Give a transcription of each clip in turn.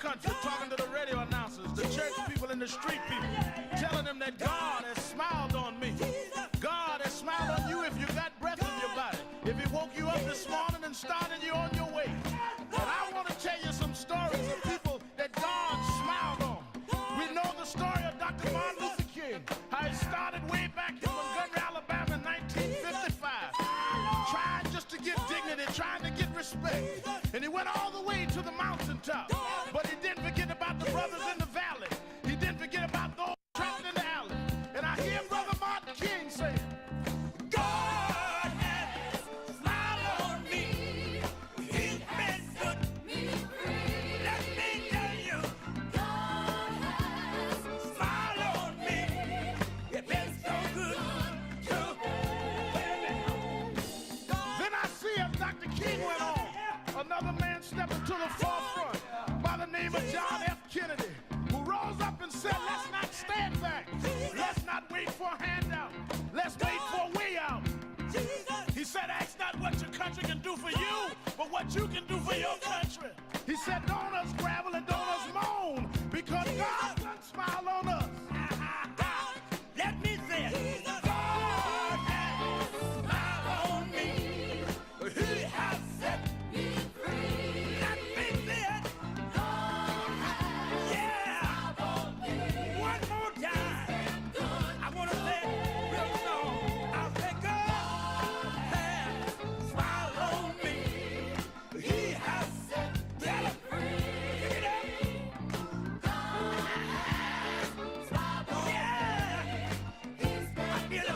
country, talking to the radio announcers, the church people and the street people, telling them that God has smiled on me. God has smiled on you if you got breath in your body. If he woke you up this morning and started you on your way. And I want to tell you some stories of people that God smiled on. We know the story of Dr. Martin Luther King, how he started way back in Montgomery, Alabama in 1955, trying just to get dignity, trying to get respect. And he went all the way to the mountaintop. But he didn't forget about the brothers in the valley. He didn't forget about those trapped in the alley. And I hear Brother Martin King saying, God has smiled on me. He's been good to me. Let me tell you, God has smiled on me. It's been so good to me. Then I see as Dr. King went on, another man stepped into the forefront by the name of John F. Kennedy, who rose up and said, let's not stand back. Let's not wait for a handout. Let's wait for a way out. He said, ask not what your country can do for you, but what you can do for your country. He said, don't us gravel and don't us moan, because God done smile on us. Let me say it. God has smiled on me. He has set me free. Let me say it. Yeah. One more time. I want to say it real slow. I'll say God has smiled on me. He has set me free. Pick it up. God has smiled on me. Yeah. I feel it.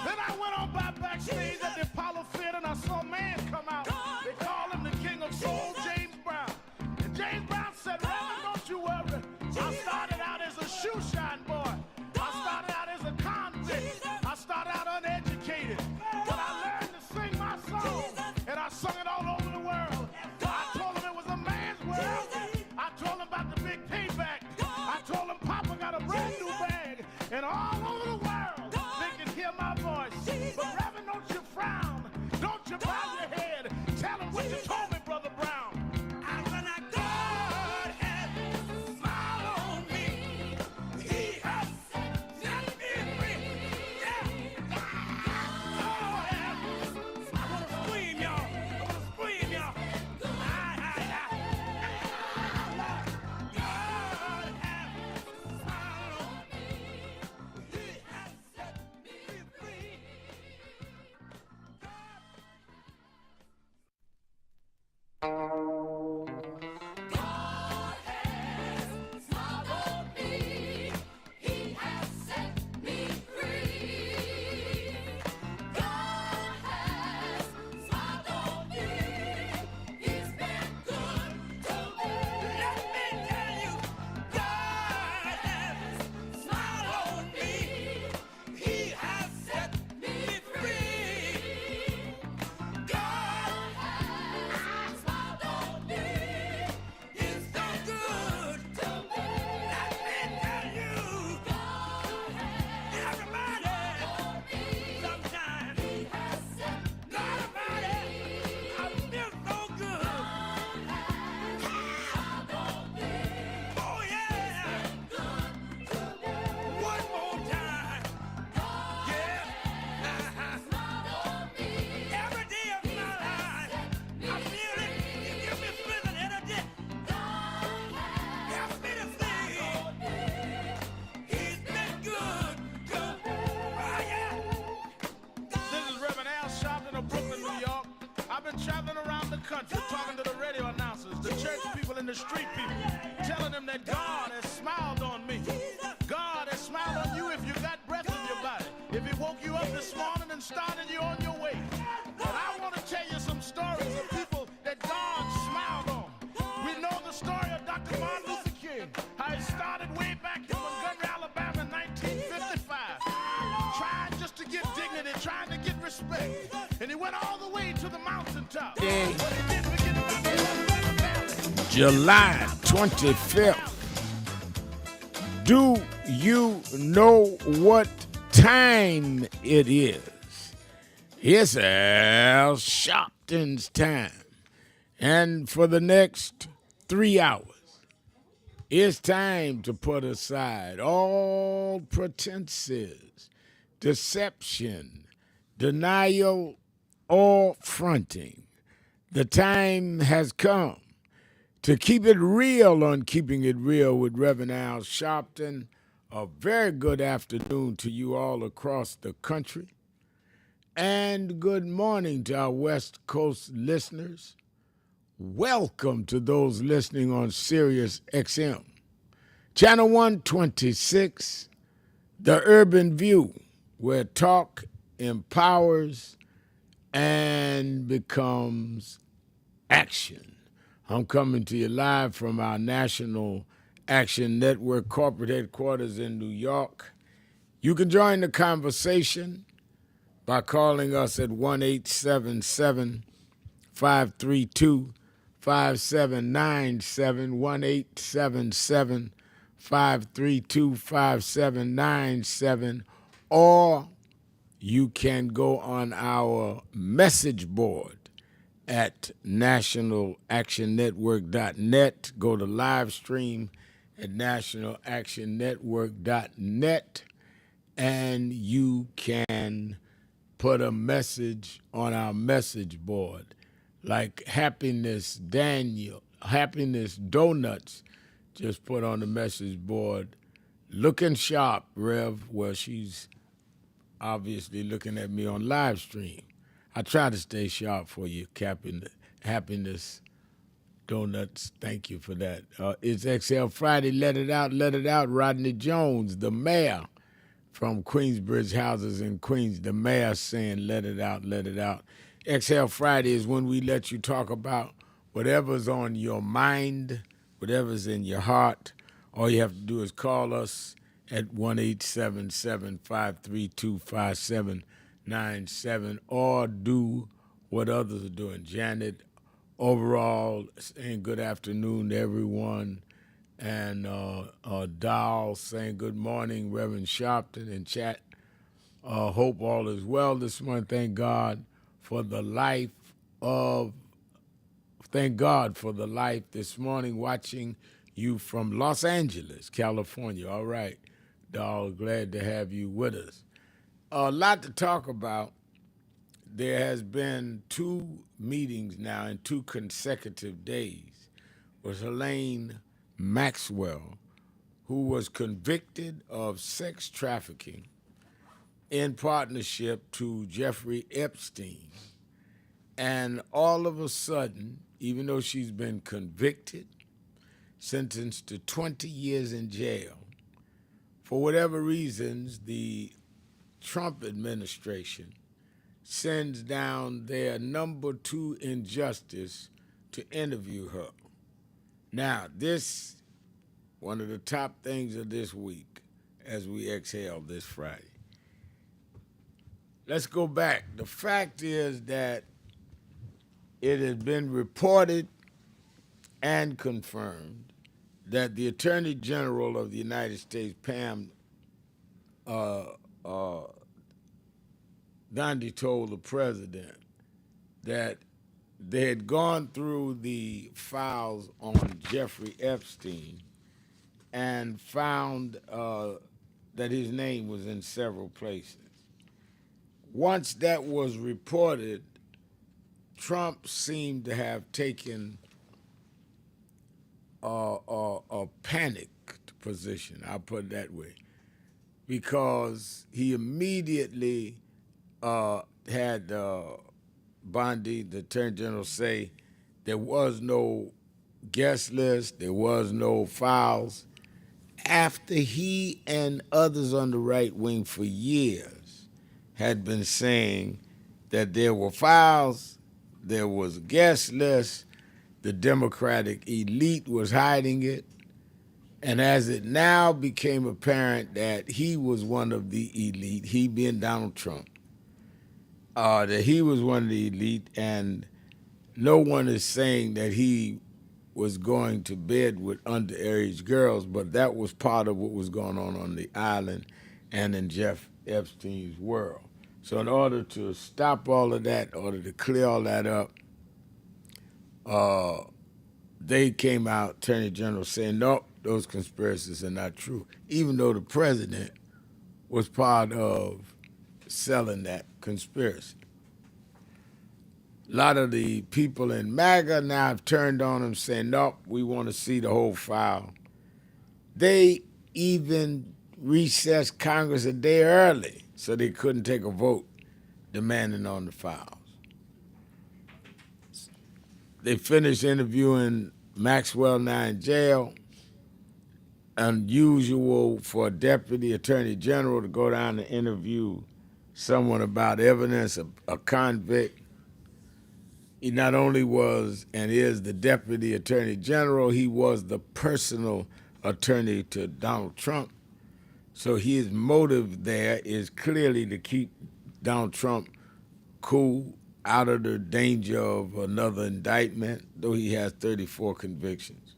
Then I went on by backstage at the Apollo Theater and I saw a man come out. They call him the King of Soul, James Brown. And James Brown said, Reverend, don't you worry. I started out as a shoe shine boy. I started out as a convict. I started out uneducated. But I learned to sing my song. And I sung it all over the world. I told him it was a man's world. I told him about the big payback. I told him Papa got a brand new bag. And all over the world, they can hear my voice. But Reverend, don't you frown. Don't you bow your head. Tell him what you told me, Brother Brown. And when I God has smiled on me, he has set me free. Yeah. Oh, yeah. I want to scream, y'all. I want to scream, y'all. God has smiled on me. He has set me free. God has smiled on me. He has set me free. God has smiled on me. He's been good to me. Let me tell you, God has smiled on me. He has set me free. God has smiled on me. He's so good to me. Let me tell you, God has everybody. Sometimes He has set everybody. I feel so good. Oh yeah. One more time. Yeah. Every day of my life, I feel it. You give me strength and energy. Help me to sing. He's been good to me. Oh, yeah. This is Reverend Al Sharpton of Brooklyn, New York. I've been traveling around the country talking to the radio announcers, the church people and the street people, telling them that God has smiled on me. God has smiled on you if you got breath in your body. If he woke you up this morning and started you on your way. But I want to tell you some stories of people that God smiled on. We know the story of Dr. Martin Luther King, how he started way back in Montgomery, Alabama in 1955, trying just to get dignity, trying to get respect. And he went all the way to the mountaintop. But he didn't forget about the brothers in the valley. July 25th. Do you know what time it is? It's Al Sharpton's time. And for the next 3 hours, it's time to put aside all pretenses, deception, denial, or fronting. The time has come to keep it real on Keeping It Real with Reverend Al Sharpton. A very good afternoon to you all across the country. And good morning to our West Coast listeners. Welcome to those listening on Sirius XM. Channel 126, The Urban View, where talk empowers and becomes action. I'm coming to you live from our National Action Network corporate headquarters in New York. You can join the conversation by calling us at 1-877-532-5797, 1-877-532-5797, or you can go on our message board at nationalactionnetwork.net. Go to live stream at nationalactionnetwork.net, and you can put a message on our message board, like Happiness Donuts just put on the message board, looking sharp, Rev. Well, she's obviously looking at me on live stream. I try to stay sharp for you, Captain Happiness Donuts. Thank you for that. It's XL Friday. Let it out, let it out. Rodney Jones, the mayor from Queensbridge Houses in Queens, the mayor saying, let it out, let it out. XL Friday is when we let you talk about whatever's on your mind, whatever's in your heart. All you have to do is call us at 1-877-532-5797, or do what others are doing. Janet, overall, saying good afternoon to everyone. And Dahl saying good morning, Reverend Sharpton in chat. Hope all is well this morning. Thank God for the life this morning, watching you from Los Angeles, California. All right, Dahl, glad to have you with us. A lot to talk about. There has been 2 meetings now in 2 consecutive days with Helene Maxwell, who was convicted of sex trafficking in partnership to Jeffrey Epstein. And all of a sudden, even though she's been convicted, sentenced to 20 years in jail, for whatever reasons, the Trump administration sends down their number 2 in justice to interview her. Now, this, one of the top things of this week as we exhale this Friday. Let's go back. The fact is that it has been reported and confirmed that the Attorney General of the United States, Pam Gandhi, told the president that they had gone through the files on Jeffrey Epstein and found that his name was in several places. Once that was reported, Trump seemed to have taken a panicked position, I'll put it that way, because he immediately had Bondi, the Attorney General, say there was no guest list, there was no files, after he and others on the right wing for years had been saying that there were files, there was a guest list, the Democratic elite was hiding it, and as it now became apparent that he was one of the elite, he being Donald Trump, that he was one of the elite, and no one is saying that he was going to bed with underage girls, but that was part of what was going on the island and in Jeff Epstein's world. So in order to stop all of that, in order to clear all that up, they came out, Attorney General, saying, no, those conspiracies are not true, even though the president was part of selling that conspiracy. A lot of the people in MAGA now have turned on him, saying, nope, we want to see the whole file. They even recessed Congress a day early so they couldn't take a vote demanding on the files. They finished interviewing Maxwell now in jail. Unusual for a deputy attorney general to go down to interview someone about evidence, a convict. He not only was and is the deputy attorney general, he was the personal attorney to Donald Trump. So his motive there is clearly to keep Donald Trump cool, out of the danger of another indictment, though he has 34 convictions.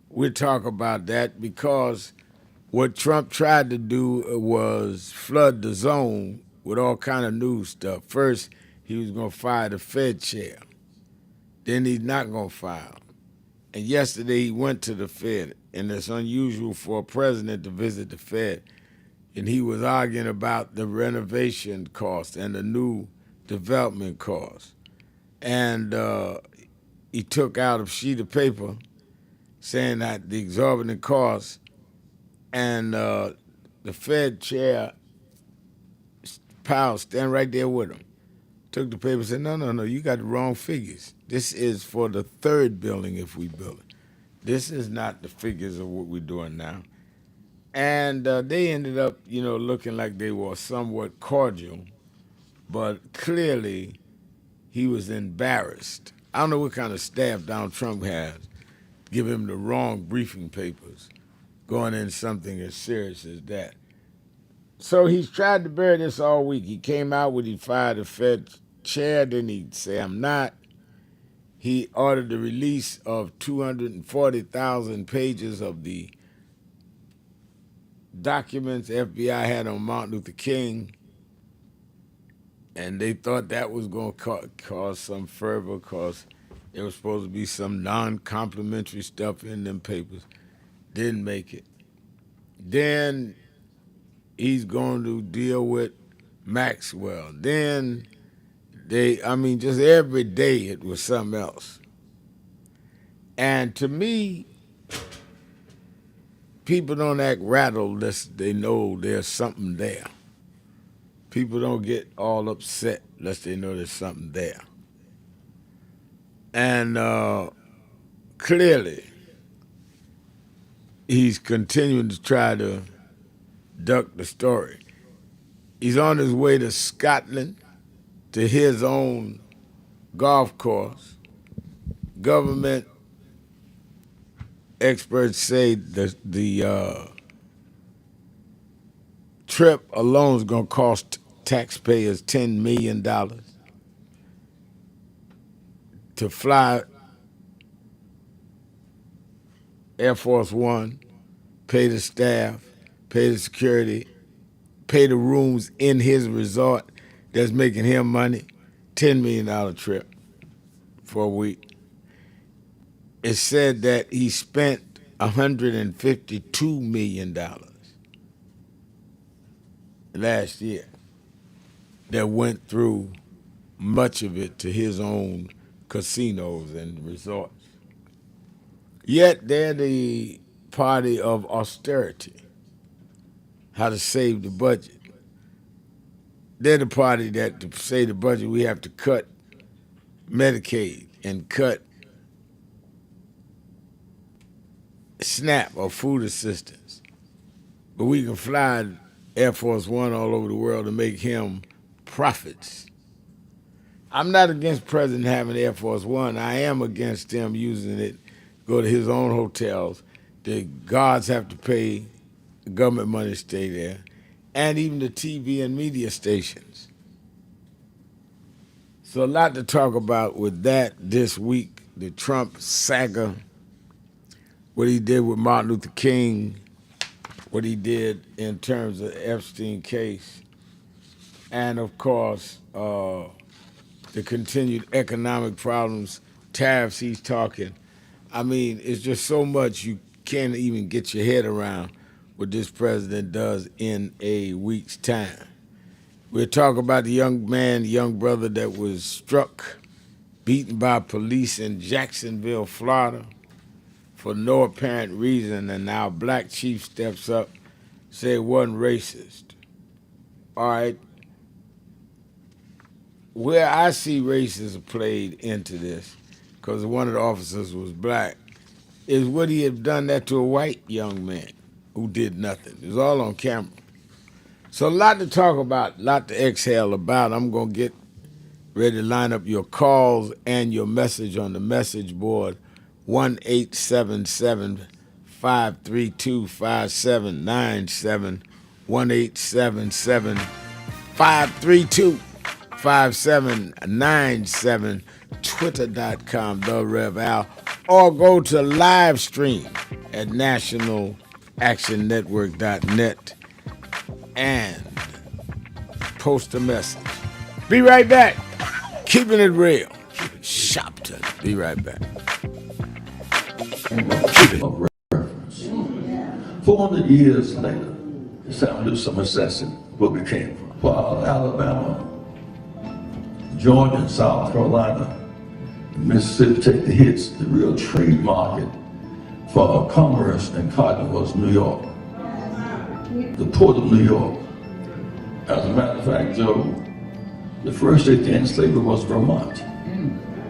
We'll talk about that because what Trump tried to do was flood the zone with all kind of news stuff. First, he was going to fire the Fed chair. Then he's not going to fire him. And yesterday he went to the Fed, and it's unusual for a president to visit the Fed. And he was arguing about the renovation cost and the new development cost. And he took out a sheet of paper saying that the exorbitant costs, and the Fed chair, Powell, stand right there with him. Took the paper and said, no, you got the wrong figures. This is for the third building if we build it. This is not the figures of what we're doing now. And they ended up, looking like they were somewhat cordial, but clearly he was embarrassed. I don't know what kind of staff Donald Trump has, give him the wrong briefing papers, going in something as serious as that. So he's tried to bury this all week. He came out when he fired the Fed chair, then he'd say, I'm not. He ordered the release of 240,000 pages of the documents FBI had on Martin Luther King, and they thought that was going to cause some fervor because there was supposed to be some non-complimentary stuff in them papers. Didn't make it. Then he's going to deal with Maxwell. Then just every day it was something else. And to me, people don't act rattled unless they know there's something there. People don't get all upset unless they know there's something there. And clearly, he's continuing to try to duck the story. He's on his way to Scotland, to his own golf course. Government experts say the trip alone is going to cost taxpayers $10 million to fly Air Force One, pay the staff, pay the security, pay the rooms in his resort that's making him money, $10 million trip for a week. It's said that he spent $152 million last year that went through much of it to his own casinos and resorts. Yet they're the party of austerity, how to save the budget. They're the party that, to save the budget, we have to cut Medicaid and cut SNAP or food assistance. But we can fly Air Force One all over the world to make him profits. I'm not against President having Air Force One. I am against him using it, go to his own hotels. The guards have to pay government money to stay there, and even the TV and media stations. So a lot to talk about with that this week, the Trump saga, what he did with Martin Luther King, what he did in terms of the Epstein case, and of course, the continued economic problems tariffs he's talking, I mean, it's just so much you can't even get your head around what this president does in a week's time. We'll talk about the young man, the young brother that was struck, beaten by police in Jacksonville, Florida, for no apparent reason, and now black chief steps up, say it wasn't racist. All right. Where I see racism played into this, because one of the officers was black, is would he have done that to a white young man who did nothing? It was all on camera. So a lot to talk about, a lot to exhale about. I'm going to get ready to line up your calls and your message on the message board, 1-877-532-5797, 1-877-532-5797, twitter.com, The Rev Al, or go to live stream at nationalactionnetwork.net and post a message. Be right back. Keeping it real. Sharpton. Be right back. Of reference. 400 years later, it's time to do some assessing where we came from. While Alabama, Georgia, and South Carolina, and Mississippi take the hits, the real trade market for commerce and cotton was New York. The port of New York. As a matter of fact, Joe, the first state to end slavery was Vermont.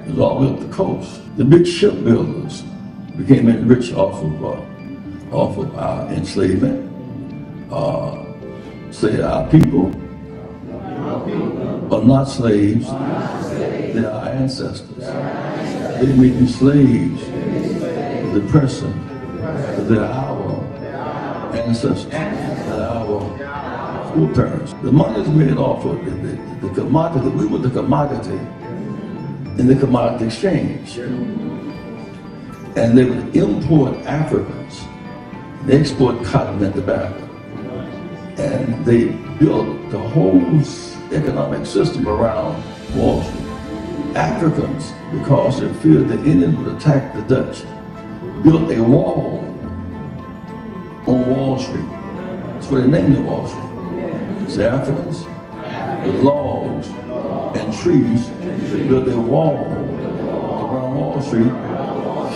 It was all the way up the coast. The big shipbuilders became enriched off of our enslavement. Say our people are not slaves, they are our ancestors. They may be slaves to the person, but they are our ancestors, they are our foreparents. The money is made off of the commodity. We were the commodity in the commodity exchange. And they would import Africans, they export cotton and tobacco. And they built the whole economic system around Wall Street. Africans, because they feared the Indians would attack the Dutch, built a wall on Wall Street. That's what they named it Wall Street. It's the Africans, with logs and trees, they built a wall around Wall Street,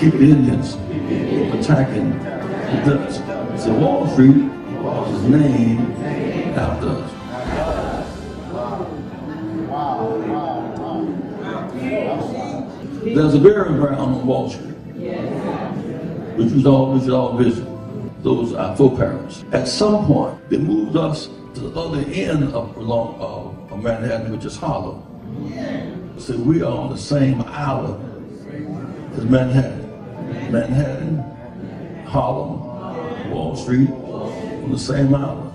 keep the Indians from attacking the Dutch. So Wall Street was named after us. There's a burial ground on Wall Street, which we should all visit. Those are our foreparents. At some point, they moved us to the other end of Manhattan, which is Harlem. So we are on the same island as Manhattan. Manhattan, Harlem, Wall Street, on the same island.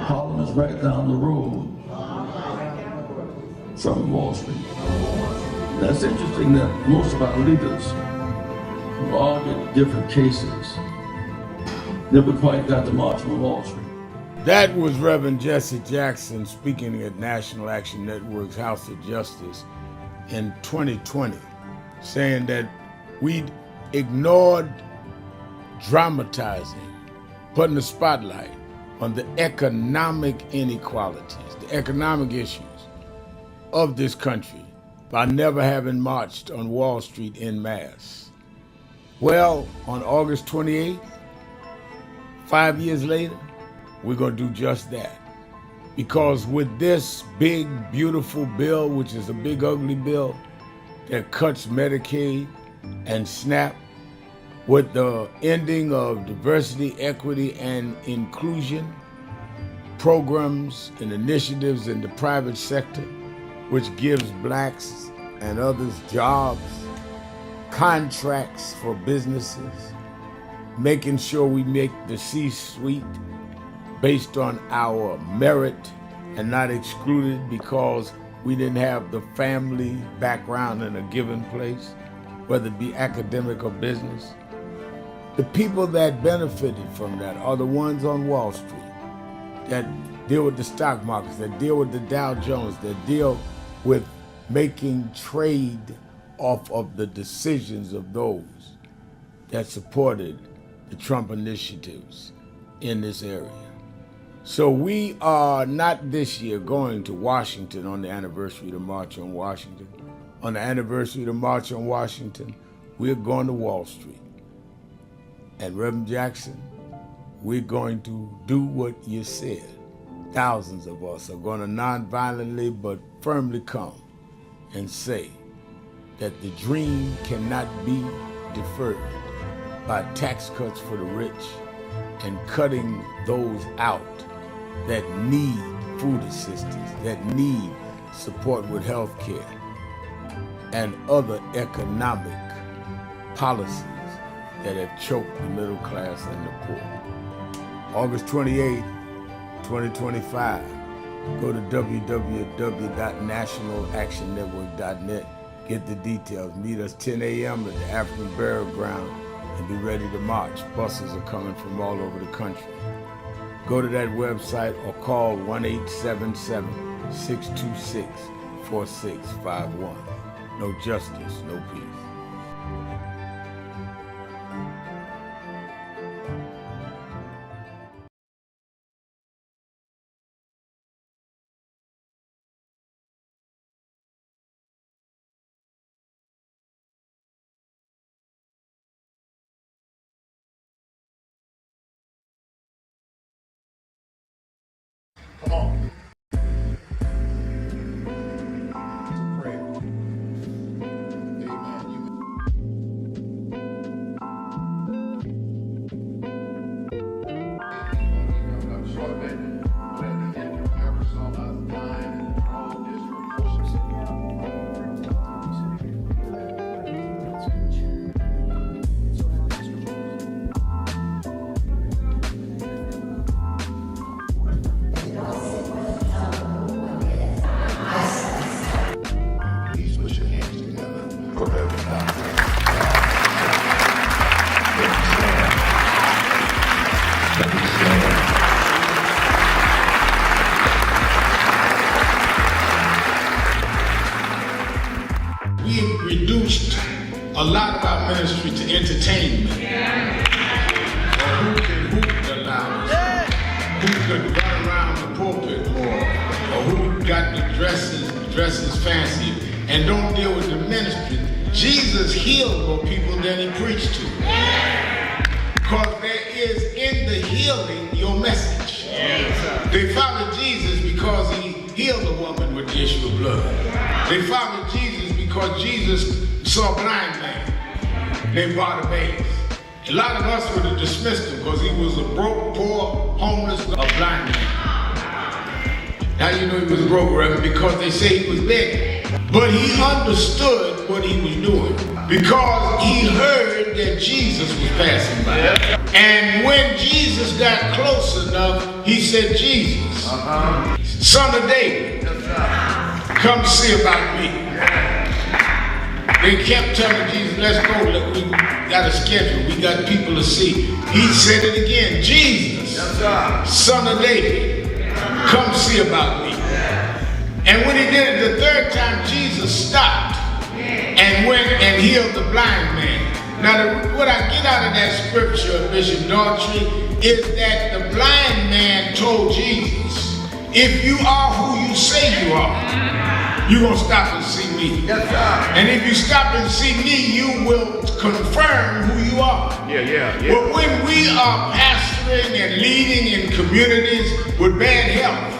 Harlem is right down the road from Wall Street. That's interesting that most of our leaders who argued different cases never quite got to march on Wall Street. That was Reverend Jesse Jackson speaking at National Action Network's House of Justice in 2020, saying that we'd ignored dramatizing, putting the spotlight on the economic inequalities, the economic issues of this country by never having marched on Wall Street en masse. Well, on August 28th, 5 years later, we're going to do just that. Because with this big, beautiful bill, which is a big, ugly bill that cuts Medicaid and SNAP, with the ending of diversity, equity, and inclusion programs and initiatives in the private sector, which gives blacks and others jobs, contracts for businesses, making sure we make the C-suite based on our merit and not excluded because we didn't have the family background in a given place, whether it be academic or business. The people that benefited from that are the ones on Wall Street that deal with the stock markets, that deal with the Dow Jones, that deal with making trade off of the decisions of those that supported the Trump initiatives in this area. So we are not this year going to Washington on the anniversary of the March on Washington. On the anniversary of the March on Washington, we're going to Wall Street. And Reverend Jackson, we're going to do what you said. Thousands of us are going to nonviolently but firmly come and say that the dream cannot be deferred by tax cuts for the rich and cutting those out that need food assistance, that need support with health care and other economic policies that have choked the middle class and the poor. August 28, 2025, go to www.nationalactionnetwork.net, get the details. Meet us 10 a.m. at the African Burial Ground and be ready to march. Buses are coming from all over the country. Go to that website or call 1-877-626-4651. No justice, no peace. Come on. Pray. Please put your hands together for Reverend Dr. We've reduced a lot of our ministry to entertainment. Or who can hoop the loudest, who could run around the pulpit more, or who got the dresses fancy, and don't deal with the ministry. Jesus healed more people than he preached to. Because there is in the healing your message. They followed Jesus because he healed a woman with the issue of blood. They followed Jesus because Jesus saw a blind man named Bartimaeus. A lot of us would have dismissed him because he was a broke, poor, homeless, a blind man. How you know he was broke, Reverend? Because they say he was begging. But he understood what he was doing because he heard that Jesus was passing by. And when Jesus got close enough, he said, Jesus, son of David, come see about me. They kept telling Jesus, let's go, look, we got a schedule, we got people to see. He said it again, Jesus, son of David, come see about me. And when he did it the third time, Jesus stopped and went and healed the blind man. Now, what I get out of that scripture, Bishop Daughtry, is that the blind man told Jesus, if you are who you say you are, you're going to stop and see me. And if you stop and see me, you will confirm who you are. But when we are pastoring and leading in communities with bad health,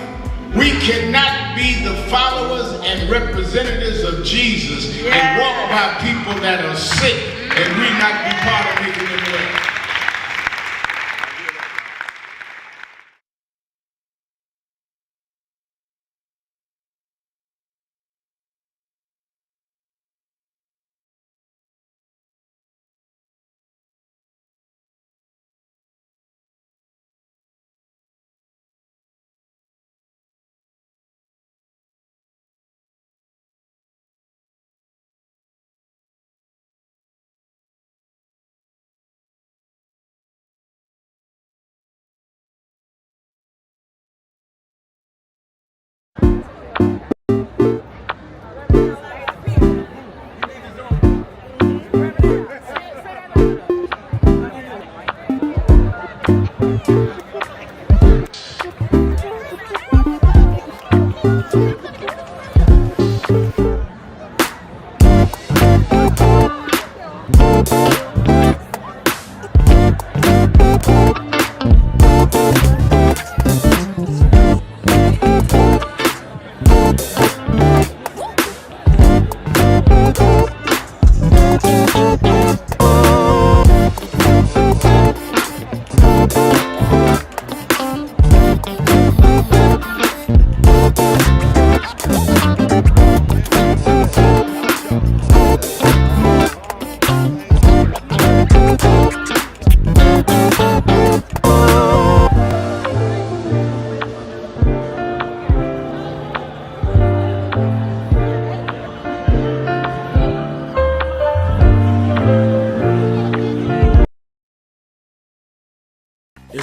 we cannot be the followers and representatives of Jesus and walk by people that are sick and we not be part of making them well.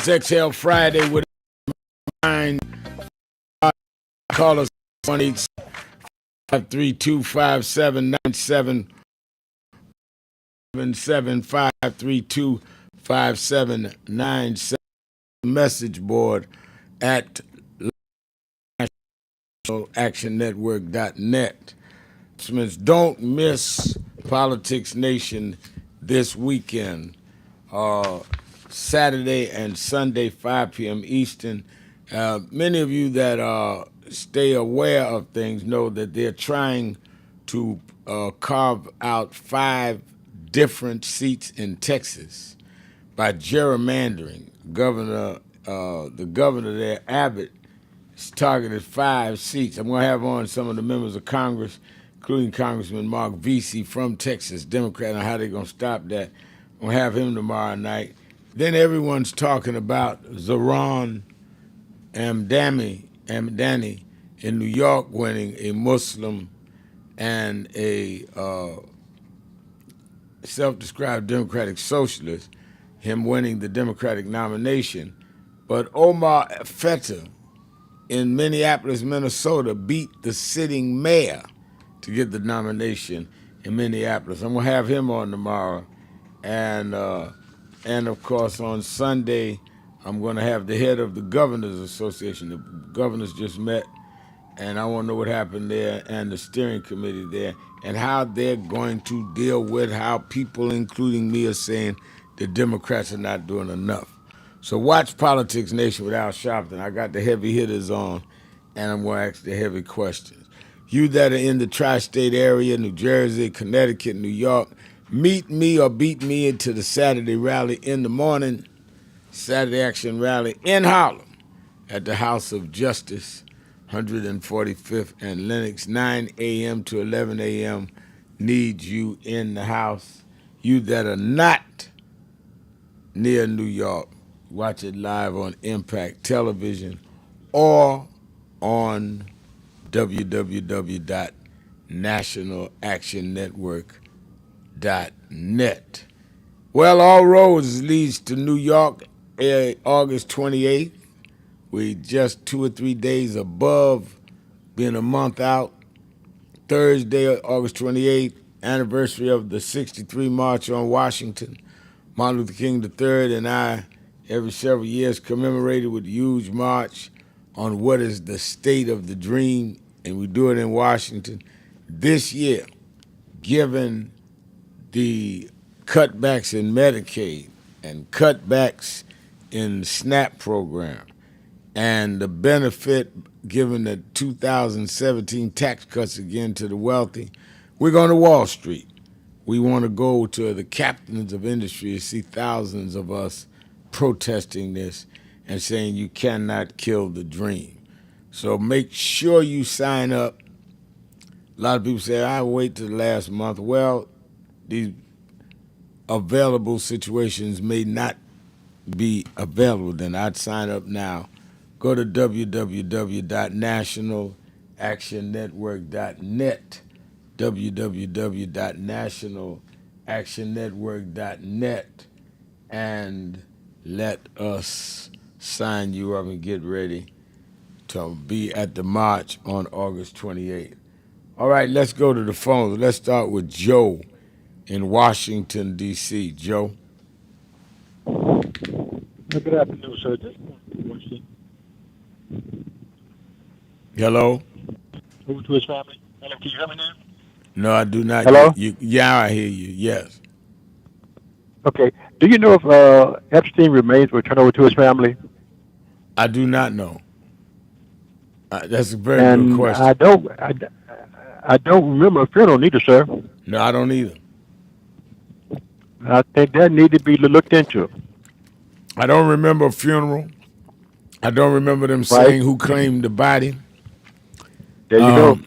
Exhale Friday with mind. Call us 1-800-532-5797. 775325797. Message board at nationalactionnetwork.net. Don't miss Politics Nation this weekend, Saturday and Sunday, 5 p.m. Eastern. Many of you that stay aware of things know that they're trying to carve out 5 different seats in Texas by gerrymandering. The governor there, Abbott, has targeted 5 seats. I'm going to have on some of the members of Congress, including Congressman Mark Vesey from Texas, Democrat, on how they're going to stop that. I'm going to have him tomorrow night. Then everyone's talking about Zohran Hamdani in New York winning, a Muslim and a self-described Democratic Socialist, him winning the Democratic nomination. But Omar Feta in Minneapolis, Minnesota, beat the sitting mayor to get the nomination in Minneapolis. I'm going to have him on tomorrow. And of course, on Sunday, I'm going to have the head of the Governors Association. The governors just met, and I want to know what happened there, and the steering committee there, and how they're going to deal with how people, including me, are saying the Democrats are not doing enough. So watch Politics Nation with Al Sharpton. I got the heavy hitters on, and I'm going to ask the heavy questions. You that are in the tri-state area, New Jersey, Connecticut, New York, meet me or beat me into the Saturday rally in the morning, Saturday Action Rally in Harlem at the House of Justice, 145th and Lenox, 9 a.m. to 11 a.m. Need you in the house. You that are not near New York, watch it live on Impact Television or on www.nationalactionnetwork.net. Well, all roads leads to New York, August 28th. We just 2 or 3 days above being a month out. Thursday, August 28th, anniversary of the 63 March on Washington. Martin Luther King III and I, every several years, commemorated with a huge march on what is the state of the dream, and we do it in Washington. This year, given the cutbacks in Medicaid and cutbacks in the SNAP program and the benefit given the 2017 tax cuts again to the wealthy, we're going to Wall Street. We want to go to the captains of industry and see thousands of us protesting this and saying you cannot kill the dream. So make sure you sign up. A lot of people say, I wait till the last month. Well, these available situations may not be available. Then I'd sign up now. Go to www.nationalactionnetwork.net, www.nationalactionnetwork.net, and let us sign you up and get ready to be at the march on August 28th. All right, let's go to the phones. Let's start with Joe in Washington, D.C. Joe. Good afternoon, sir. Just question. Hello? Over to his family. Hello, can you hear me now? No, I do not. Hello? Yeah, I hear you. Yes. Okay. Do you know if Epstein remains will turn over to his family? I do not know. That's a very good question. I don't remember a funeral neither, sir. No, I don't either. I think that need to be looked into. I don't remember a funeral. I don't remember them saying who claimed the body. There you go.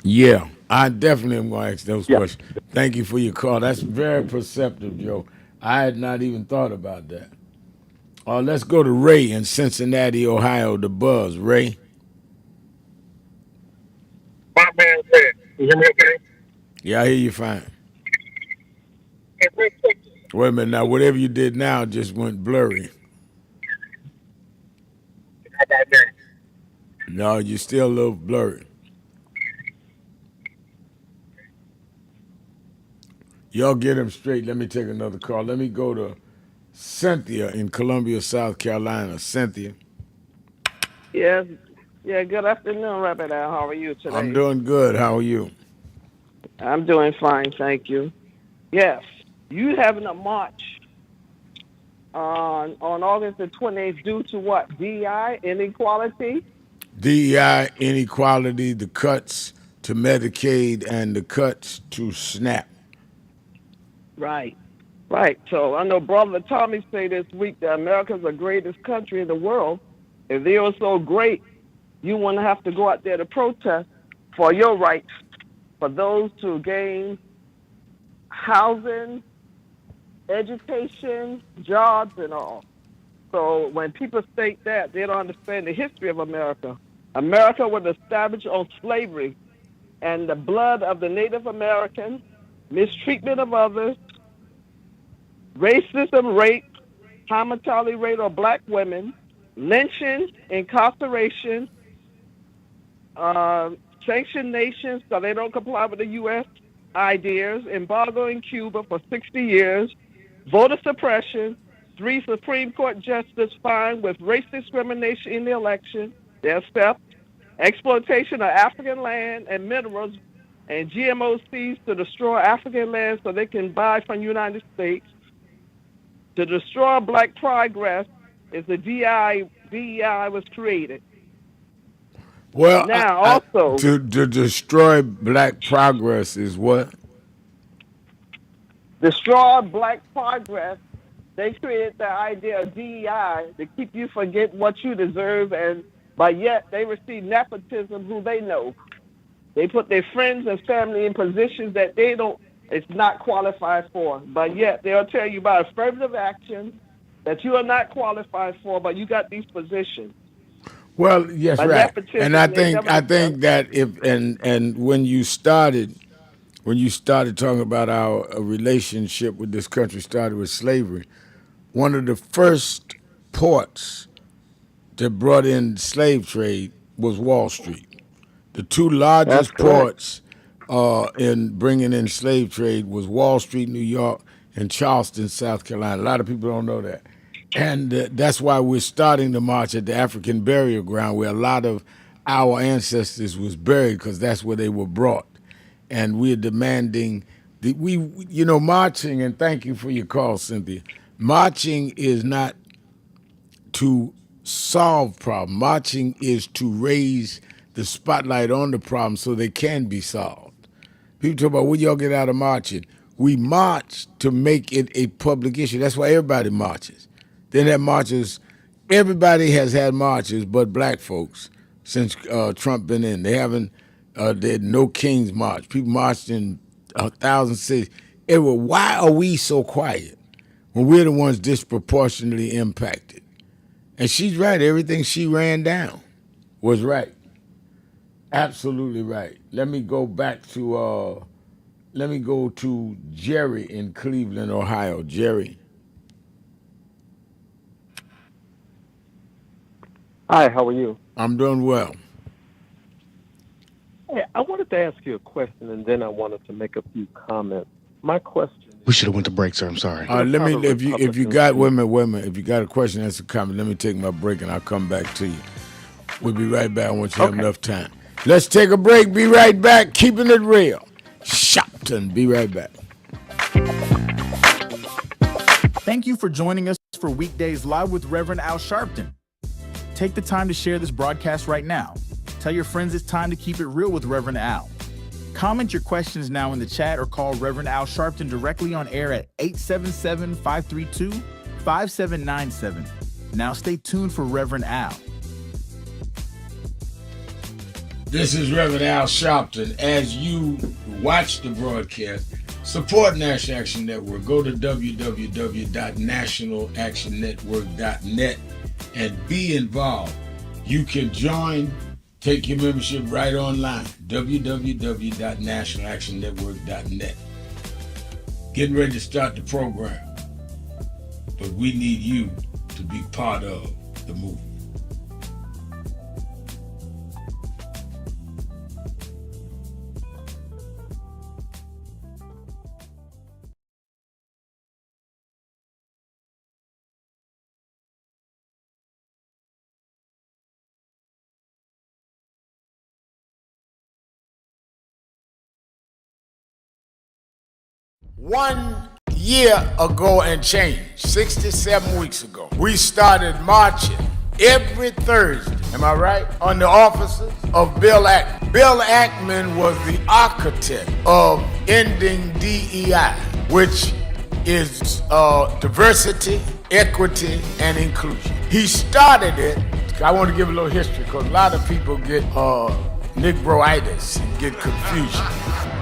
Yeah, I definitely am going to ask those questions. Thank you for your call. That's very perceptive, Joe. I had not even thought about that. Let's go to Ray in Cincinnati, Ohio, the Buzz. Ray? My man said, you hear me okay? Yeah, I hear you fine. Hey, real quick. Wait a minute now. Whatever you did now just went blurry. How about now? No, you're still a little blurry. Y'all get him straight. Let me take another call. Let me go to Cynthia in Columbia, South Carolina. Cynthia. Yes. Yeah, good afternoon, Reverend Al. How are you today? I'm doing good. How are you? I'm doing fine, thank you. Yes, you having a march on August the 28th due to what? DEI, inequality? DEI, inequality, the cuts to Medicaid, and the cuts to SNAP. Right. Right. So I know Brother Tommy said this week that America's the greatest country in the world. If they were so great, you wouldn't have to go out there to protest for your rights, for those to gain housing, education, jobs, and all. So when people state that, they don't understand the history of America. America was established on slavery and the blood of the Native Americans, mistreatment of others, racism, rape, homicidal rape of black women, lynching, incarceration, sanctioned nations so they don't comply with the U.S. ideas, embargo in Cuba for 60 years, voter suppression, 3 Supreme Court justices fined with race discrimination in the election, their theft, exploitation of African land and minerals, and GMO seeds to destroy African land so they can buy from the United States. To destroy black progress is the DEI was created. Well, now also to destroy black progress is what? Destroy black progress. They created the idea of DEI to keep you forget what you deserve, but yet they receive nepotism who they know. They put their friends and family in positions that it's not qualified for, but yet they'll tell you about affirmative action that you are not qualified for, but you got these positions. Well, yes, By right. nepotism, And I think that and when you started talking about our relationship with this country started with slavery, one of the first ports that brought in slave trade was Wall Street. The 2 largest ports in bringing in slave trade was Wall Street, New York, and Charleston, South Carolina. A lot of people don't know that. And that's why we're starting the march at the African burial ground where a lot of our ancestors was buried because that's where they were brought. And we're demanding, marching, and thank you for your call, Cynthia. Marching is not to solve problems. Marching is to raise the spotlight on the problem so they can be solved. People talk about what y'all get out of marching. We march to make it a public issue. That's why everybody marches. Then have marches. Everybody has had marches, but black folks since Trump been in. They haven't. They had no King's March. People marched in 1,000 cities. Why are we so quiet when we're the ones disproportionately impacted? And she's right. Everything she ran down was right. Absolutely right. Let me go to Jerry in Cleveland, Ohio. Jerry. Hi, how are you? I'm doing well. Hey, I wanted to ask you a question, and then I wanted to make a few comments. My question is... We should have went to break, sir. I'm sorry. Let me, if you got, wait a minute. If you got a question, that's a comment. Let me take my break, and I'll come back to you. We'll be right back once you have enough time. Let's take a break. Be right back. Keeping it real. Sharpton. Be right back. Thank you for joining us for Weekdays Live with Reverend Al Sharpton. Take the time to share this broadcast right now. Tell your friends it's time to keep it real with Reverend Al. Comment your questions now in the chat or call Reverend Al Sharpton directly on air at 877-532-5797. Now stay tuned for Reverend Al. This is Reverend Al Sharpton. As you watch the broadcast, support National Action Network. Go to www.nationalactionnetwork.net and be involved. You can join, take your membership right online, www.nationalactionnetwork.net. Getting ready to start the program, but we need you to be part of the movement. 1 year ago and change, 67 weeks ago, we started marching every Thursday, am I right, on the offices of Bill Ackman. Bill Ackman was the architect of ending DEI, which is diversity, equity, and inclusion. He started it. I want to give a little history because a lot of people get Negroitis and get confusion.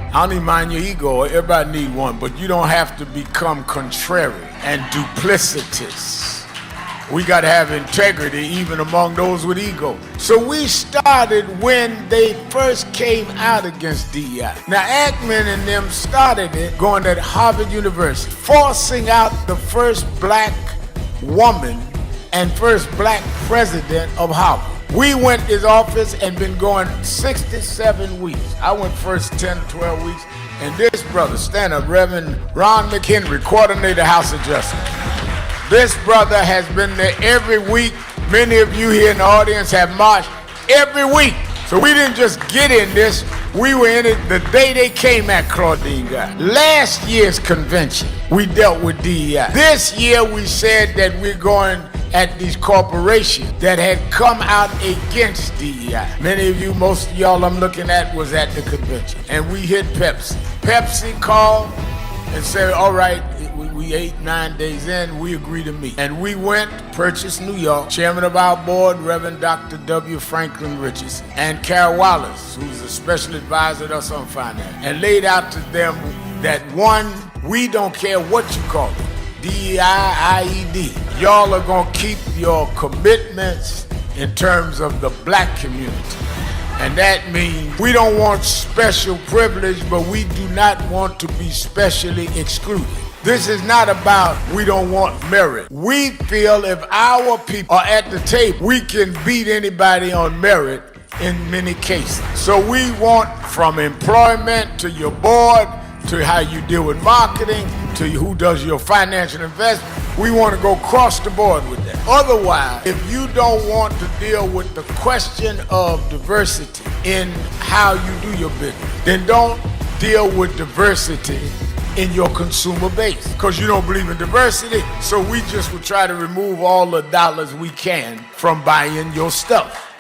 I don't even mind your ego. Everybody need one, but you don't have to become contrary and duplicitous. We got to have integrity even among those with ego. So we started when they first came out against DEI. Now Ackman and them started it going to Harvard University, forcing out the first black woman and first black president of Harvard. We went to his office and been going 67 weeks. I went first 10, 12 weeks. And this brother, stand up, Reverend Ron McHenry, coordinator House of Justice. This brother has been there every week. Many of you here in the audience have marched every week. So we didn't just get in this, we were in it the day they came at Claudine got. Last year's convention, we dealt with DEI. This year we said that we're going at these corporations that had come out against DEI. Many of you, most of y'all I'm looking at was at the convention. And we hit Pepsi. Pepsi called and said, all right, we 8-9 days in, we agree to meet. And we went, purchased New York, chairman of our board, Reverend Dr. W. Franklin Richardson, and Carol Wallace, who's a special advisor to us on finance, and laid out to them that one, we don't care what you call it, DEI, IED. Y'all are gonna keep your commitments in terms of the black community. And that means we don't want special privilege, but we do not want to be specially excluded. This is not about we don't want merit. We feel if our people are at the table, we can beat anybody on merit in many cases. So we want from employment to your board, to how you deal with marketing, to who does your financial investment. We want to go across the board with that. Otherwise, if you don't want to deal with the question of diversity in how you do your business, then don't deal with diversity in your consumer base, because you don't believe in diversity. So we just will try to remove all the dollars we can from buying your stuff.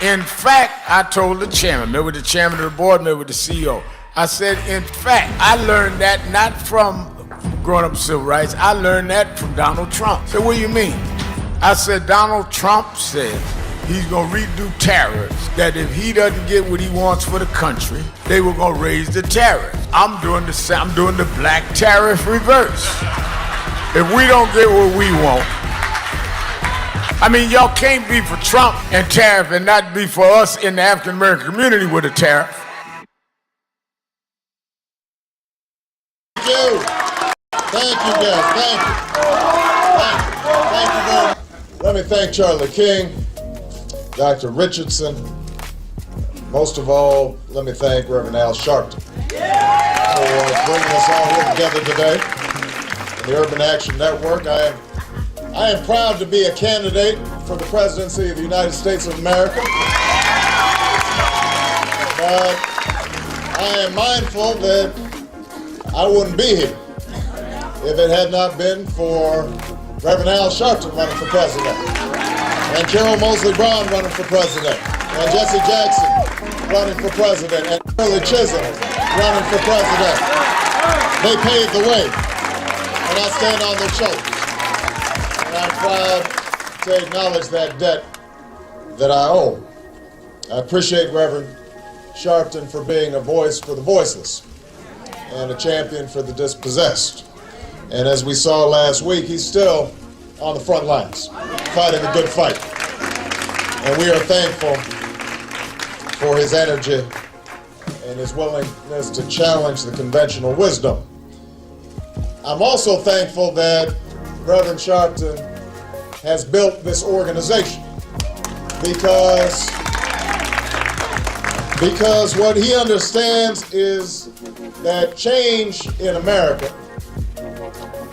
In fact, I told the chairman, maybe the chairman of the board, maybe the CEO, I said, in fact, I learned that not from growing up civil rights, I learned that from Donald Trump. I said, what do you mean? I said, Donald Trump said he's gonna redo tariffs, that if he doesn't get what he wants for the country, they were gonna raise the tariffs. I'm doing the black tariff reverse. If we don't get what we want, I mean, y'all can't be for Trump and tariff and not be for us in the African American community with a tariff. Thank you, Bill. Thank you. Thank you very much. Let me thank Charlie King, Dr. Richardson. Most of all, let me thank Reverend Al Sharpton for bringing us all here together today. The Urban Action Network. I am proud to be a candidate for the presidency of the United States of America. But I am mindful that I wouldn't be here if it had not been for Reverend Al Sharpton running for president, and Carol Moseley Brown running for president, and Jesse Jackson running for president, and Shirley Chisholm running for president. They paved the way, and I stand on their shoulders. And I'm proud to acknowledge that debt that I owe. I appreciate Reverend Sharpton for being a voice for the voiceless and a champion for the dispossessed. And as we saw last week, he's still on the front lines, fighting a good fight. And we are thankful for his energy and his willingness to challenge the conventional wisdom. I'm also thankful that Reverend Sharpton has built this organization because what he understands is that change in America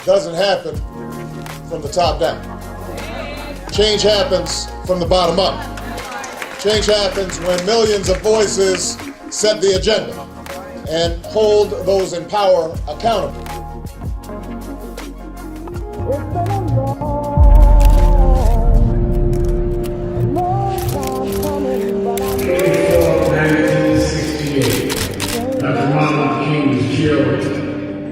doesn't happen from the top down. Change happens from the bottom up. Change happens when millions of voices set the agenda and hold those in power accountable. April 1968, Dr. Martin Luther King was killed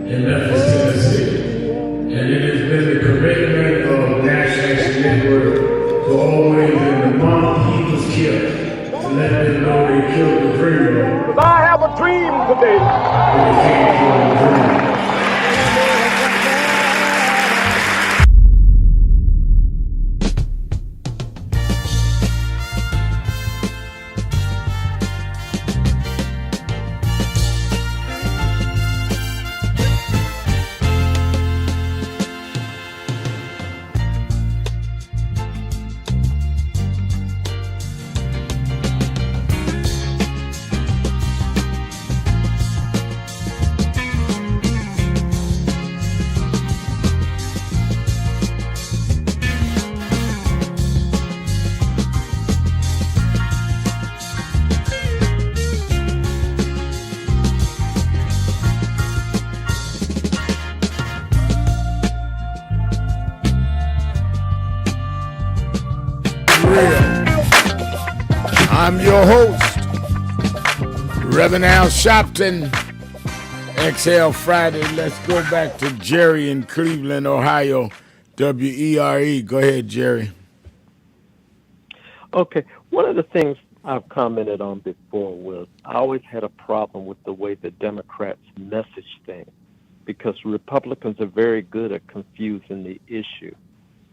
in Memphis, Tennessee. And it has been the commitment of National Action Network to always, in the month he was killed, to let them know they killed the dreamer. I have a dream today. They can't kill the dreamer. I'm your host, Reverend Al Sharpton. Exhale Friday. Let's go back to Jerry in Cleveland, Ohio. WERE. Go ahead, Jerry. Okay. One of the things I've commented on before was I always had a problem with the way the Democrats message things because Republicans are very good at confusing the issue.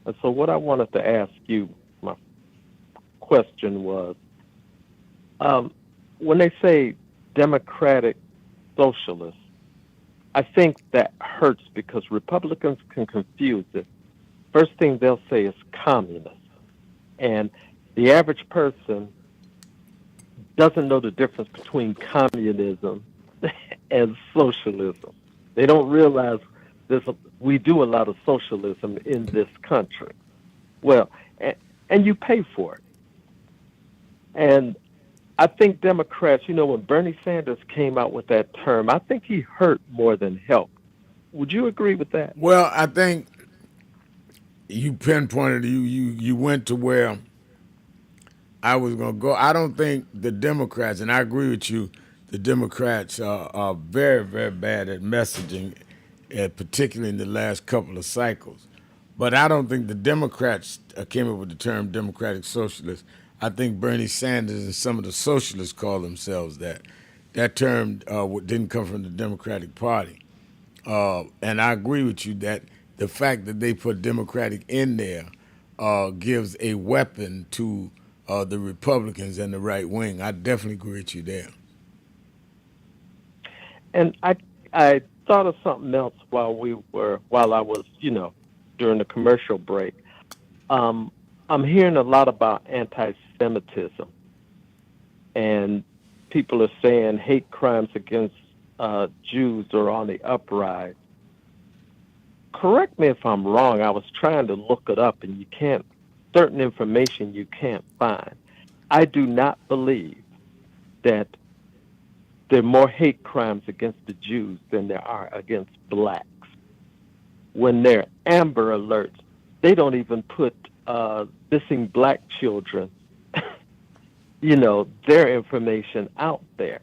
And so what I wanted to ask you, my question was, when they say democratic socialists, I think that hurts because Republicans can confuse it. First thing they'll say is communist. And the average person doesn't know the difference between communism and socialism. They don't realize we do a lot of socialism in this country. Well, and you pay for it. And I think Democrats, when Bernie Sanders came out with that term, I think he hurt more than helped. Would you agree with that? Well, I think you pinpointed, you went to where I was going to go. I don't think the Democrats, and I agree with you, the Democrats are very, very bad at messaging, particularly in the last couple of cycles. But I don't think the Democrats came up with the term democratic socialist. I think Bernie Sanders and some of the socialists call themselves that. That term didn't come from the Democratic Party. And I agree with you that the fact that they put Democratic in there gives a weapon to the Republicans and the right wing. I definitely agree with you there. And I thought of something else while I was, during the commercial break. I'm hearing a lot about anti-Semitism, and people are saying hate crimes against Jews are on the uprise. Correct me if I'm wrong. I was trying to look it up, and certain information you can't find. I do not believe that there are more hate crimes against the Jews than there are against blacks. When they're Amber Alerts, they don't even put missing black children, their information out there.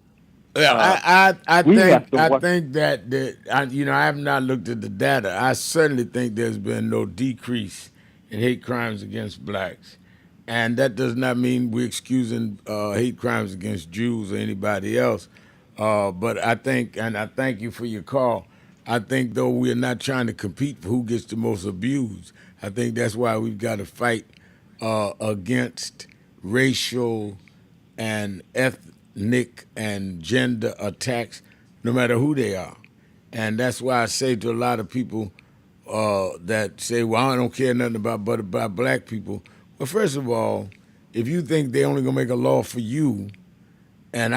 Yeah, I think that I have not looked at the data. I certainly think there's been no decrease in hate crimes against blacks, and that does not mean we're excusing hate crimes against Jews or anybody else. But I think, and I thank you for your call. I think though we're not trying to compete for who gets the most abused. I think that's why we've got to fight against racial and ethnic and gender attacks, no matter who they are. And that's why I say to a lot of people that say, well, I don't care nothing about black people. Well, first of all, if you think they're only going to make a law for you and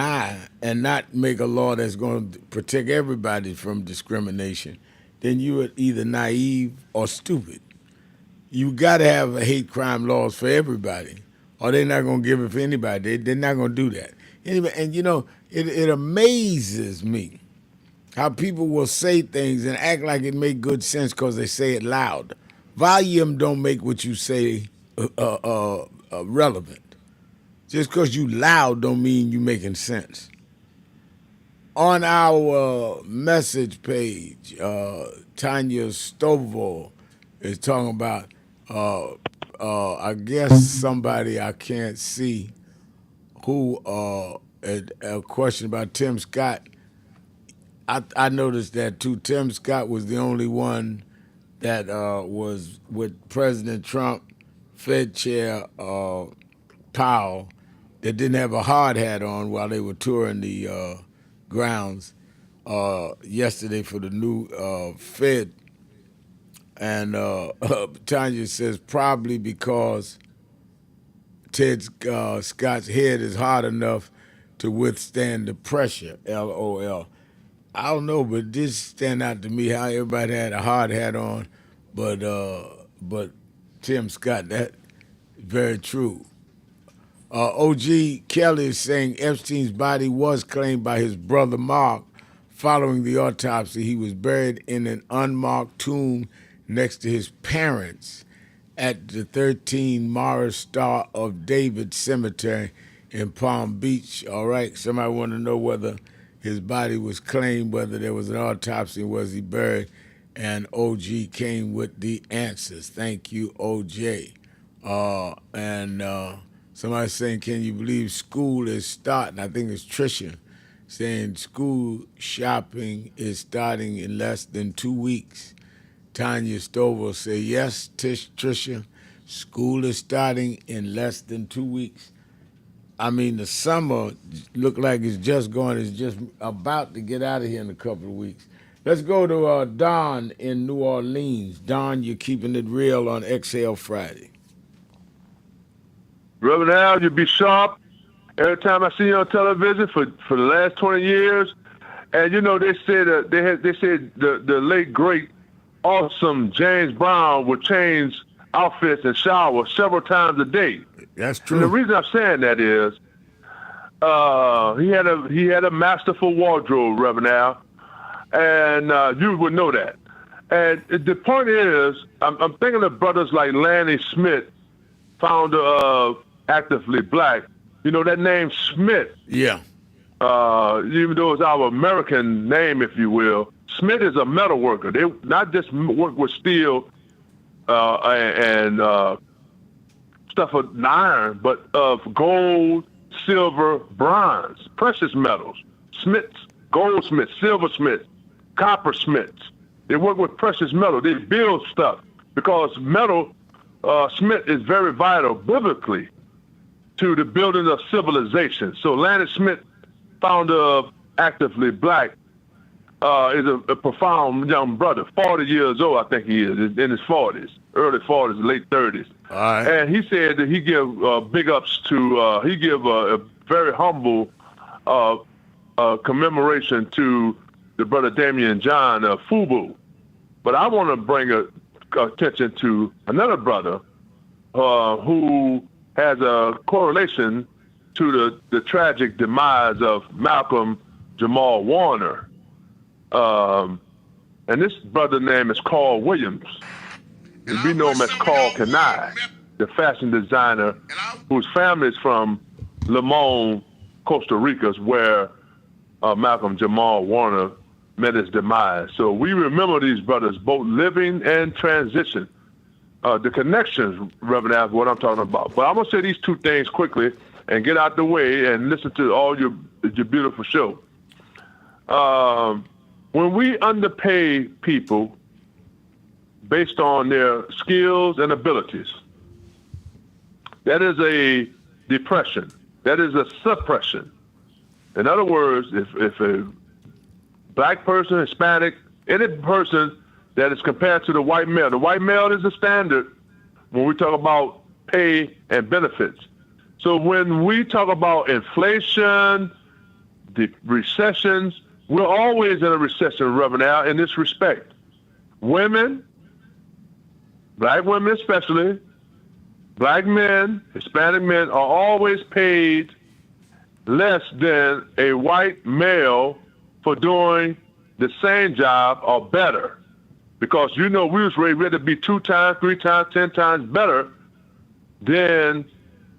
not make a law that's going to protect everybody from discrimination, then you are either naive or stupid. You got to have hate crime laws for everybody, or they're not going to give it for anybody. They're not going to do that. Anyway, and it amazes me How people will say things and act like it make good sense because they say it loud. Volume don't make what you say relevant. Just because you loud don't mean you making sense. On our message page, Tanya Stovall is talking about, I guess somebody I can't see who, a question about Tim Scott. I noticed that too. Tim Scott was the only one that was with President Trump, Fed Chair Powell, that didn't have a hard hat on while they were touring the grounds yesterday for the new Fed. And Tanya says probably because Ted Scott's head is hard enough to withstand the pressure, LOL. I don't know, but this stand out to me how everybody had a hard hat on, but Tim Scott, that is very true. OG Kelly is saying Epstein's body was claimed by his brother Mark. Following the autopsy, he was buried in an unmarked tomb next to his parents at the 13 Morris Star of David Cemetery in Palm Beach. All right, somebody want to know whether his body was claimed, whether there was an autopsy, was he buried? And OG came with the answers. Thank you, OJ. Somebody saying, can you believe school is starting? I think it's Tricia saying school shopping is starting in less than 2 weeks. Tanya Stovall say, yes, Tricia, school is starting in less than 2 weeks. I mean, the summer look like it's just going. It's just about to get out of here in a couple of weeks. Let's go to Don in New Orleans. Don, you're keeping it real on Exhale Friday. Reverend Al, you be sharp. Every time I see you on television for the last 20 years, and you know they said the late great awesome James Brown would change outfits and shower several times a day. That's true. And the reason I'm saying that is he had a masterful wardrobe, Reverend Al, and you would know that. And the point is, I'm thinking of brothers like Lanny Smith, founder of Actively Black. You know that name Smith. Yeah. Even though it's our American name, if you will, Smith is a metal worker. They not just work with steel and stuff of iron, but of gold, silver, bronze, precious metals. Smiths, goldsmiths, silversmiths, coppersmiths. They work with precious metal. They build stuff because metal, Smith is very vital biblically to the building of civilization. So Lanny Smith, founder of Actively Black, is a profound young brother, 40 years old, I think he is, in his 40s, early 40s, late 30s. All right. And he said that he give big ups to, he give a very humble commemoration to the brother Damian John of FUBU. But I want to bring attention to another brother who has a correlation to the tragic demise of Malcolm Jamal Warner. And this brother's name is Carl Williams. We know him as Carl Kanai, the fashion designer whose family is from Limon, Costa Rica, where Malcolm Jamal Warner met his demise. So we remember these brothers, both living and transition. The connections, Reverend Al, what I'm talking about. But I'm going to say these two things quickly and get out the way and listen to all your beautiful show. When we underpay people based on their skills and abilities, that is a depression. That is a suppression. In other words, if a black person, Hispanic, any person that is compared to the white male is the standard when we talk about pay and benefits. So when we talk about inflation, the recessions, we're always in a recession, Reverend Al, in this respect. Women, black women especially, black men, Hispanic men are always paid less than a white male for doing the same job or better. Because, we was ready to be 2 times, 3 times, 10 times better than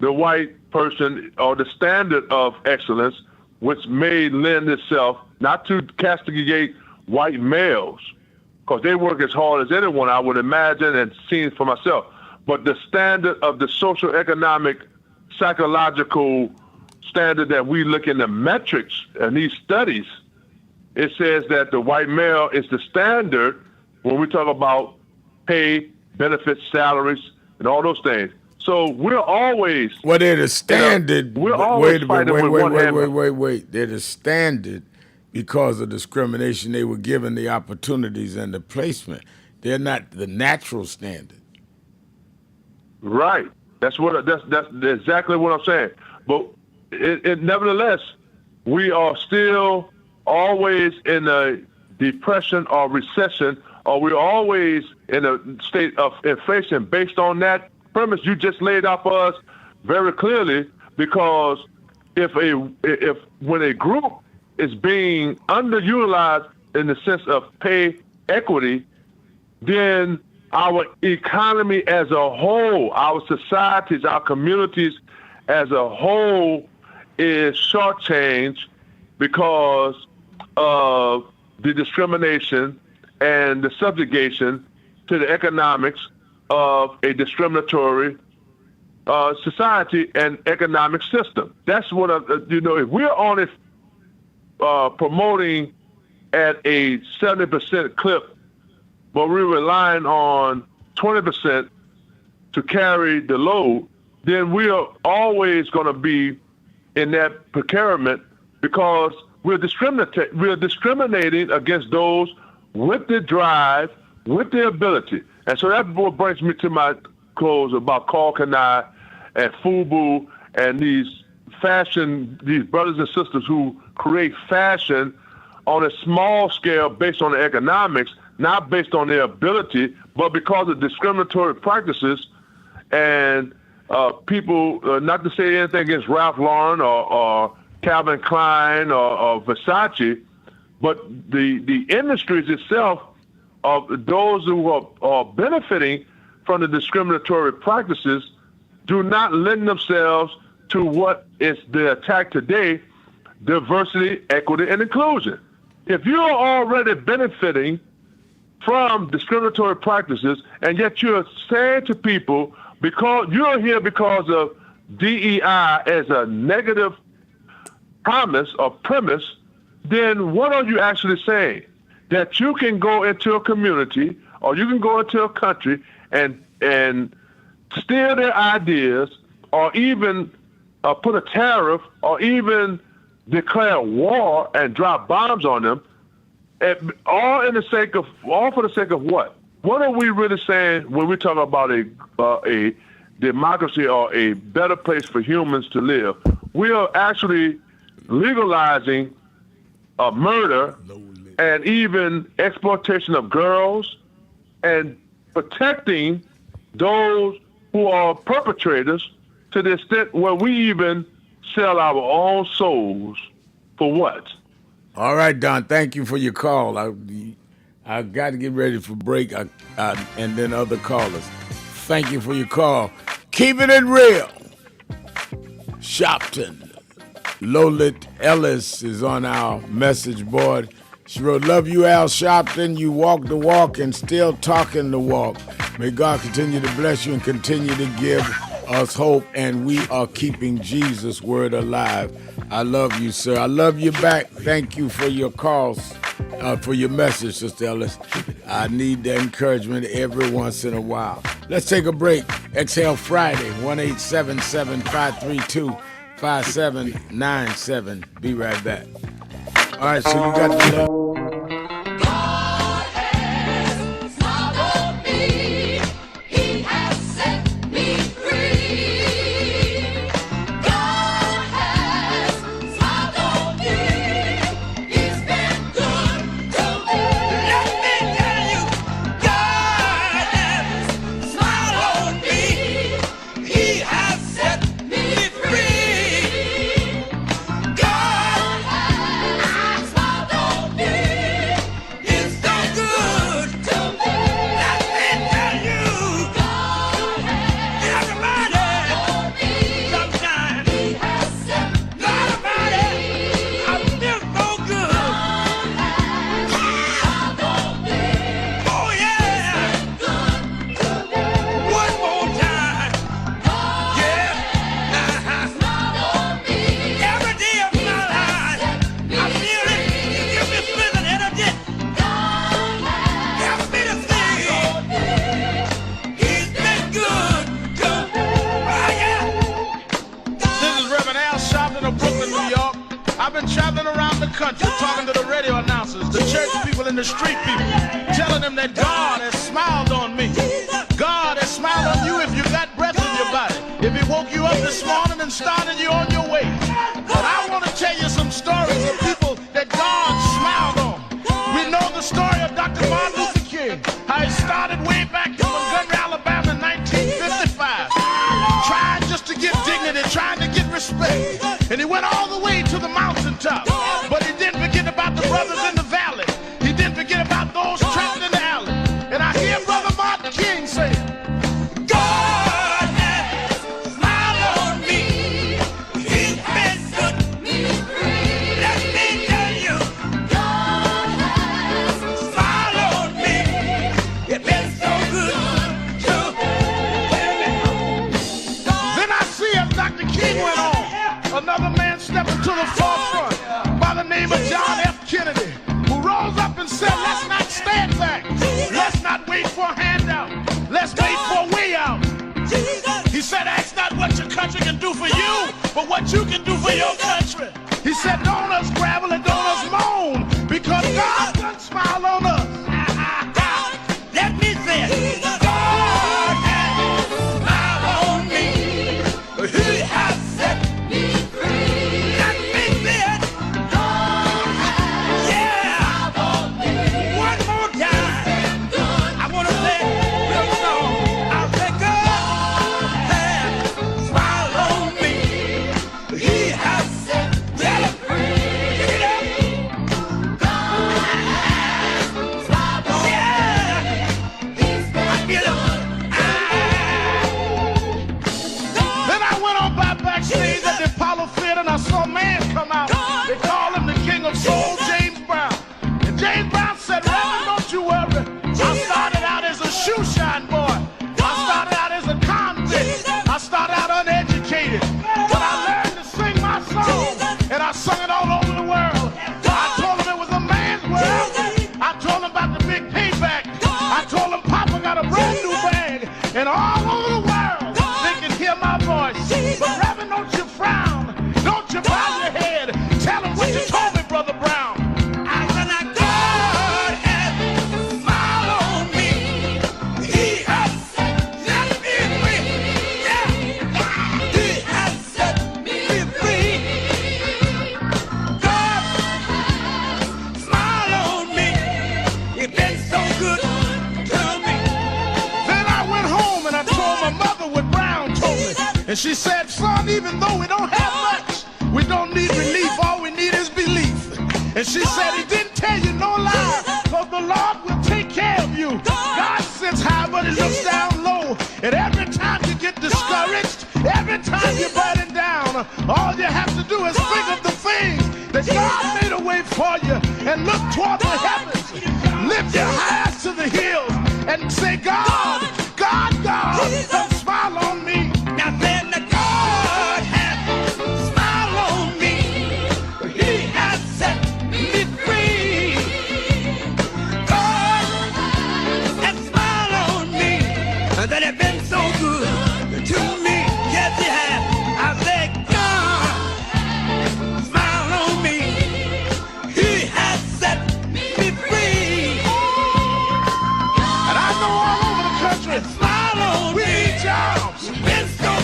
the white person or the standard of excellence, which may lend itself not to castigate white males, because they work as hard as anyone, I would imagine, and seen for myself. But the standard of the social, economic, psychological standard that we look in the metrics and these studies, it says that the white male is the standard when we talk about pay, benefits, salaries, and all those things. So we're always... Well, they're the standard. We're always fighting with one hand. Wait. They're the standard because of discrimination. They were given the opportunities and the placement. They're not the natural standard. Right. That's exactly what I'm saying. But nevertheless, we are still always in a depression or recession, or we're always in a state of inflation based on that premise you just laid out for us very clearly. Because when a group is being underutilized in the sense of pay equity, then our economy as a whole, our societies, our communities as a whole is shortchanged because of the discrimination and the subjugation to the economics of a discriminatory society and economic system. That's what, if we're on it promoting at a 70% clip, but we're relying on 20% to carry the load, then we are always going to be in that predicament because we're discriminating against those with the drive, with the ability. And so that brings me to my close about Carl Kanai and FUBU and these brothers and sisters who create fashion on a small scale based on the economics, not based on their ability, but because of discriminatory practices and people, not to say anything against Ralph Lauren or Calvin Klein or Versace, but the industries itself of those who are benefiting from the discriminatory practices do not lend themselves to what is the attack today, diversity, equity, and inclusion. If you're already benefiting from discriminatory practices, and yet you're saying to people, because you're here because of DEI as a negative promise or premise, then what are you actually saying? That you can go into a community or you can go into a country and steal their ideas or even put a tariff or even declare war and drop bombs on them, all for the sake of what? What are we really saying when we talk about a democracy or a better place for humans to live? We are actually legalizing murder and even exploitation of girls and protecting those who are perpetrators to the extent where we even sell our own souls for what? All right, Don, thank you for your call. I got to get ready for break and then other callers. Thank you for your call. Keeping it real. Sharpton. Lolit Ellis is on our message board. She wrote, "Love you, Al Sharpton. You walk the walk and still talking the walk. May God continue to bless you and continue to give us hope, and we are keeping Jesus' word alive." I love you, sir. I love you back. Thank you for your calls, for your message, Sister Ellis. I need the encouragement every once in a while. Let's take a break. Exhale Friday, 1-877-532-5797. Be right back. All right, so you got the love. God has smiled on me. the street people, telling them that God has smiled on me. God has smiled on you if you got breath in your body. If he woke you up this morning and started you on your way. But I want to tell you some stories of people that God smiled on. We know the story of Dr. Martin Luther King, how he started way back in Montgomery, Alabama in 1955, trying just to get dignity, trying to get respect. And he went all the way to the mountaintop. But he didn't forget about the brothers in the valley. He didn't forget about those trapped in the alley. And I hear Brother Martin King say, God has smiled on me. He's been good to me. Let me tell you, God has smiled on me. It's been so good to me. Then I see as Dr. King went on, another man stepping to the forefront by the name of John F. Kennedy, who rose up and said, let's not stand back. Let's not wait for a handout. Let's wait for a way out. He said, ask not what your country can do for you, but what you can do for your country. He said, don't us gravel and don't us moan, because God doesn't smile on us. Let me say it. God has smiled on me. He has set me free. Let me say it. God has smiled on me. One more time. I want to say real song. I'll say God has smiled on me. He has set me free. Pick it up. God has smiled on me. I feel it. Then I went on backstage at the Apollo Theater and I saw a man come out. They call him the King of Soul, James Brown. And James Brown said, Reverend, don't you worry. I started out as a shoe shine boy. I started out as a convict. I started out uneducated. But I learned to sing my song. And I sung it all over the world. I told him it was a man's world. I told him about the big payback. I told him Papa got a brand new bag. And all over the world, they can hear my voice. But Reverend, don't you frown. Don't you bow your head. Tell him what you told me, Brother Brown. I said, now God has smiled on me. He has set me free. Yeah. He has set me free. God smiled on me. It's been so good to me. Then I went home and I told my mother what Brown told me. And she said, son, even though we don't have much, we don't need relief. All we need is belief. And she said, he didn't tell you no lie, because the Lord will take care of you. God sits high, but he looks down low. And every time you get discouraged, every time you're burning down, all you have to do is think of the things that God made a way for you and look toward the heavens. Lift your eyes to the hills and say, God, God, God, don't smile on me. Now then, the God has smiled on me. He has set me free. God has smiled on me. And that has been so good to me. Yes, he has. I say, God smiled on me. He has set me free. And I know all over the country, smile on me. We need jobs.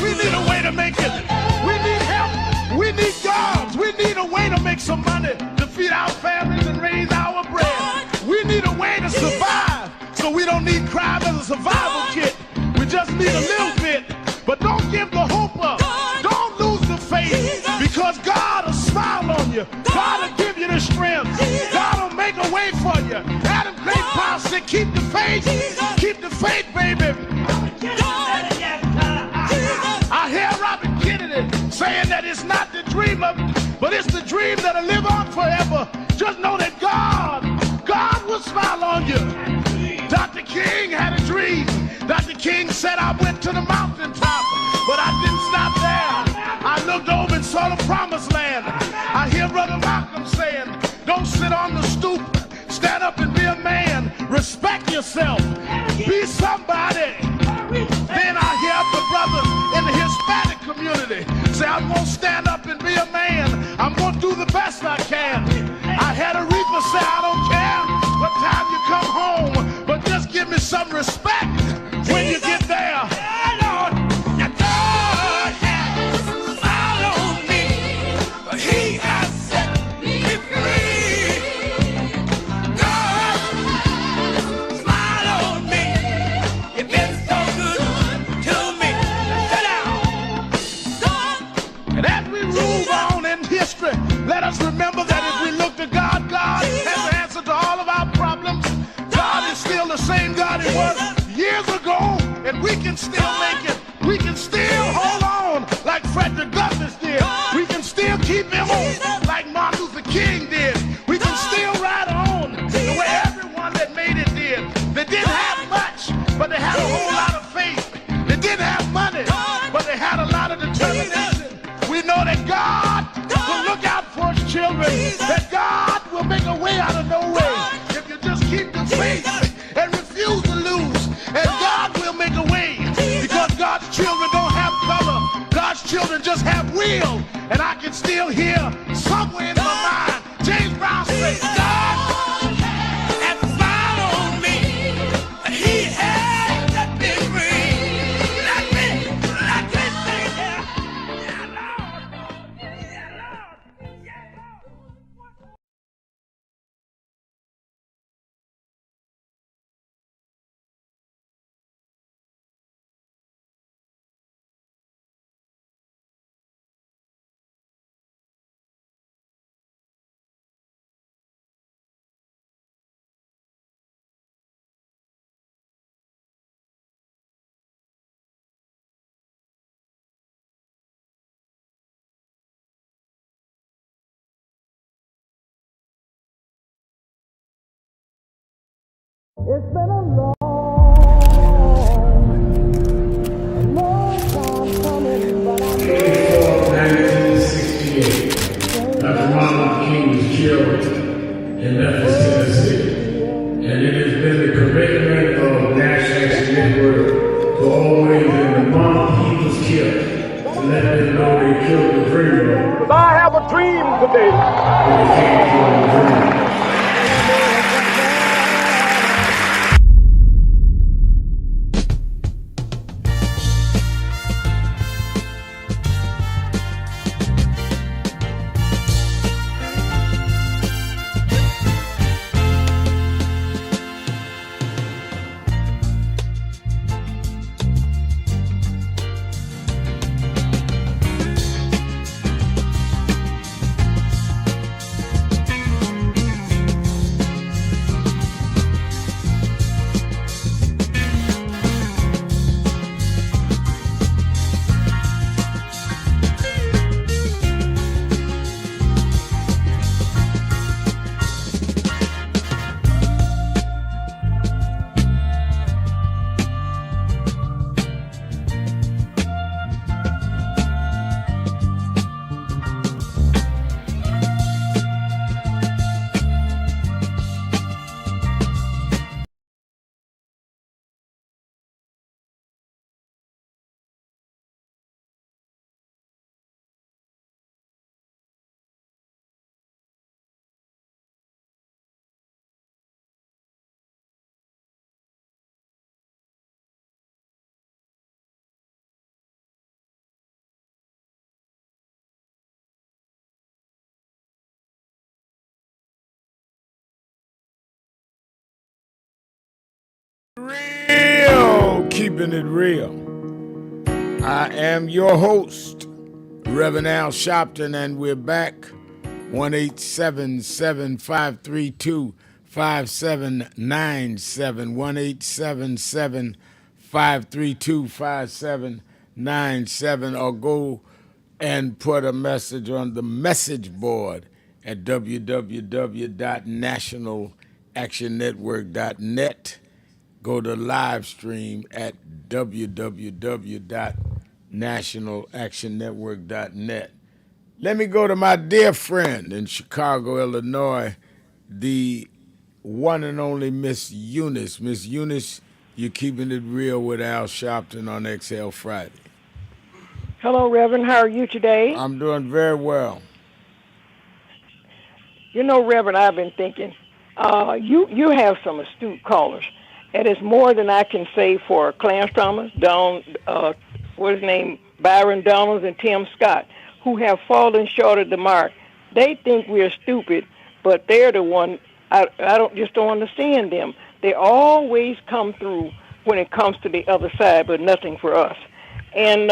We need a way to make it. We need help. We need jobs. We need a way to make some money to feed our families and raise our bread. We need a way to survive, so we don't need crime as a survival kit. We just need a little bit. But don't give the hope up. Don't lose the faith, because God will smile on you. God will give you the strength. God will make a way for you. Adam Clay Powell said, keep the faith. Keep the faith, baby. I hear Robert Kennedy saying that it's not the dream of, but it's the dream that'll live on forever. Just know that God will smile on you. Dr. King had a dream. Dr. King said, I went to the mountaintop, but I didn't stop there. I looked over and saw the promised land. I hear Brother Malcolm saying, don't sit on the stoop. Stand up and be a man. Respect yourself. Be somebody. Then I hear the brothers in the Hispanic community say, I'm going to stand up and be a man. I'm going to do the best I can. I had a reaper say, I don't care what time years ago, and we can still make it. We can still hold on like Frederick Douglass did. We can still keep him on like Martin Luther King did. We can still ride on the way everyone that made it did. They didn't have much, but they had a whole lot of faith. They didn't have money, but they had a lot of determination. We know that God will look out for his children, that God will make a way out of no way. If you just keep the faith and refuse to lose, and God will make a way, because God's children don't have color. God's children just have will. And I can still hear somewhere in my mind James Brown say, God has smiled on me. He has let me free. Let me sing here. Yeah, Lord. Yeah, Lord. Yeah, Lord. It's been a long time coming, but I know 1968, Dr. Martin Luther King was killed in Memphis, Tennessee. And it has been the commitment of National Action Network to always, in the month he was killed, to let them know they killed the dreamer. Because I have a dream today. They can't kill the dreamer. Real, keeping it real. I am your host, Reverend Al Sharpton, and we're back. 1-877-532-5797. 1-877-532-5797, or go and put a message on the message board at www.nationalactionnetwork.net. Go to live stream at www.nationalactionnetwork.net. Let me go to my dear friend in Chicago, Illinois, the one and only Miss Eunice. Miss Eunice, you're keeping it real with Al Sharpton on XL Friday. Hello, Reverend. How are you today? I'm doing very well. You know, Reverend, I've been thinking, you have some astute callers. It is more than I can say for Clarence Thomas, what's his name, Byron Donalds, and Tim Scott, who have fallen short of the mark. They think we're stupid, but they're the one. I don't understand them. They always come through when it comes to the other side, but nothing for us. And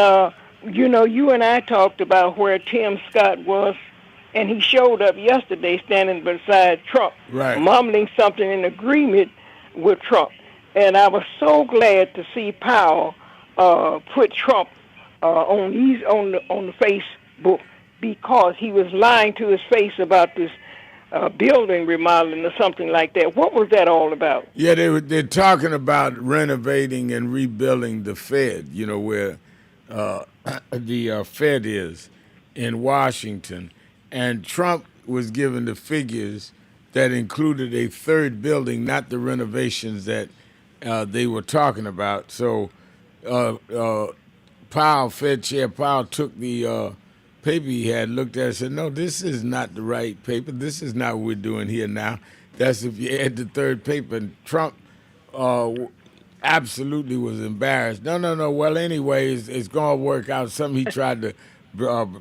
you know, you and I talked about where Tim Scott was, and he showed up yesterday standing beside Trump, right, mumbling something in agreement with Trump. And I was so glad to see Powell put Trump on the Facebook because he was lying to his face about this building remodeling or something like that. What was that all about? Yeah, they're talking about renovating and rebuilding the Fed. You know where the Fed is in Washington, and Trump was given the figures that included a third building, not the renovations that they were talking about. So Powell, Fed Chair Powell, took the paper he had, looked at it, and said, no, this is not the right paper. This is not what we're doing here now. That's if you add the third paper. And Trump absolutely was embarrassed. No. Well, anyways, it's going to work out. Something he tried to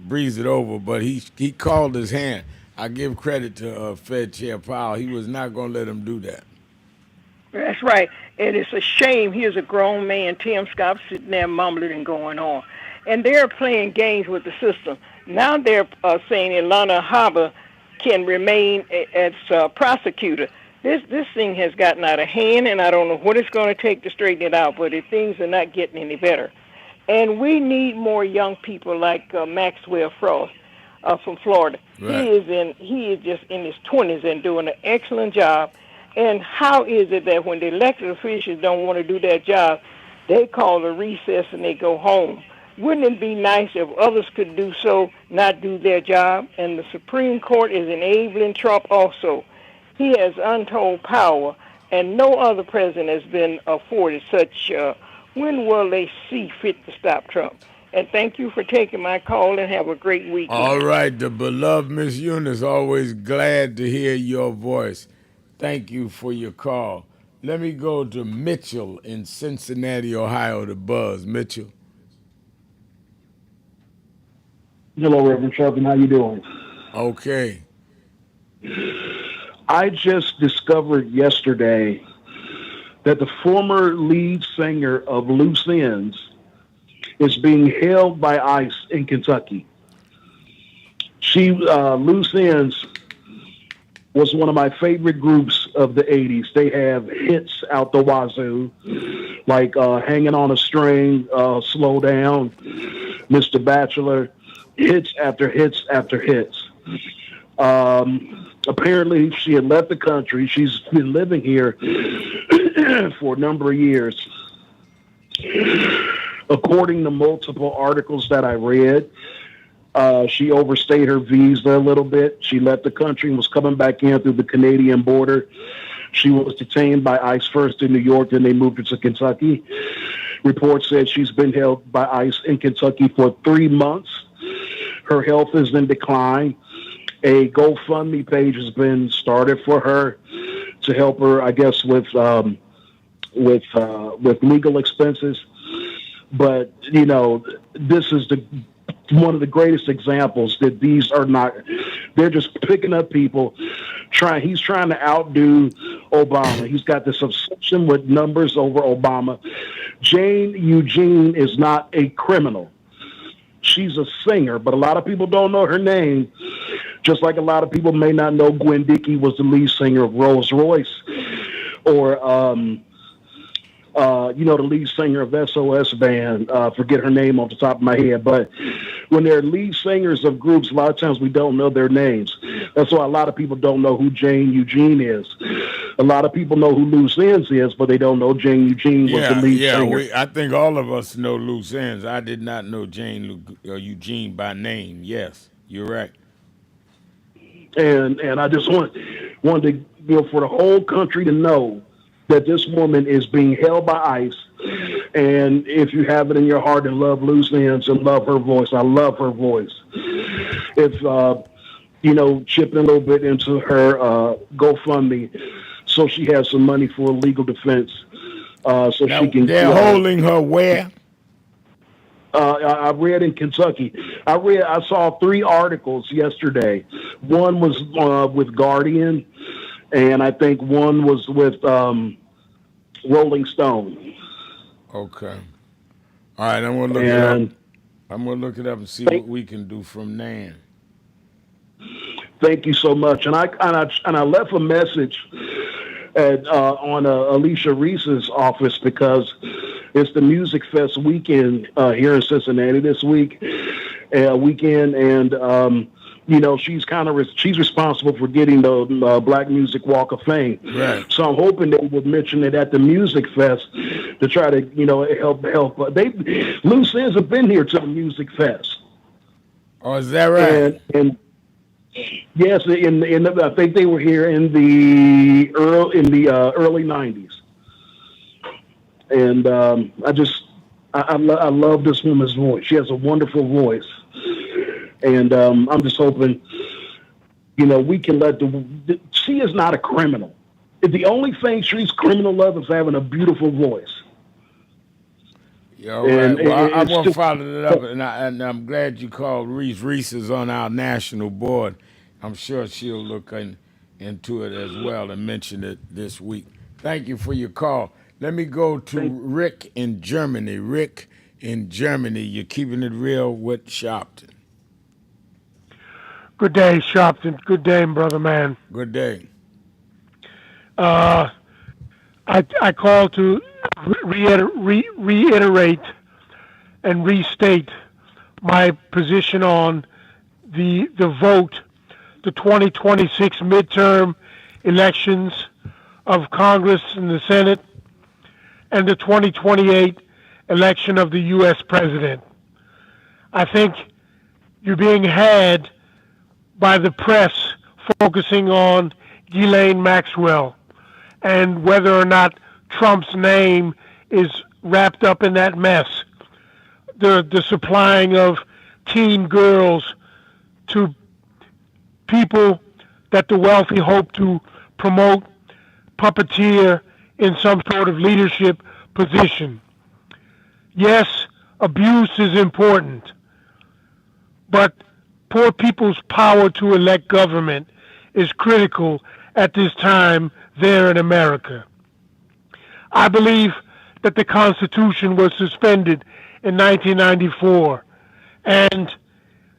breeze it over, but he called his hand. I give credit to Fed Chair Powell. He was not going to let him do that. That's right. And it's a shame. Here's a grown man, Tim Scott, sitting there mumbling and going on. And they're playing games with the system. Now they're saying Ilana Habba can remain as prosecutor. This thing has gotten out of hand, and I don't know what it's going to take to straighten it out, but things are not getting any better. And we need more young people like Maxwell Frost from Florida. Right. He is just in his 20s and doing an excellent job. And how is it that when the elected officials don't want to do their job, they call a recess and they go home? Wouldn't it be nice if others could do so, not do their job? And the Supreme Court is enabling Trump also. He has untold power, and no other president has been afforded such. When will they see fit to stop Trump? And thank you for taking my call, and have a great weekend. All right, the beloved Miss Eunice, always glad to hear your voice. Thank you for your call. Let me go to Mitchell in Cincinnati, Ohio, to buzz. Mitchell. Hello, Reverend Sharpton. How you doing? Okay. I just discovered yesterday that the former lead singer of Loose Ends is being held by ICE in Kentucky. Loose Ends was one of my favorite groups of the 80s. They have hits out the wazoo, like Hanging on a String, Slow Down, Mr. Bachelor, hits after hits after hits. Apparently, she had left the country. She's been living here for a number of years. According to multiple articles that I read, she overstayed her visa a little bit. She left the country and was coming back in through the Canadian border. She was detained by ICE first in New York, then they moved her to Kentucky. Reports said she's been held by ICE in Kentucky for 3 months. Her health is in decline. A GoFundMe page has been started for her to help her, I guess, with legal expenses. But you know, this is one of the greatest examples that these are not. They're just picking up people. He's trying to outdo Obama. He's got this obsession with numbers over Obama. Jane Eugene is not a criminal. She's a singer, but a lot of people don't know her name. Just like a lot of people may not know Gwen Dickey was the lead singer of Rolls Royce, or the lead singer of SOS Band. Forget her name off the top of my head, but when they're lead singers of groups, a lot of times we don't know their names. That's why a lot of people don't know who Jane Eugene is. A lot of people know who Loose Ends is, but they don't know Jane Eugene was the lead singer. I think all of us know Loose Ends. I did not know Jane Eugene by name. Yes, you're right. And I just wanted to, for the whole country to know that this woman is being held by ICE. And if you have it in your heart and love Loose Ends and love her voice, I love her voice. If, chip in a little bit into her GoFundMe so she has some money for a legal defense. So now, she can. They're holding her where? I read in Kentucky. I saw 3 articles yesterday. One was with Guardian, and I think one was with Rolling Stone. Okay. All right, I'm gonna look it up. I'm gonna look it up and see what we can do from there. Thank you so much. And I left a message on Alicia Reese's office because it's the Music Fest weekend here in Cincinnati this weekend, and she's responsible for getting the Black Music Walk of Fame. Right. So I'm hoping they would mention it at the Music Fest to try to help. Loose ends have been here to the Music Fest. Oh, is that right? And yes, I think they were here in the early '90s, and I love this woman's voice. She has a wonderful voice, and I'm just hoping, we can let she is not a criminal. The only thing she's criminal of is having a beautiful voice. Yeah, all right. Well, I'm going to follow it up, and I'm glad you called Reese. Reese is on our national board. I'm sure she'll look into it as well and mention it this week. Thank you for your call. Let me go to Rick in Germany. Rick in Germany, you're keeping it real with Sharpton. Good day, Sharpton. Good day, brother man. Good day. I call to reiterate and restate my position on the vote, the 2026 midterm elections of Congress and the Senate, and the 2028 election of the U.S. president. I think you're being had by the press focusing on Ghislaine Maxwell and whether or not Trump's name is wrapped up in that mess. The supplying of teen girls to people that the wealthy hope to promote, puppeteer in some sort of leadership position. Yes, abuse is important, but poor people's power to elect government is critical at this time there in America. I believe that the Constitution was suspended in 1994, and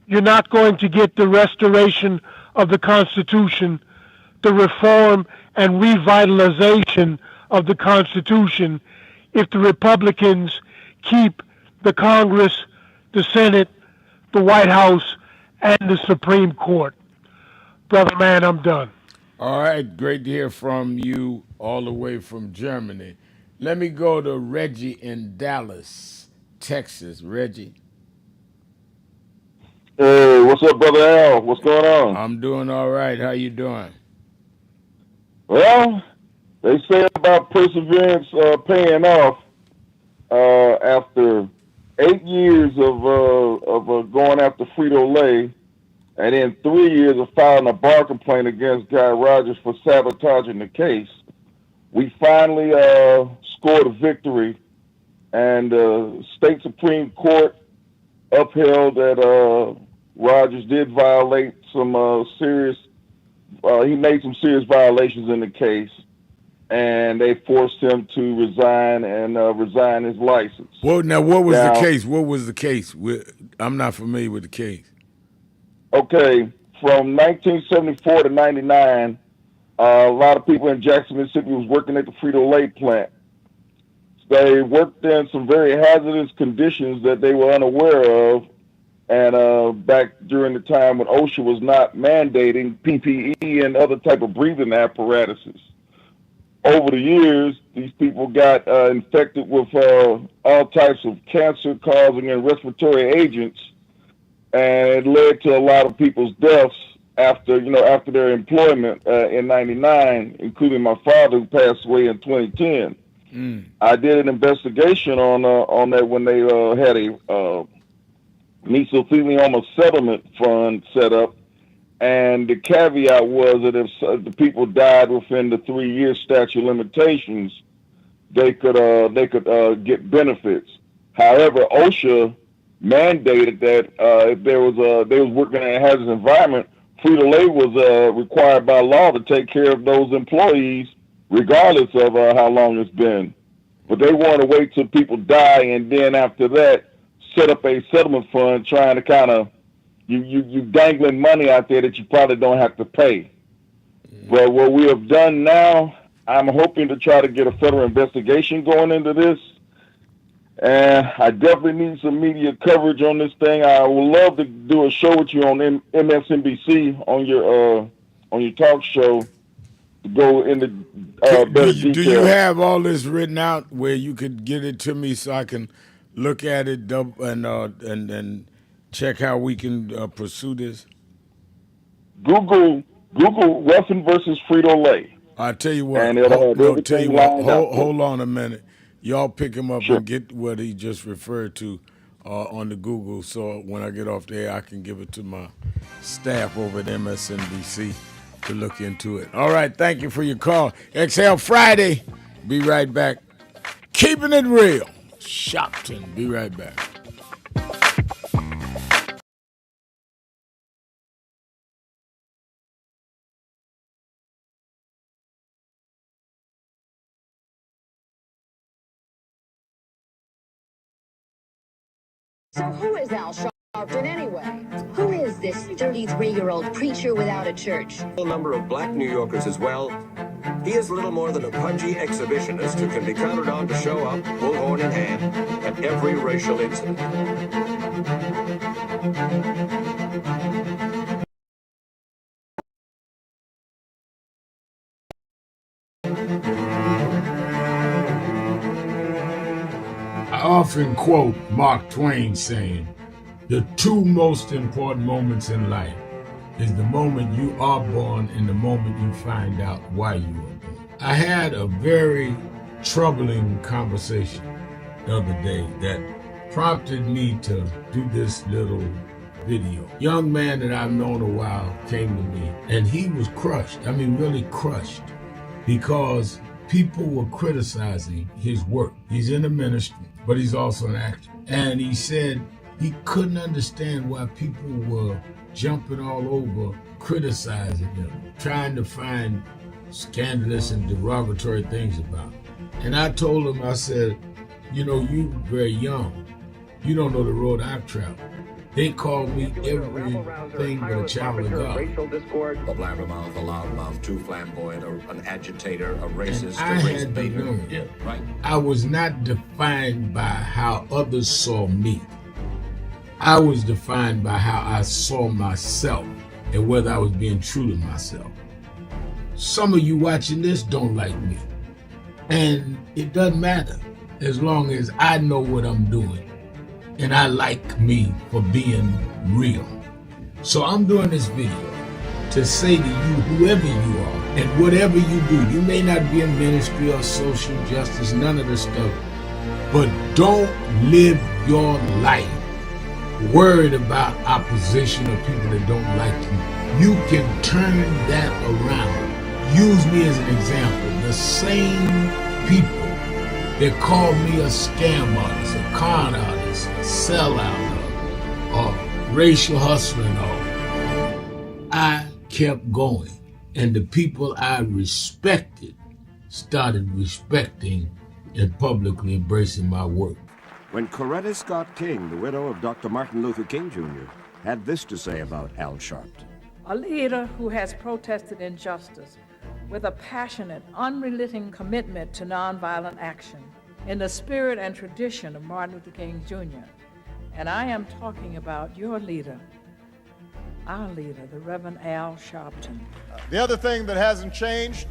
you're not going to get the restoration of the Constitution, the reform and revitalization of the Constitution, if the Republicans keep the Congress, the Senate, the White House, and the Supreme Court. Brother man, I'm done. All right, great to hear from you all the way from Germany. Let me go to Reggie in Dallas, Texas. Reggie. Hey, what's up, Brother Al? What's going on? I'm doing all right. How you doing? Well, they say about perseverance paying off after 8 years of going after Frito-Lay, and then 3 years of filing a bar complaint against Guy Rogers for sabotaging the case. We finally scored a victory, and the state Supreme Court upheld that Rogers did violate some he made some serious violations in the case, and they forced him to resign and resign his license. Well, now, what was the case? What was the case? I'm not familiar with the case. Okay, from 1974 to 99, a lot of people in Jackson, Mississippi was working at the Frito-Lay plant. They worked in some very hazardous conditions that they were unaware of, and back during the time when OSHA was not mandating PPE and other type of breathing apparatuses. Over the years, these people got infected with all types of cancer-causing and respiratory agents, and it led to a lot of people's deaths after their employment in '99, including my father, who passed away in 2010. I did an investigation on that when they had a mesothelioma settlement fund set up, and the caveat was that if the people died within the 3-year statute of limitations, they could get benefits. However, OSHA mandated that if they was working in a hazardous environment, Frito-Lay was required by law to take care of those employees, regardless of how long it's been. But they want to wait till people die, and then after that, set up a settlement fund, trying to kind of you dangling money out there that you probably don't have to pay. But what we have done now, I'm hoping to try to get a federal investigation going into this. And I definitely need some media coverage on this thing. I would love to do a show with you on MSNBC on your talk show to go into better detail. Do you have all this written out where you could get it to me so I can look at it and check how we can pursue this? Google Ruffin versus Frito-Lay. I'll tell you what. And hold on a minute. Y'all pick him up and get what he just referred to on the Google, so when I get off the air, I can give it to my staff over at MSNBC to look into it. All right, thank you for your call. Exhale Friday. Be right back. Keeping it real. Sharpton. Be right back. So who is Al Sharpton anyway? Who is this 33-year-old preacher without a church? A number of black New Yorkers as well. He is little more than a pudgy exhibitionist who can be counted on to show up, bullhorn in hand, at every racial incident. I often quote Mark Twain saying, the two most important moments in life is the moment you are born and the moment you find out why you were born. I had a very troubling conversation the other day that prompted me to do this little video. Young man that I've known a while came to me and he was crushed. I mean, really crushed, because people were criticizing his work. He's in the ministry, but he's also an actor. And he said he couldn't understand why people were jumping all over, criticizing him, trying to find scandalous and derogatory things about him. And I told him, I said, you know, you're very young. You don't know the road I've traveled. They call me everything but a child of God. A blabbermouth, a loudmouth, too flamboyant, an agitator, a racist, I had to learn. Yeah, right. I was not defined by how others saw me. I was defined by how I saw myself and whether I was being true to myself. Some of you watching this don't like me. And it doesn't matter as long as I know what I'm doing. And I like me for being real. So I'm doing this video to say to you, whoever you are and whatever you do, you may not be in ministry or social justice, none of this stuff, but don't live your life worried about opposition or people that don't like you. You can turn that around. Use me as an example. The same people that called me a scam artist, a con artist, a sellout, or racial hustler and all, I kept going. And the people I respected started respecting and publicly embracing my work. When Coretta Scott King, the widow of Dr. Martin Luther King Jr., had this to say about Al Sharpton. A leader who has protested injustice with a passionate, unrelenting commitment to nonviolent action in the spirit and tradition of Martin Luther King Jr. And I am talking about your leader, our leader, the Reverend Al Sharpton. The other thing that hasn't changed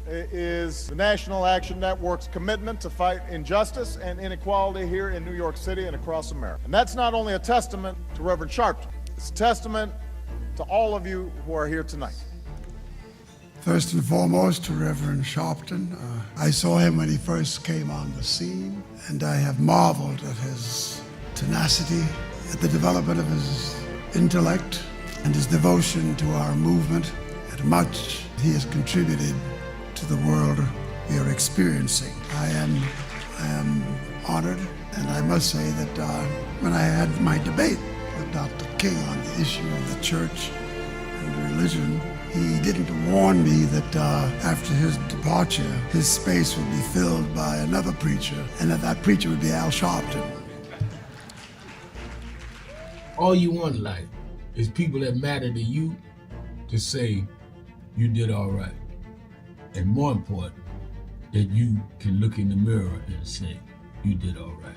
is the National Action Network's commitment to fight injustice and inequality here in New York City and across America. And that's not only a testament to Reverend Sharpton, it's a testament to all of you who are here tonight. First and foremost, to Reverend Sharpton. I saw him when he first came on the scene, and I have marveled at his tenacity, at the development of his intellect, and his devotion to our movement, and much he has contributed to the world we are experiencing. I am honored, and I must say that when I had my debate with Dr. King on the issue of the church and religion, he didn't warn me that after his departure, his space would be filled by another preacher, and that preacher would be Al Sharpton. All you want in life is people that matter to you to say you did all right. And more important, that you can look in the mirror and say, you did all right.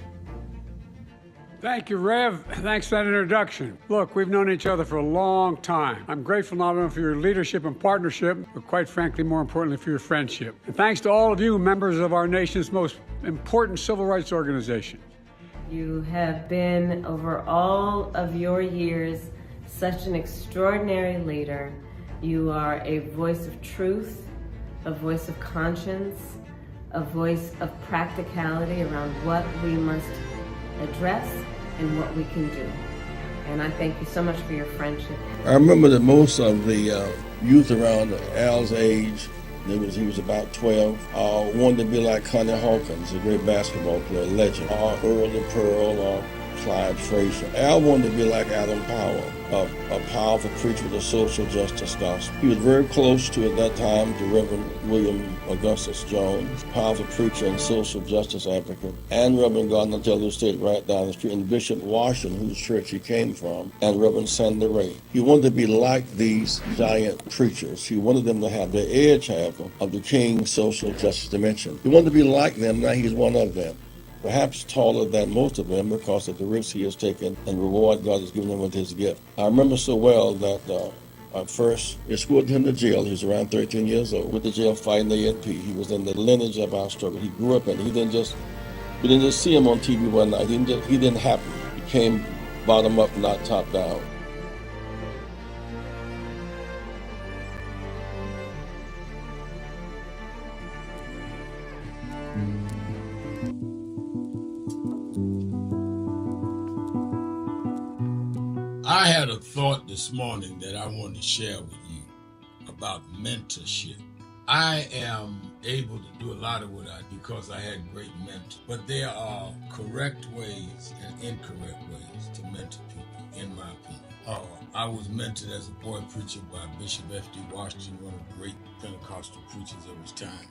Thank you, Rev. Thanks for that introduction. Look, we've known each other for a long time. I'm grateful not only for your leadership and partnership, but quite frankly, more importantly, for your friendship. And thanks to all of you, members of our nation's most important civil rights organization. You have been, over all of your years, such an extraordinary leader. You are a voice of truth, a voice of conscience, a voice of practicality around what we must address and what we can do. And I thank you so much for your friendship. I remember that most of the youth around Al's age, he was about 12, wanted to be like Connie Hawkins, a great basketball player, legend, or Earl the Pearl, or Clyde Frazier. Al wanted to be like Adam Powell, a powerful preacher with a social justice gospel. He was very close to, at that time, to Reverend William Augustus Jones, powerful preacher and social justice advocate, and Reverend Gardner Taylor State right down the street, and Bishop Washington, whose church he came from, and Reverend Sandy Ray. He wanted to be like these giant preachers. He wanted them to have the edge, however, of the King's social justice dimension. He wanted to be like them. Now he's one of them. Perhaps taller than most of them because of the risks he has taken and the reward God has given him with his gift. I remember so well that first escorted him to jail. He was around 13 years old. With the jail fighting the ANP. He was in the lineage of our struggle. He grew up in it. We didn't just see him on TV one night. He didn't happen. He came bottom up, not top down. I had a thought this morning that I want to share with you about mentorship. I am able to do a lot of what I do because I had great mentors, but there are correct ways and incorrect ways to mentor people, in my opinion. I was mentored as a boy preacher by Bishop F.D. Washington, one of the great Pentecostal preachers of his time.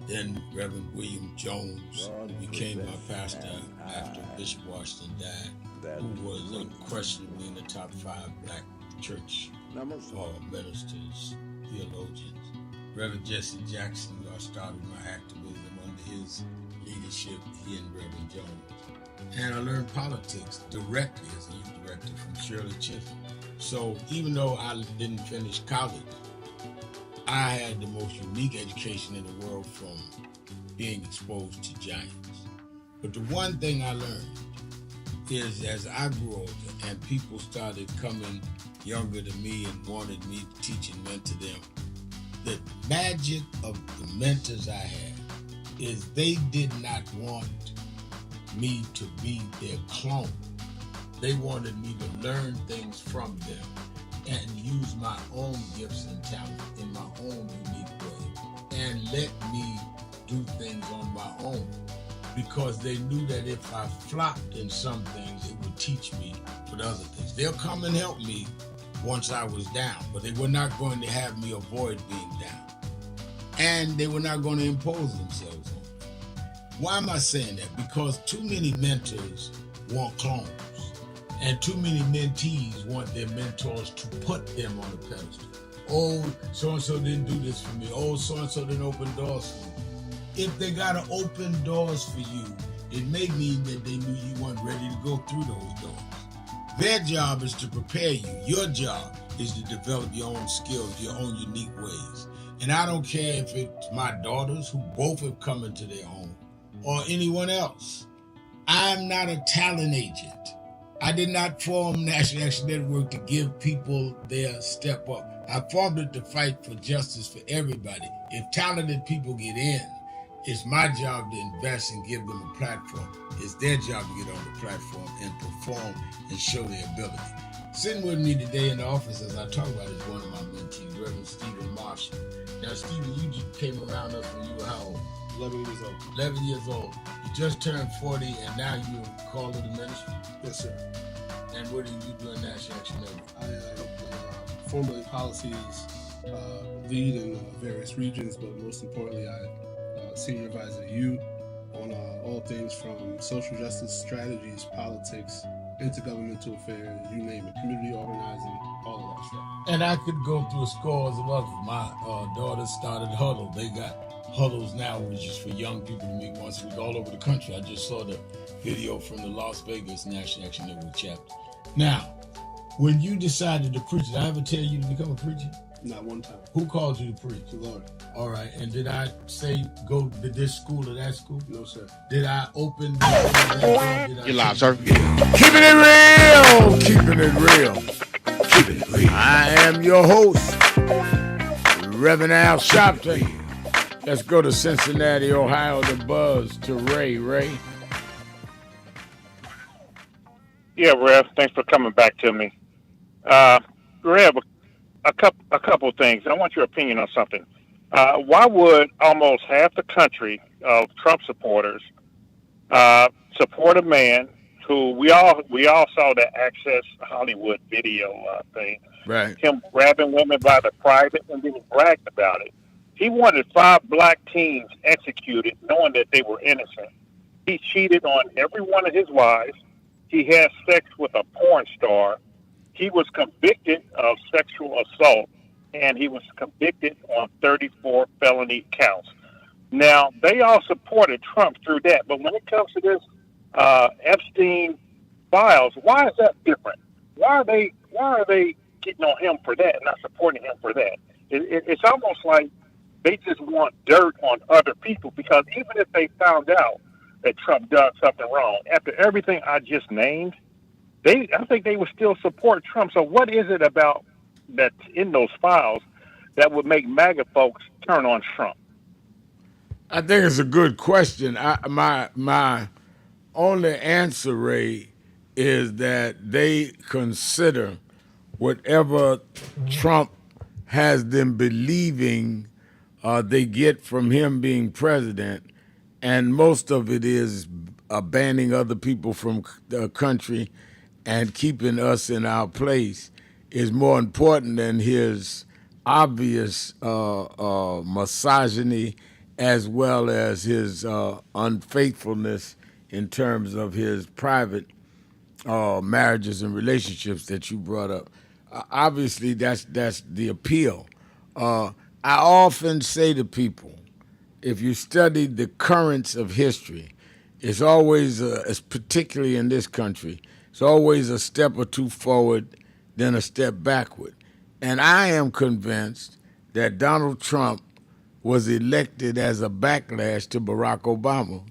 Then Reverend William Jones, who became my pastor after Bishop Washington died, who was unquestionably in the top 5 black church ministers, theologians. Reverend Jesse Jackson, who I started my activism under his leadership, he and Reverend Jones. And I learned politics directly as a youth director from Shirley Chisholm. So even though I didn't finish college, I had the most unique education in the world from being exposed to giants. But the one thing I learned is as I grew older and people started coming younger than me and wanted me to teach and mentor them, the magic of the mentors I had is they did not want me to be their clone. They wanted me to learn things from them and use my own gifts and talent in my own unique way and let me do things on my own, because they knew that if I flopped in some things, it would teach me for the other things. They'll come and help me once I was down, but they were not going to have me avoid being down. And they were not going to impose themselves on me. Why am I saying that? Because too many mentors want clones, and too many mentees want their mentors to put them on a pedestal. Oh, so-and-so didn't do this for me. Oh, so-and-so didn't open doors for me. If they gotta open doors for you, it may mean that they knew you weren't ready to go through those doors. Their job is to prepare you. Your job is to develop your own skills, your own unique ways. And I don't care if it's my daughters, who both have come into their own, or anyone else. I'm not a talent agent. I did not form National Action Network to give people their step up. I formed it to fight for justice for everybody. If talented people get in, it's my job to invest and give them a platform. It's their job to get on the platform and perform and show their ability. Sitting with me today in the office as I talk about it is one of my mentees, Reverend Stephen Marshall. Now, Stephen, you just came around us when you were how old? 11 years old. 11 years old. You just turned 40 and now you're called to the ministry? Yes, sir. And what do you do in National Action Network? I formulate policies, lead in various regions, but most importantly, I senior advisor to you on all things from social justice strategies, politics, intergovernmental affairs, you name it, community organizing, all of that stuff. And I could go through scores of others. My daughters started Huddle. They got huddles now, which is for young people to meet once a week all over the country. I just saw the video from the Las Vegas National Action Network chapter. Now, when you decided to preach, did I ever tell you to become a preacher? Not one time. Who called you to preach? The Lord. All right. And did I say go to this school or that school? No, sir. Did I open? You're live, sir. Keeping it real. Keeping it real. Keeping it real. I am your host, Reverend Al Sharpton. Let's go to Cincinnati, Ohio, the buzz to Ray. Ray. Yeah, Rev. Thanks for coming back to me. Rev, a couple things. I want your opinion on something. Why would almost half the country of Trump supporters support a man who we all saw that Access Hollywood video thing? Right. Him grabbing women by the private and then bragged about it. He wanted 5 black teens executed, knowing that they were innocent. He cheated on every one of his wives. He had sex with a porn star. He was convicted of sexual assault, and he was convicted on 34 felony counts. Now, they all supported Trump through that, but when it comes to this Epstein files, why is that different? Why are they getting on him for that and not supporting him for that? It's almost like they just want dirt on other people, because even if they found out that Trump done something wrong, after everything I just named, I think they would still support Trump. So what is it about that in those files that would make MAGA folks turn on Trump? I think it's a good question. My only answer, Ray, is that they consider whatever Trump has them believing they get from him being president, and most of it is banning other people from the country and keeping us in our place, is more important than his obvious misogyny, as well as his unfaithfulness in terms of his private marriages and relationships that you brought up. Obviously, that's the appeal. I often say to people, if you study the currents of history, it's always, particularly in this country, it's always a step or two forward, then a step backward. And I am convinced that Donald Trump was elected as a backlash to Barack Obama.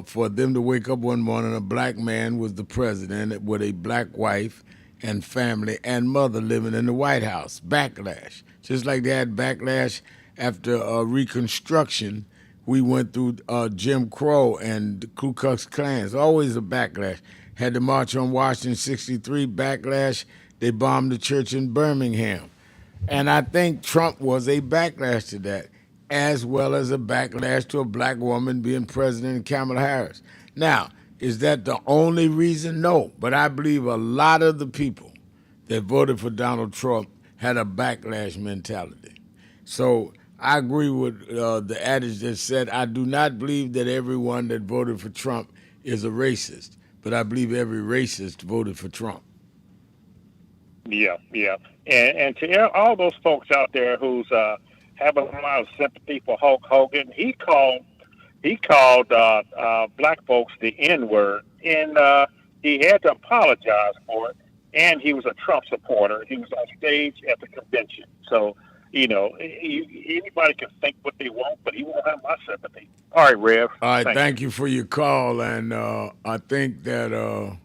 For them to wake up one morning, a black man was the president with a black wife and family and mother living in the White House. Backlash. Just like they had backlash after Reconstruction, we went through Jim Crow and the Ku Klux Klan. It's always a backlash. Had the March on Washington, 63, backlash. They bombed the church in Birmingham. And I think Trump was a backlash to that, as well as a backlash to a black woman being president, Kamala Harris. Now, is that the only reason? No. But I believe a lot of the people that voted for Donald Trump had a backlash mentality. So I agree with the adage that said, I do not believe that everyone that voted for Trump is a racist, but I believe every racist voted for Trump. Yeah. And to all those folks out there who's having a lot of sympathy for Hulk Hogan, he called black folks the N-word, and he had to apologize for it. And he was a Trump supporter. He was on stage at the convention. So, anybody can think what they want, but he won't have my sympathy. All right, Rev. All right, thank you for your call. And I think that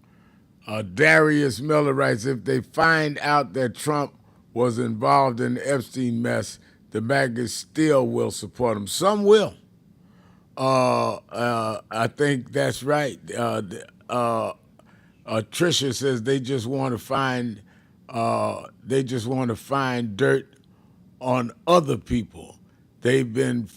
Darius Miller writes, if they find out that Trump was involved in the Epstein mess, the MAGAs still will support him. Some will. I think that's right. Tricia says they just want to find dirt on other people. They've been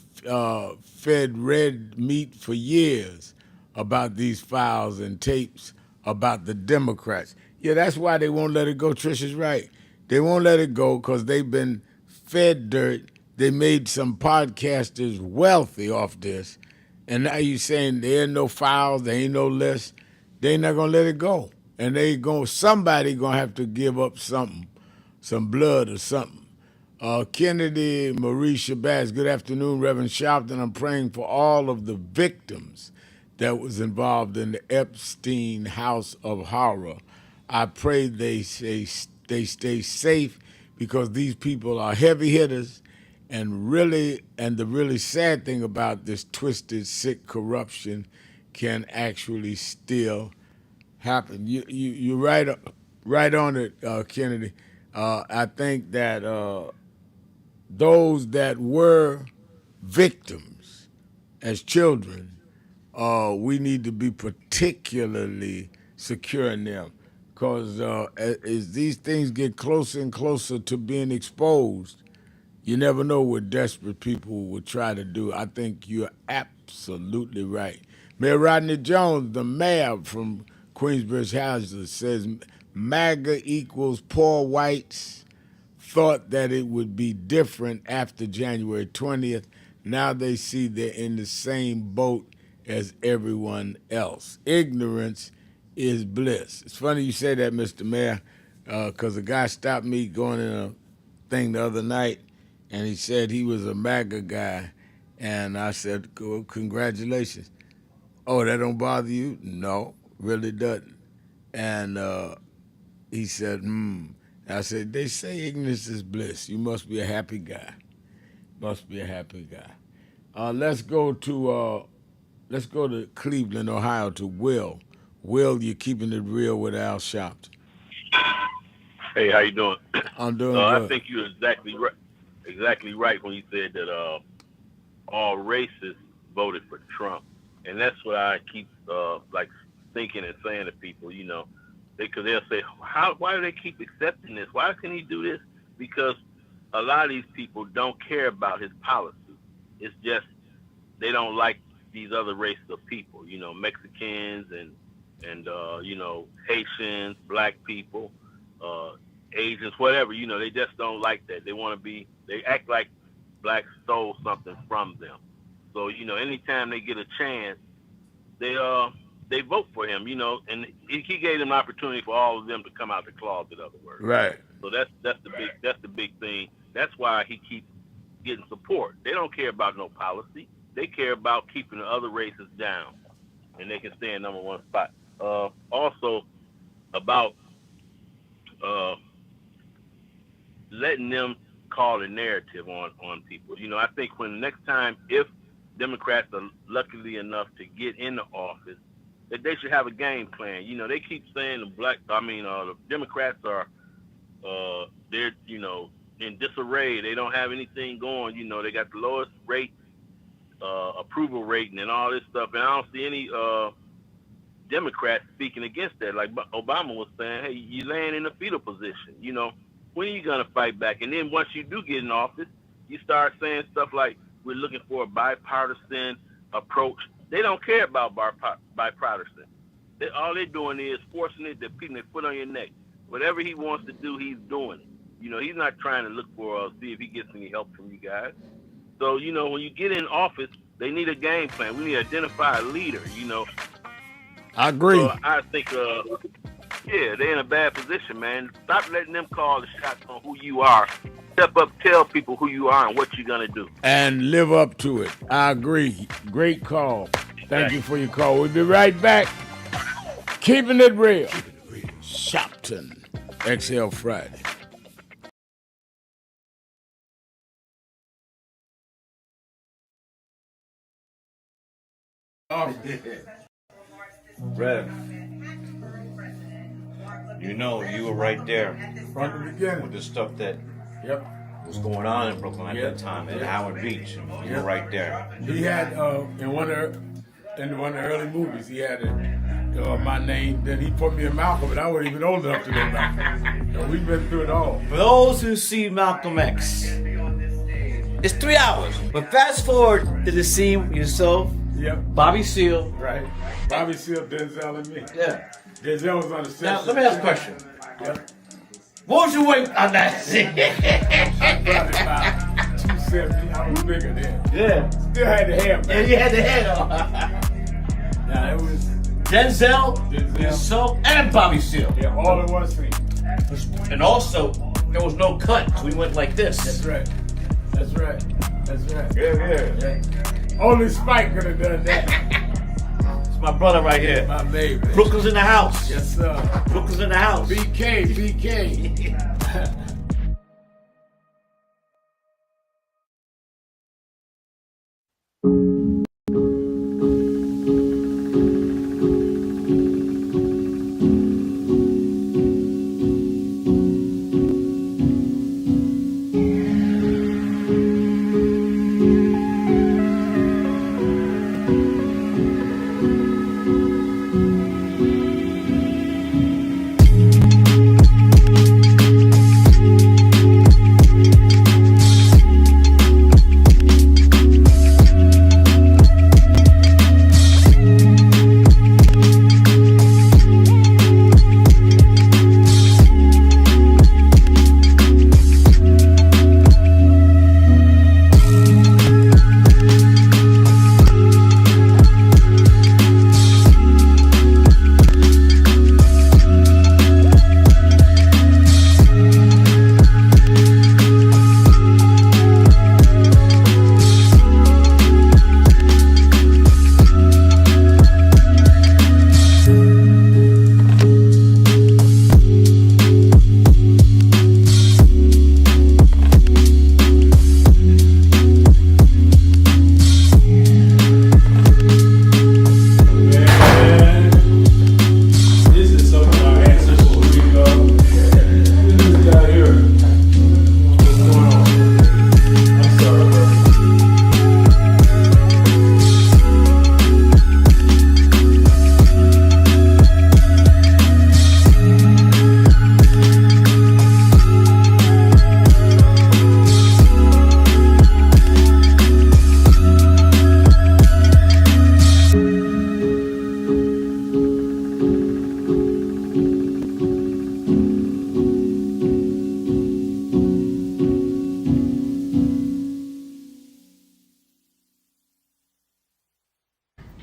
fed red meat for years about these files and tapes about the Democrats. Yeah, that's why they won't let it go. Tricia's right. They won't let it go because they've been fed dirt. They made some podcasters wealthy off this. And now you're saying there ain't no files, there ain't no list. They not gonna let it go. And somebody gonna have to give up something, some blood or something. Kennedy Marie Shabazz, good afternoon, Reverend Sharpton. I'm praying for all of the victims that was involved in the Epstein House of Horror. I pray they stay safe because these people are heavy hitters, and the really sad thing about this twisted, sick corruption can actually still happen. You're right on it, Kennedy. I think that those that were victims as children, we need to be particularly secure in them, because as these things get closer and closer to being exposed, you never know what desperate people will try to do. I think you're absolutely right. Mayor Rodney Jones, the mayor from Queensbridge Houses, says MAGA equals poor whites thought that it would be different after January 20th. Now they see they're in the same boat as everyone else. Ignorance is bliss. It's funny you say that, Mr. Mayor, because a guy stopped me going in a thing the other night, and he said he was a MAGA guy, and I said, well, congratulations. Oh, that don't bother you? No, really doesn't. And he said, I said, they say ignorance is bliss. You must be a happy guy. Must be a happy guy. Let's go to Cleveland, Ohio, to Will. Will, you're keeping it real with Al Sharpton. Hey, how you doing? I'm doing good. I think you're exactly right when you said that all races voted for Trump, and that's what I keep thinking and saying to people. Because they'll say, why do they keep accepting this? Why can he do this? Because a lot of these people don't care about his policy. It's just they don't like these other races of people, Mexicans and Haitians, black people, Asians, whatever, they just don't like that. They act like blacks stole something from them. So, anytime they get a chance, they vote for him, and he gave them an opportunity for all of them to come out the closet, in other words. Right. So that's the big thing. That's why he keeps getting support. They don't care about no policy. They care about keeping the other races down, and they can stay in number one spot. Also, about letting them call a narrative on people. I think when next time, if Democrats are lucky enough to get into office, that they should have a game plan. They keep saying the Democrats are, they're, in disarray. They don't have anything going. They got the lowest rate, approval rating and all this stuff. And I don't see any Democrats speaking against that. Like Obama was saying, hey, you laying in a fetal position. When are you going to fight back? And then once you do get in office, you start saying stuff like, we're looking for a bipartisan approach. They don't care about bipartisan. All they're doing is forcing it, they're putting their foot on your neck. Whatever he wants to do, he's doing it. He's not trying to look for, see if he gets any help from you guys. So, when you get in office, they need a game plan. We need to identify a leader, I agree. So I think, they're in a bad position, man. Stop letting them call the shots on who you are. Step up, tell people who you are and what you're going to do. And live up to it. I agree. Great call. Thank you for your call. We'll be right back. Keeping it real. Sharpton. Exhale Friday. Rev, you were right there from the beginning with the stuff that was going on in Brooklyn at that time at Howard Beach. You were right there. He had in one of the early movies, he had my name. Then he put me in Malcolm, and I wasn't even old enough to know Malcolm. We've been through it all. For those who see Malcolm X, it's 3 hours. But fast forward to the scene with yourself, Bobby Seale. Right. Bobby Seale, Denzel, and me. Yeah. Denzel was on the set. Now, let me ask a question. What was your weight on that scene? I probably about 270. I was bigger then. Yeah. Still had the hair, man. Yeah, you had the hair on. Now, it was Denzel, yourself, and Bobby Seale. Yeah, all in one scene. And also, there was no cut. So we went like this. That's right. That's right. That's right. Yeah. Only Spike could have done that. It's my brother right here. My baby. Brooklyn's in the house. Yes, sir. Brooklyn's in the house. BK.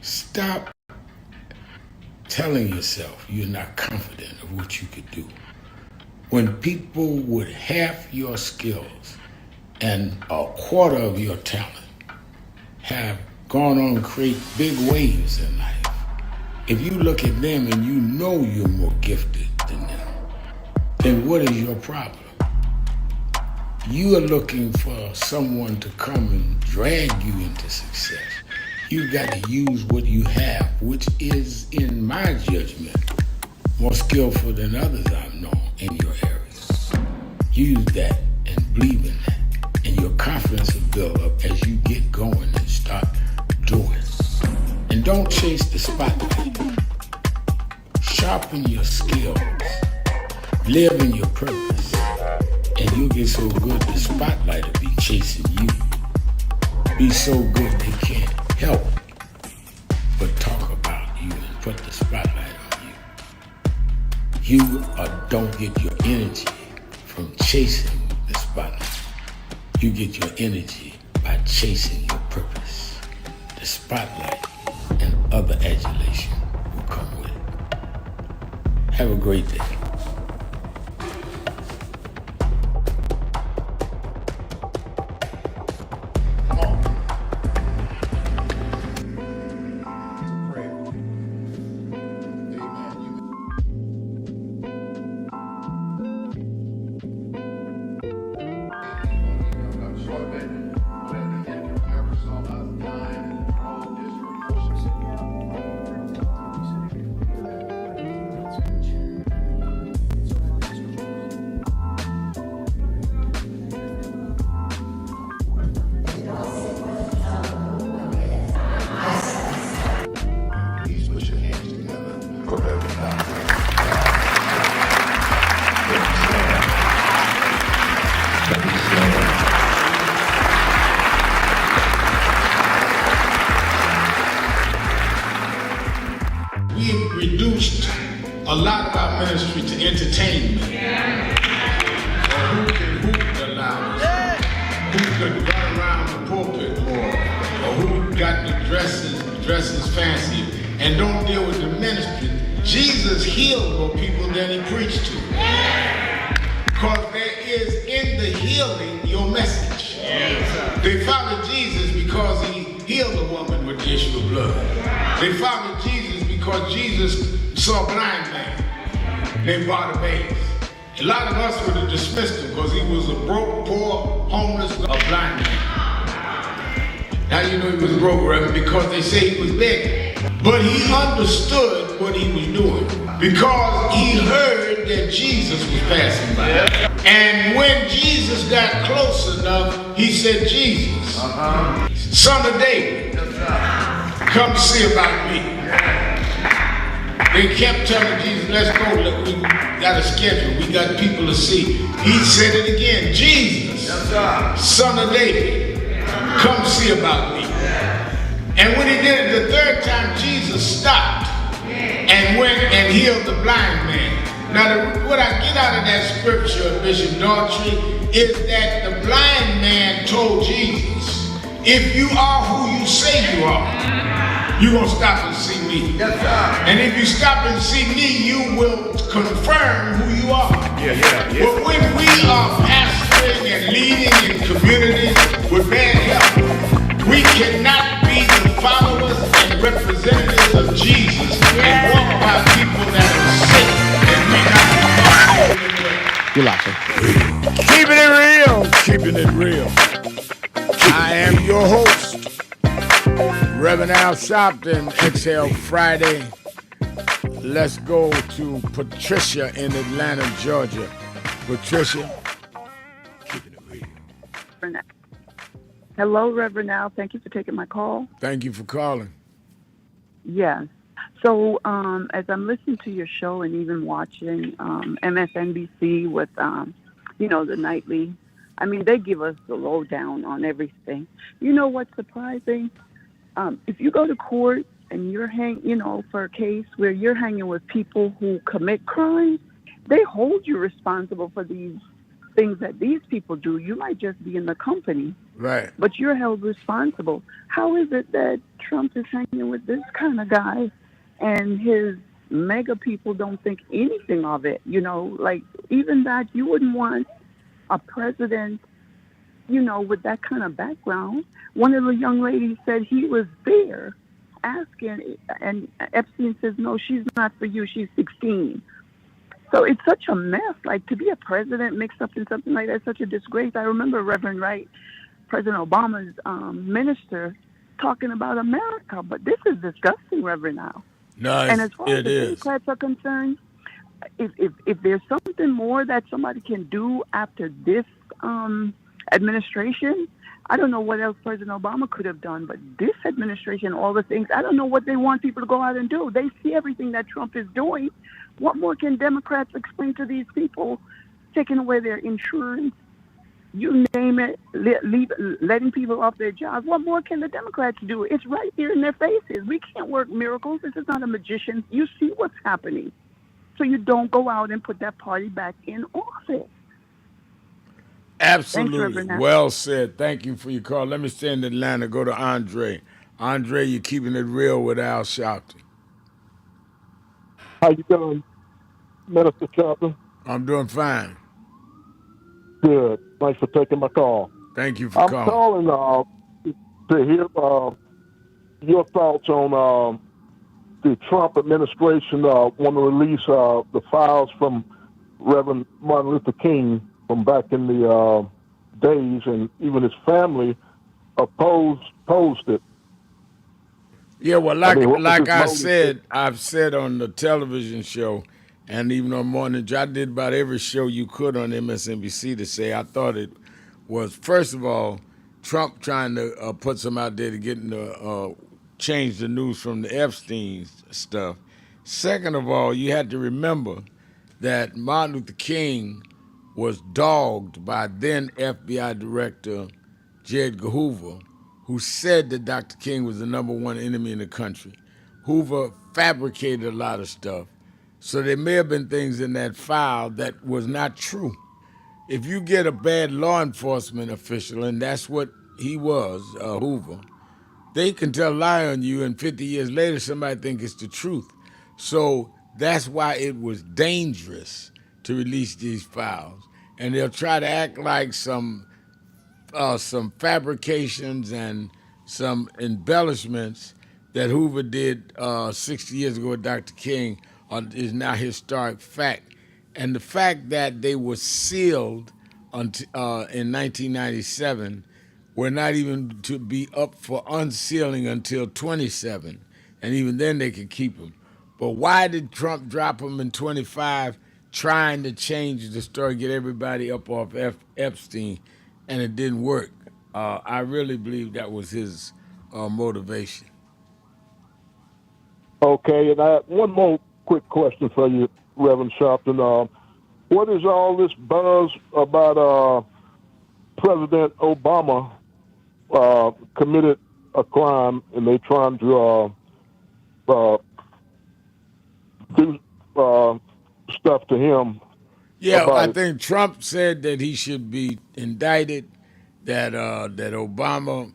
Stop telling yourself you're not confident of what you could do. When people with half your skills and a quarter of your talent have gone on to create big waves in life, if you look at them and you know you're more gifted than them, then what is your problem? You are looking for someone to come and drag you into success. You've got to use what you have, which is, in my judgment, more skillful than others I've known in your area. Use that and believe in that, and your confidence will build up as you get going and start doing. And don't chase the spotlight. Sharpen your skills. Live in your purpose. And you'll get so good the spotlight will be chasing you. Be so good they can't help but talk about you and put the spotlight on you. You don't get your energy from chasing the spotlight. You get your energy by chasing your purpose. The spotlight and other adulation will come with it. Have a great day. A lot of our ministry to entertainment. Or who can hoop the loudest? Who can run around the pulpit more? Or who got the dresses fancy and don't deal with the ministry. Jesus healed more people than he preached to. Because there is in the healing your message. They followed Jesus because he healed a woman with the issue of blood. They followed Jesus because Jesus saw a blind man named Bartimaeus. A lot of us would have dismissed him because he was a broke, poor, homeless, a blind man. How you know he was broke, Reverend? Because they say he was begging. But he understood what he was doing because he heard that Jesus was passing by. And when Jesus got close enough, he said, Jesus, son of David, come see about me. They kept telling Jesus, let's go, look, we got a schedule, we got people to see. He said it again, Jesus, son of David, come see about me. And when he did it the third time, Jesus stopped and went and healed the blind man. Now, what I get out of that scripture, Bishop Daughtry, is that the blind man told Jesus, if you are who you say you are, you're going to stop and see me. Yes, sir. And if you stop and see me, you will confirm who you are. But when we are pastoring and leading in communities with bad health, we cannot be the followers and representatives of Jesus and walk by people that are sick and we not. Keeping it real. I am your host, Reverend Al Sharpton, Exhale Friday. Let's go to Patricia in Atlanta, Georgia. Patricia. Keeping it real. Hello, Reverend Al. Thank you for taking my call. Thank you for calling. Yes. So as I'm listening to your show and even watching MSNBC with, the nightly, I mean, they give us the lowdown on everything. You know what's surprising? If you go to court and you're for a case where you're hanging with people who commit crimes, they hold you responsible for these things that these people do. You might just be in the company. Right. But you're held responsible. How is it that Trump is hanging with this kind of guy and his mega people don't think anything of it? Like even that you wouldn't want a president, with that kind of background. One of the young ladies said he was there asking, and Epstein says, no, she's not for you. She's 16. So it's such a mess. Like to be a president mixed up in something like that is such a disgrace. I remember Reverend Wright, President Obama's minister, talking about America. But this is disgusting, Reverend Al. No, and as far as the is. Democrats are concerned, if there's something more that somebody can do after this administration, I don't know what else President Obama could have done, but this administration, all the things, I don't know what they want people to go out and do. They see everything that Trump is doing. What more can Democrats explain to these people? Taking away their insurance, you name it, letting people off their jobs. What more can the Democrats do? It's right here in their faces. We can't work miracles. This is not a magician. You see what's happening. So you don't go out and put that party back in office. Absolutely. Well said. Thank you for your call. Let me stay in Atlanta. Go to Andre. Andre, you're keeping it real with Al Sharpton. How you doing, Minister Sharpton? I'm doing fine. Good. Thanks for taking my call. Thank you for calling. I'm calling to hear your thoughts on the Trump administration want to release the files from Reverend Martin Luther King from back in the days, and even his family opposed it. Yeah, well, I've said on the television show and even on Morning Joe, I did about every show you could on MSNBC to say I thought it was, first of all, Trump trying to put some out there to get change the news from the Epstein stuff. Second of all, you had to remember that Martin Luther King was dogged by then FBI Director J. Edgar Hoover, who said that Dr. King was the number one enemy in the country. Hoover fabricated a lot of stuff. So there may have been things in that file that was not true. If you get a bad law enforcement official, and that's what he was, Hoover, they can tell a lie on you, and 50 years later, somebody think it's the truth. So that's why it was dangerous to release these files. and they'll try to act like some fabrications and some embellishments that Hoover did 60 years ago with Dr. King is now historic fact. And the fact that they were sealed in 1997 were not even to be up for unsealing until 27, and even then they could keep them. But why did Trump drop them in 25, trying to change the story, get everybody up off Epstein, and it didn't work? I really believe that was his motivation. Okay, and I have one more quick question for you, Reverend Sharpton. What is all this buzz about President Obama committed a crime and they trying to do stuff to him? Yeah, I think Trump said that he should be indicted, that Obama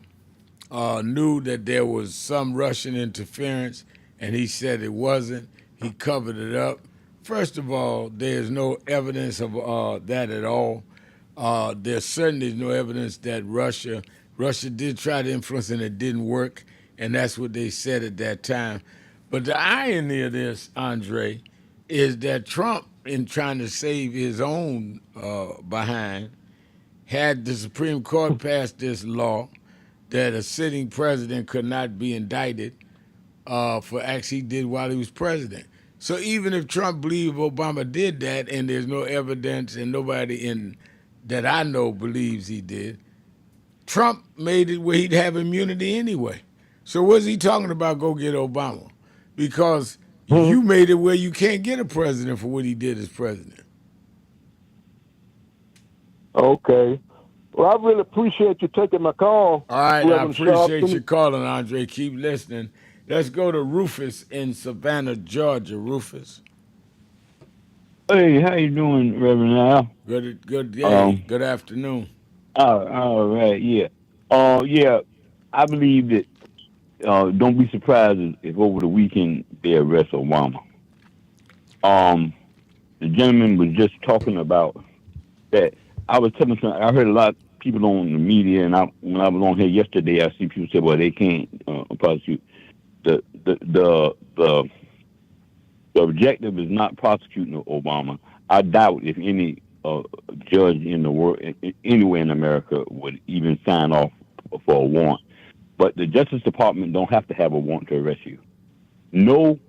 knew that there was some Russian interference, and he said it wasn't. He covered it up. First of all, there's no evidence of that at all. There certainly is no evidence that Russia did try to influence and it didn't work, and that's what they said at that time. But the irony of this, Andre, is that Trump, in trying to save his own behind, had the Supreme Court pass this law that a sitting president could not be indicted for acts he did while he was president. So even if Trump believed Obama did that, and there's no evidence and nobody that I know believes he did, Trump made it where he'd have immunity anyway. So what's he talking about, go get Obama? Because you made it where you can't get a president for what he did as president. Okay. Well, I really appreciate you taking my call. All right, Reverend I appreciate Sharpton. you calling, Andre. Keep listening. Let's go to Rufus in Savannah, Georgia. Rufus. Hey, how you doing, Reverend Al? Good day. Good afternoon. All right, yeah. Yeah, I believe that, don't be surprised if over the weekend they arrest Obama. The gentleman was just talking about that. I was telling some, I heard a lot of people on the media, and when I was on here yesterday, I see people say, well, they can't prosecute. The objective is not prosecuting Obama. I doubt if any judge in the world, anywhere in America, would even sign off for a warrant. But the Justice Department don't have to have a warrant to arrest you. No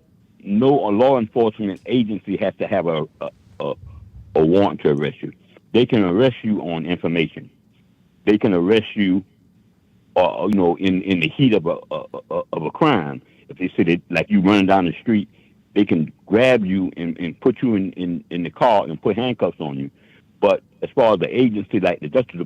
law enforcement agency has to have a warrant to arrest you. They can arrest you on information. They can arrest you, in the heat of a crime. If they say that, like you running down the street, they can grab you and put you in the car and put handcuffs on you. But as far as the agency, like the Justice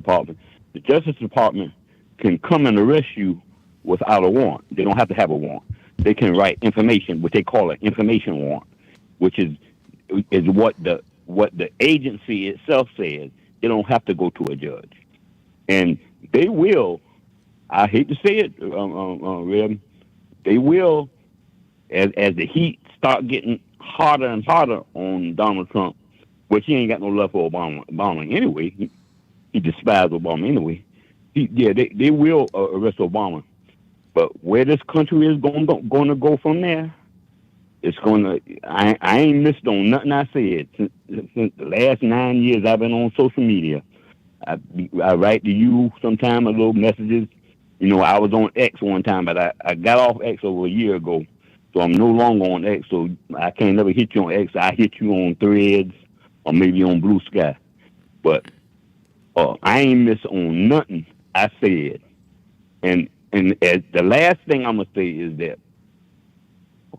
Department can come and arrest you without a warrant. They don't have to have a warrant. They can write information, what they call an information warrant, which is what the agency itself says. They don't have to go to a judge. And they will, I hate to say it, Reb, they will, as the heat start getting hotter and hotter on Donald Trump, which he ain't got no love for Obama anyway. He despised Obama anyway. They will arrest Obama. But where this country is going to go from there, it's going to. I ain't missed on nothing I said since the last 9 years I've been on social media. I write to you sometime a little messages. I was on X one time, but I got off X over a year ago, so I'm no longer on X. So I can't never hit you on X. I hit you on Threads or maybe on Blue Sky. But I ain't missed on nothing I said. And the last thing I'm gonna say is that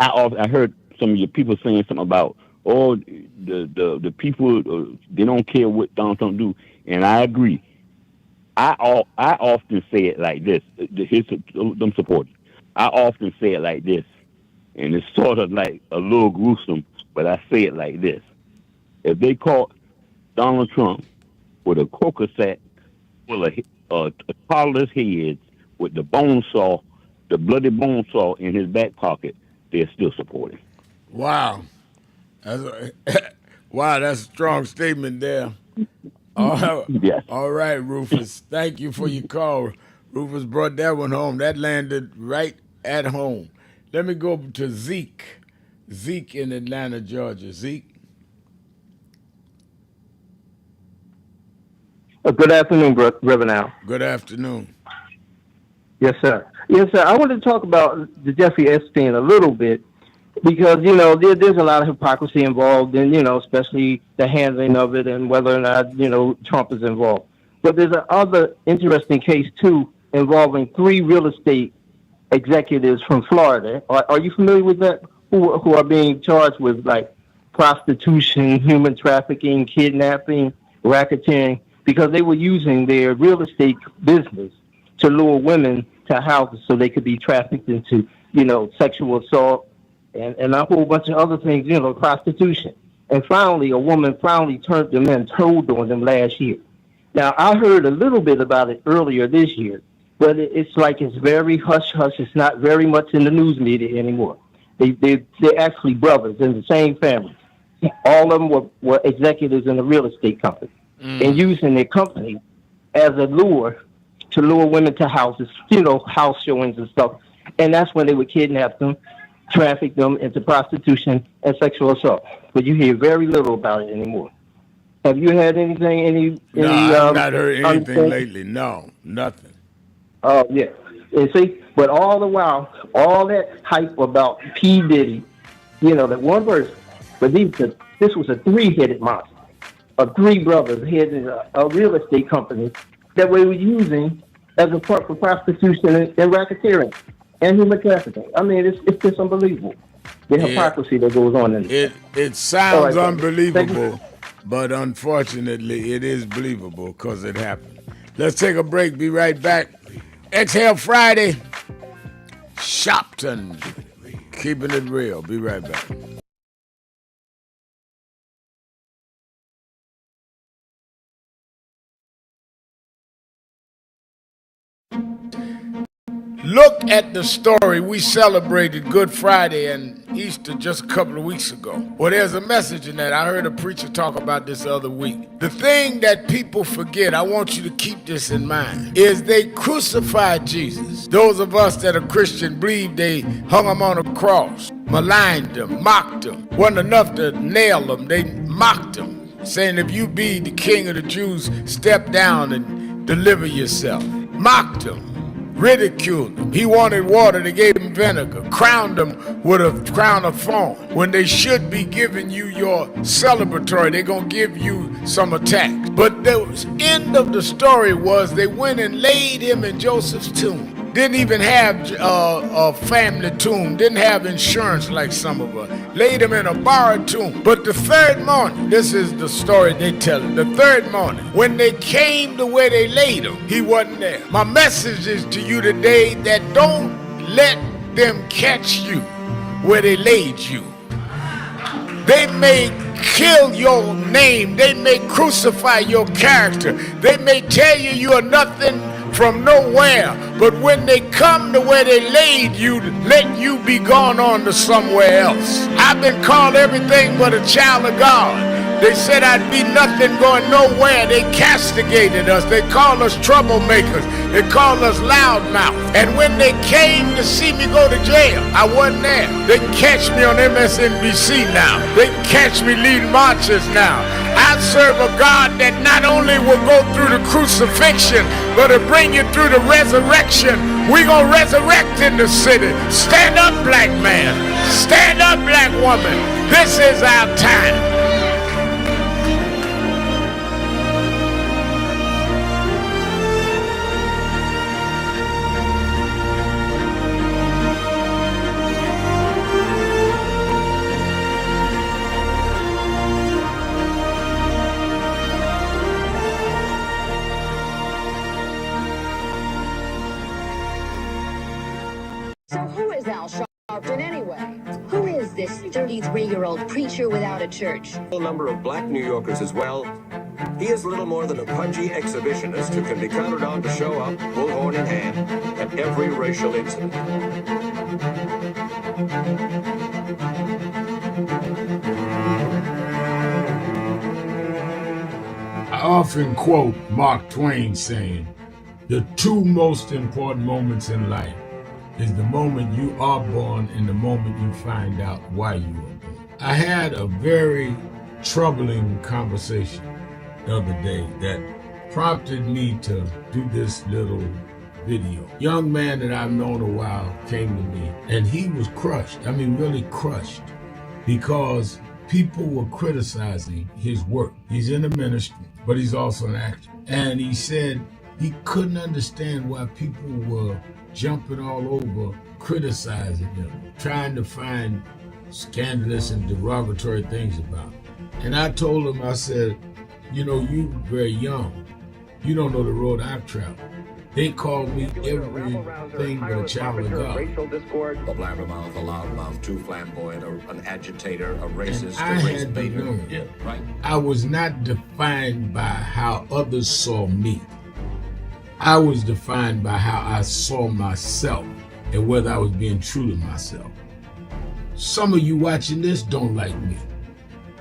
I heard some of your people saying something about the people they don't care what Donald Trump do, and I agree. I often say it like this. Here's them supporters. I often say it like this, and it's sort of like a little gruesome, but I say it like this. If they caught Donald Trump with a coca sack full of toddler's heads with the bloody bone saw in his back pocket, they're still supporting. Wow. That's a strong statement there. Yes. All right, Rufus. Thank you for your call. Rufus brought that one home. That landed right at home. Let me go to Zeke. Zeke in Atlanta, Georgia. Zeke. Good afternoon, Reverend Al. Good afternoon. Yes, sir. Yes, sir. I wanted to talk about the Jeffrey Epstein a little bit because, there's a lot of hypocrisy involved in, especially the handling of it and whether or not, Trump is involved. But there's another interesting case, too, involving 3 real estate executives from Florida. Are you familiar with that? Who are being charged with, like, prostitution, human trafficking, kidnapping, racketeering, because they were using their real estate business to lure women to houses so they could be trafficked into, sexual assault and a whole bunch of other things, prostitution. And finally, a woman turned them in, told on them last year. Now, I heard a little bit about it earlier this year, but it's like it's very hush-hush. It's not very much in the news media anymore. They're actually brothers in the same family. All of them were executives in a real estate company. And using their company as a lure to lure women to houses, house showings and stuff. And that's when they would kidnap them, traffic them into prostitution and sexual assault. But you hear very little about it anymore. Have you had anything? No, I've not heard anything lately. No, nothing. Oh, yeah. And see, but all the while, all that hype about P. Diddy, that one person, but this was a 3-headed monster. Of 3 brothers heading a real estate company that we were using as a part for prostitution and racketeering and human trafficking. I mean, it's just unbelievable. The hypocrisy that goes on in it. It sounds unbelievable, but unfortunately, it is believable because it happened. Let's take a break. Be right back. Exhale Friday. Sharpton. Keeping it real. Be right back. Look at the story. We celebrated Good Friday and Easter just a couple of weeks ago. Well, there's a message in that. I heard a preacher talk about this the other week. The thing that people forget, I want you to keep this in mind, is they crucified Jesus. Those of us that are Christian believe they hung him on a cross, maligned him, mocked him. Wasn't enough to nail him. They mocked him, saying, if you be the king of the Jews, step down and deliver yourself. Mocked him. Ridiculed him. He wanted water, they gave him vinegar. Crowned him with a crown of thorns. When they should be giving you your celebratory, they're going to give you some attacks. But the end of the story was they went and laid him in Joseph's tomb. Didn't even have a family tomb. Didn't have insurance like some of us. Laid him in a borrowed tomb. But the 3rd morning, this is the story they tell. The 3rd morning, when they came to where they laid him, he wasn't there. My message is to you today that don't let them catch you where they laid you. They may kill your name. They may crucify your character. They may tell you you are nothing from nowhere, but when they come to where they laid you, let you be gone on to somewhere else. I've been called everything but a child of God. They said I'd be nothing going nowhere. They castigated us. They called us troublemakers. They called us loudmouth. And when they came to see me go to jail, I wasn't there. They can catch me on MSNBC now. They can catch me leading marches now. I serve a God that not only will go through the crucifixion, but will bring you through the resurrection. We're going to resurrect in the city. Stand up, black man. Stand up, black woman. This is our time. So who is Al Sharpton anyway? Who is this 33-year-old preacher without a church? A number of black New Yorkers as well. He is little more than a pudgy exhibitionist who can be counted on to show up, bullhorn in hand, at every racial incident. often quote Mark Twain saying, the two most important moments in life is the moment you are born and the moment you find out why you were born. I had a very troubling conversation the other day that prompted me to do this little video. Young man that I've known a while came to me and he was crushed. I mean, really crushed, because people were criticizing his work. He's in the ministry, but he's also an actor. And he said he couldn't understand why people were jumping all over, criticizing him, trying to find scandalous and derogatory things about him. And I told him, I said, you know, you're very young. You don't know the road I've traveled. They called me everything but a child of God. A blabbermouth, a loudmouth, too flamboyant, an agitator, a racist, I had to learn. Yeah, right. I was not defined by how others saw me. I was defined by how I saw myself and whether I was being true to myself. Some of you watching this don't like me.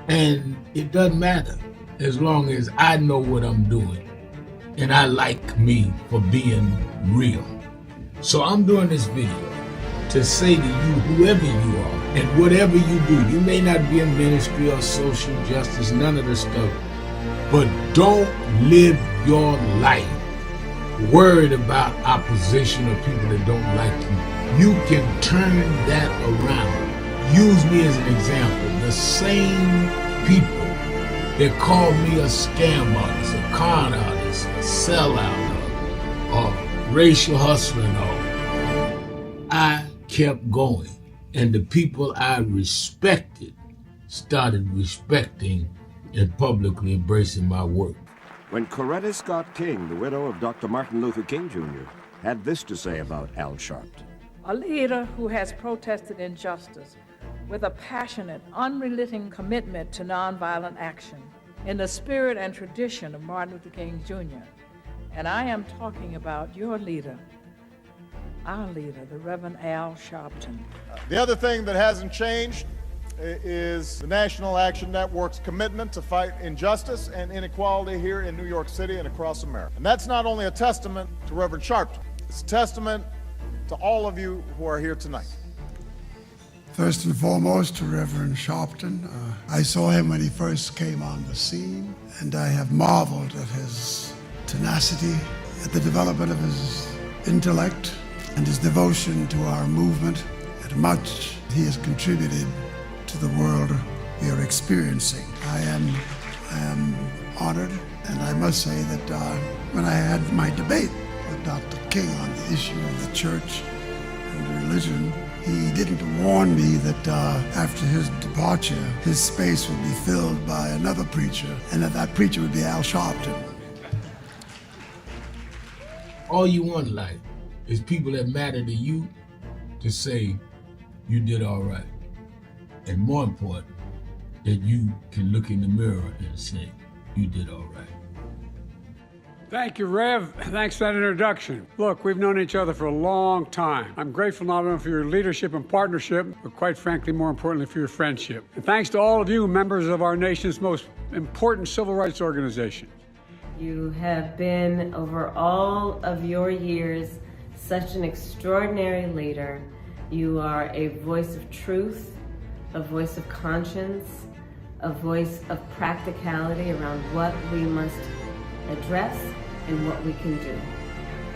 And it doesn't matter as long as I know what I'm doing. And I like me for being real. So I'm doing this video to say to you, whoever you are and whatever you do, you may not be in ministry or social justice, none of this stuff, but don't live your life worried about opposition or people that don't like you. You can turn that around. Use me as an example. The same people that called me a scam artist, a con artist, a sellout, or racial hustler and all, I kept going. And the people I respected started respecting and publicly embracing my work. When Coretta Scott King, the widow of Dr. Martin Luther King Jr., had this to say about Al Sharpton. A leader who has protested injustice with a passionate, unrelenting commitment to nonviolent action in the spirit and tradition of Martin Luther King Jr. And I am talking about your leader, our leader, the Reverend Al Sharpton. The other thing that hasn't changed is the National Action Network's commitment to fight injustice and inequality here in New York City and across America. And that's not only a testament to Reverend Sharpton, it's a testament to all of you who are here tonight. First and foremost, to Reverend Sharpton. I saw him when he first came on the scene, and I have marveled at his tenacity, at the development of his intellect, and his devotion to our movement, and much he has contributed to the world we are experiencing. I am honored, and I must say that when I had my debate with Dr. King on the issue of the church and religion, he didn't warn me that after his departure, his space would be filled by another preacher, and that preacher would be Al Sharpton. All you want in life is people that matter to you to say you did all right. And more important, that you can look in the mirror and say you did all right. Thank you, Rev. Thanks for that introduction. Look, we've known each other for a long time. I'm grateful not only for your leadership and partnership, but quite frankly, more importantly, for your friendship. And thanks to all of you, members of our nation's most important civil rights organization. You have been, over all of your years, such an extraordinary leader. You are a voice of truth, a voice of conscience, a voice of practicality around what we must address and what we can do.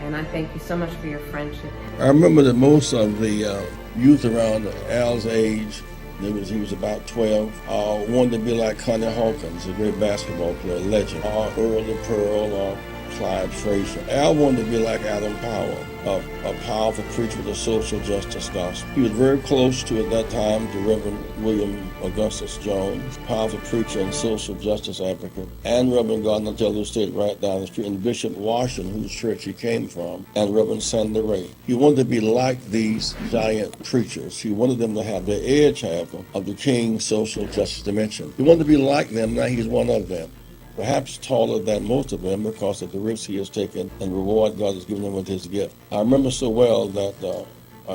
And I thank you so much for your friendship. I remember that most of the youth around Al's age, he was about 12, wanted to be like Connie Hawkins, a great basketball player, legend, or Earl the Pearl, or Clyde Frazier. Al wanted to be like Adam Powell, a powerful preacher with a social justice gospel. He was very close to, at that time, the Reverend William Augustus Jones, powerful preacher and social justice advocate, and Reverend Gardner Taylor State right down the street, and Bishop Washington, whose church he came from, and Reverend Sandy Ray. He wanted to be like these giant preachers. He wanted them to have the edge, however, of the King's social justice dimension. He wanted to be like them, now he's one of them. Perhaps taller than most of them because of the risks he has taken and the reward God has given him with his gift. I remember so well that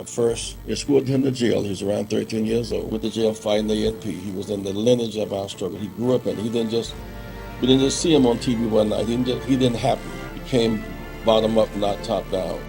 first escorted him to jail. He was around 13 years old, with the jail fighting the ANP. He was in the lineage of our struggle. He grew up in it. He didn't just We didn't just see him on TV one night. He didn't happen. He came bottom up, not top down.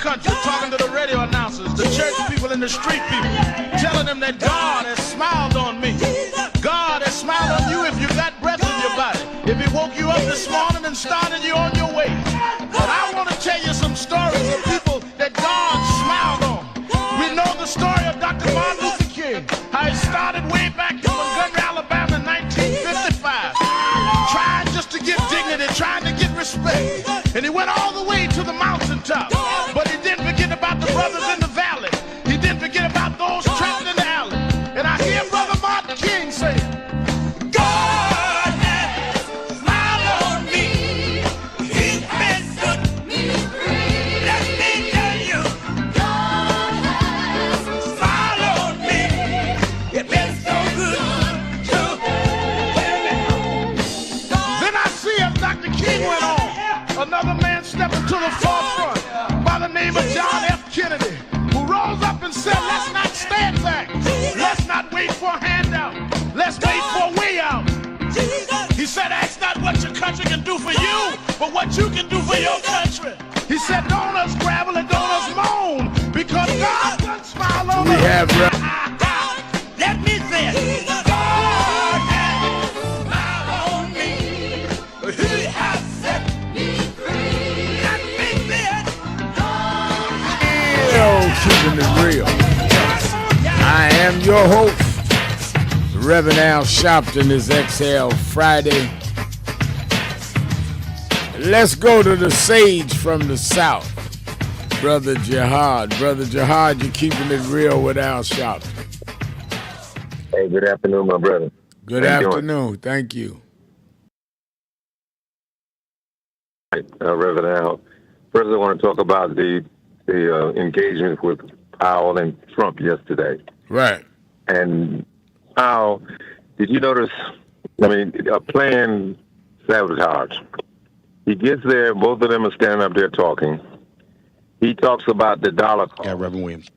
country talking to the radio announcers, the church people and the street people, telling them that God has smiled on me. God has smiled on you if you got breath in your body. If he woke you up this morning and started you on your way. But I want to tell you some stories of people that God smiled on. We know the story of Dr. Martin Luther King, how he started way back in Montgomery, Alabama in 1955, trying just to get dignity, trying to get respect. And he went all the way to the mountaintop. But he didn't forget about the brothers in the valley. He didn't forget about those trapped in the alley. And I hear Brother Martin King say, God has smiled on me. He's been good to me. Let me tell you, God has smiled on me. It's been so good to me. Then I see as Dr. King went on, another man stepping to the forefront by the name of John F. Kennedy, who rose up and said, let's not stand back. Let's not wait for a handout. Let's wait for a way out. He said, ask not what your country can do for you, but what you can do for your country. He said, don't us gravel and don't us moan, because God doesn't smile on us. We have Let me say it. God has smiled on me. He has set me free. Let me say it. Keeping it real. I am your host, Reverend Al Sharpton. Is Exhale Friday. Let's go to the sage from the south, Brother Jihad. Brother Jihad, you're keeping it real with Al Sharpton. Hey, good afternoon, my brother. Good afternoon. Thank you. Reverend Al. First, I want to talk about the engagement with Powell and Trump yesterday. Right. And Powell, did you notice, a planned sabotage. He gets there, both of them are standing up there talking. He talks about the dollar cost. Yeah, Reverend Williams.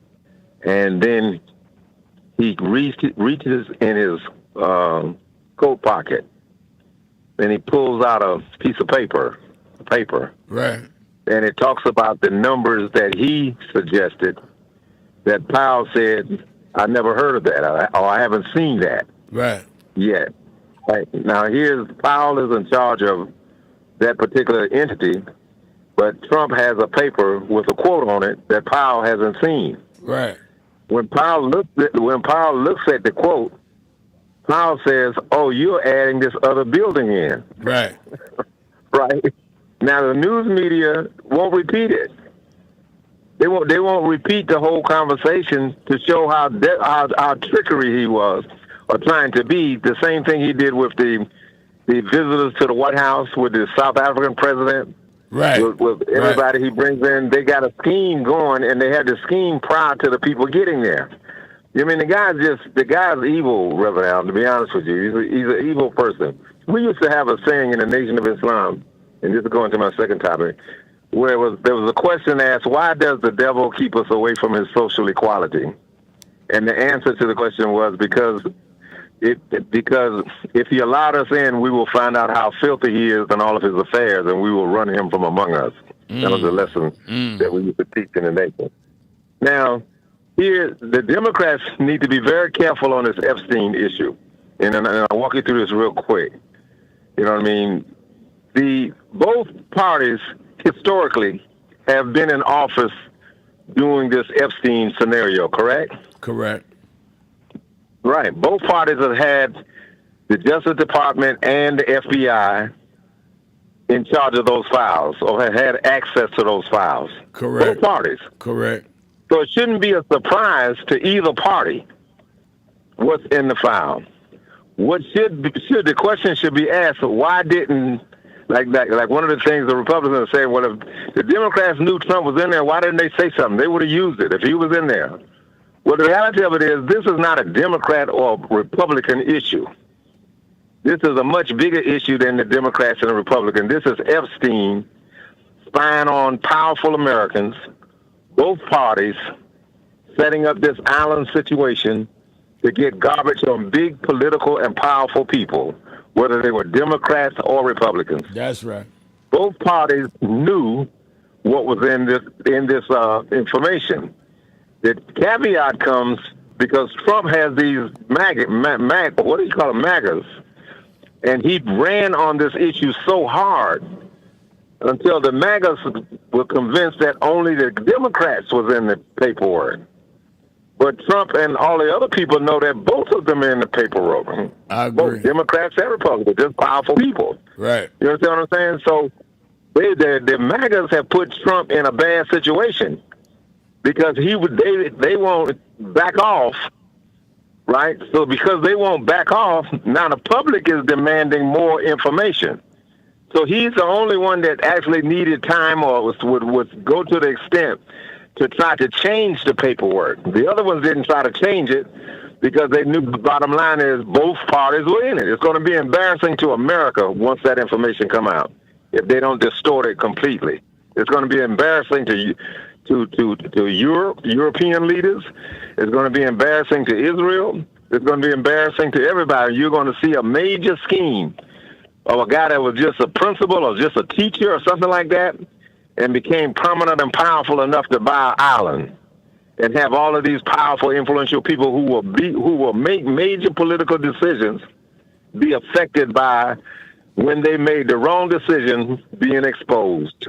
And then he reaches in his coat pocket, and he pulls out a piece of paper. Right. And it talks about the numbers that he suggested that Powell said, I never heard of that, or I haven't seen that Right. yet. Right. Now, Powell is in charge of that particular entity, but Trump has a paper with a quote on it that Powell hasn't seen. Right. When Powell looks at the quote, Powell says, "Oh, you're adding this other building in." Right. Right. Now the news media won't repeat it. They won't repeat the whole conversation to show how trickery he was, or trying to be. The same thing he did with the visitors to the White House with the South African president. Right. With everybody he brings in, they got a scheme going, and they had the scheme prior to the people getting there. I mean, the guy's evil, Reverend Al, to be honest with you. He's an evil person. We used to have a saying in the Nation of Islam, and this is going to my second topic, where there was a question asked, why does the devil keep us away from his social equality? And the answer to the question was because if he allowed us in, we will find out how filthy he is and all of his affairs, and we will run him from among us. That was a lesson that we used to teach in the nation. Now, here, the Democrats need to be very careful on this Epstein issue. And I'll walk you through this real quick. You know what I mean? Both parties, historically, have been in office during this Epstein scenario, correct? Correct. Right. Both parties have had the Justice Department and the FBI in charge of those files, or have had access to those files. Correct. Both parties. Correct. So it shouldn't be a surprise to either party what's in the file. The question should be asked, why didn't, like one of the things the Republicans say, well, if the Democrats knew Trump was in there, why didn't they say something? They would have used it if he was in there. Well, the reality of it is this is not a Democrat or Republican issue. This is a much bigger issue than the Democrats and the Republicans. This is Epstein spying on powerful Americans, both parties, setting up this island situation to get garbage on big political and powerful people, whether they were Democrats or Republicans. That's right. Both parties knew what was in this information. The caveat comes because Trump has these what do you call them, MAGAs, and he ran on this issue so hard until the MAGAs were convinced that only the Democrats was in the paperwork. But Trump and all the other people know that both of them are in the paperwork. I agree. Both Democrats and Republicans, just powerful people. Right. You understand what I'm saying? So the MAGAs have put Trump in a bad situation because they won't back off, right? So because they won't back off, now the public is demanding more information. So he's the only one that actually needed time or would go to the extent to try to change the paperwork. The other ones didn't try to change it because they knew the bottom line is both parties were in it. It's going to be embarrassing to America once that information come out, if they don't distort it completely. It's going to be embarrassing to European leaders. It's going to be embarrassing to Israel. It's going to be embarrassing to everybody. You're going to see a major scheme of a guy that was just a principal or just a teacher or something like that, and became prominent and powerful enough to buy an island and have all of these powerful, influential people who will make major political decisions be affected by when they made the wrong decision being exposed.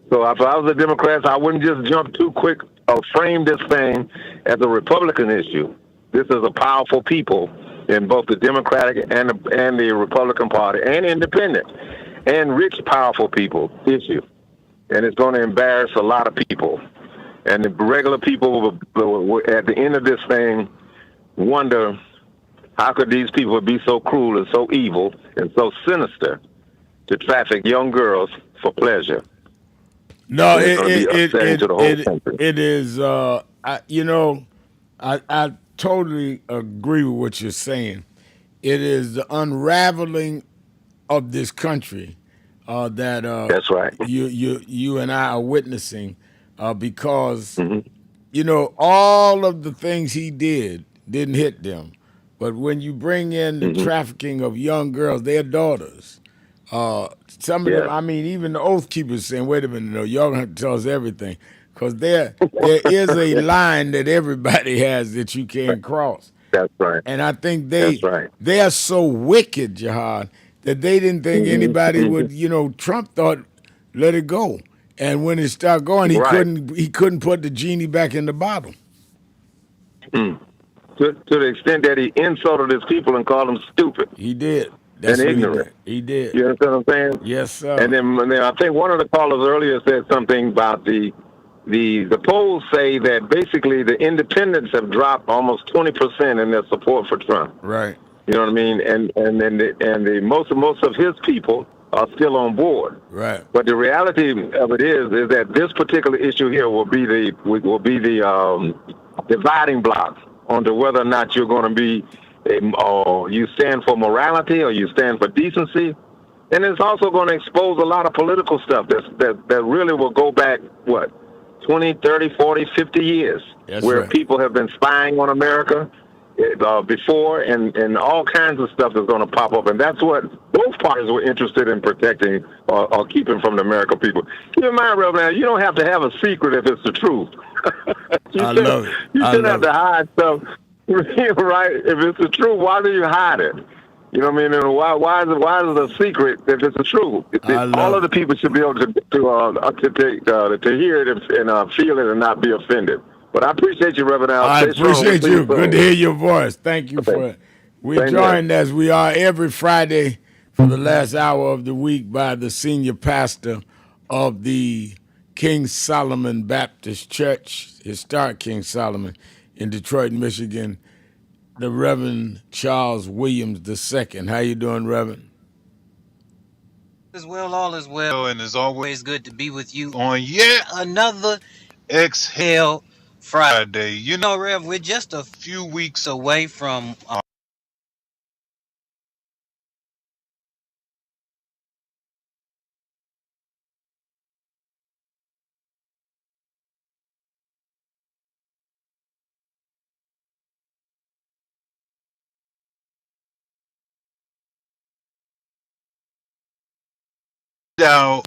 So if I was a Democrat, I wouldn't just jump too quick or frame this thing as a Republican issue. This is a powerful people in both the Democratic and the Republican Party and independent and rich, powerful people issue. And it's going to embarrass a lot of people. And the regular people will, at the end of this thing, wonder how could these people be so cruel and so evil and so sinister to traffic young girls for pleasure. No, it is. I totally agree with what you're saying. It is the unraveling of this country that that's right. You and I are witnessing because all of the things he didn't hit them, but when you bring in the trafficking of young girls, their daughters, some of them, I mean, even the Oath Keepers saying, "Wait a minute, no, y'all gonna have to tell us everything," because there is a line that everybody has that you can't cross. That's right. And I think they are so wicked, Jihad, that they didn't think anybody would, Trump thought, let it go. And when it started going, he couldn't put the genie back in the bottle. To the extent that he insulted his people and called them stupid. He did. And ignorant. He did. You understand what I'm saying? Yes, sir. And then I think one of the callers earlier said something about the polls say that basically the independents have dropped almost 20% in their support for Trump. Right. You know what I mean? And most of his people are still on board. Right. But the reality of it is that this particular issue here will be the dividing block onto whether or not you're going to be, or you stand for morality or you stand for decency. And it's also going to expose a lot of political stuff that really will go back, 20, 30, 40, 50 years, where people have been spying on America before, and all kinds of stuff is going to pop up. And that's what both parties were interested in protecting or keeping from the American people. Keep in mind, Reverend, you don't have to have a secret if it's the truth. I love it. You shouldn't have to hide stuff, right? If it's the truth, why do you hide it? You know what I mean? And why is it a secret if it's the truth? All of the people should be able to hear it and feel it and not be offended. But I appreciate you, Reverend Al. I appreciate you. Good to hear your voice. Thank you for it. We're joined as we are every Friday for the last hour of the week by the senior pastor of the King Solomon Baptist Church, historic King Solomon in Detroit, Michigan, the Reverend Charles Williams II. How you doing, Reverend? As well, all is well, and it's always good to be with you on yet another Exhale Friday. You know, Rev, we're just a few weeks away from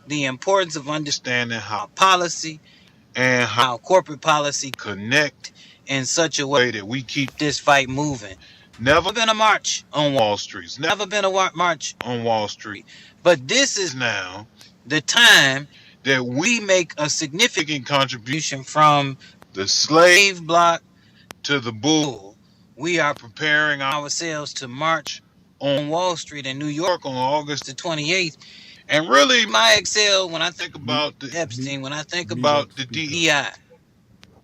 the importance of understanding how policy and how corporate policy connect in such a way that we keep this fight moving. Never been a march on Wall Street. Never been a march on Wall Street. But this is now the time that we make a significant contribution from the slave block to the bull. We are preparing ourselves to march on Wall Street in New York on August the 28th. And really, my excel, when I think about the Epstein, when I think about the DEI,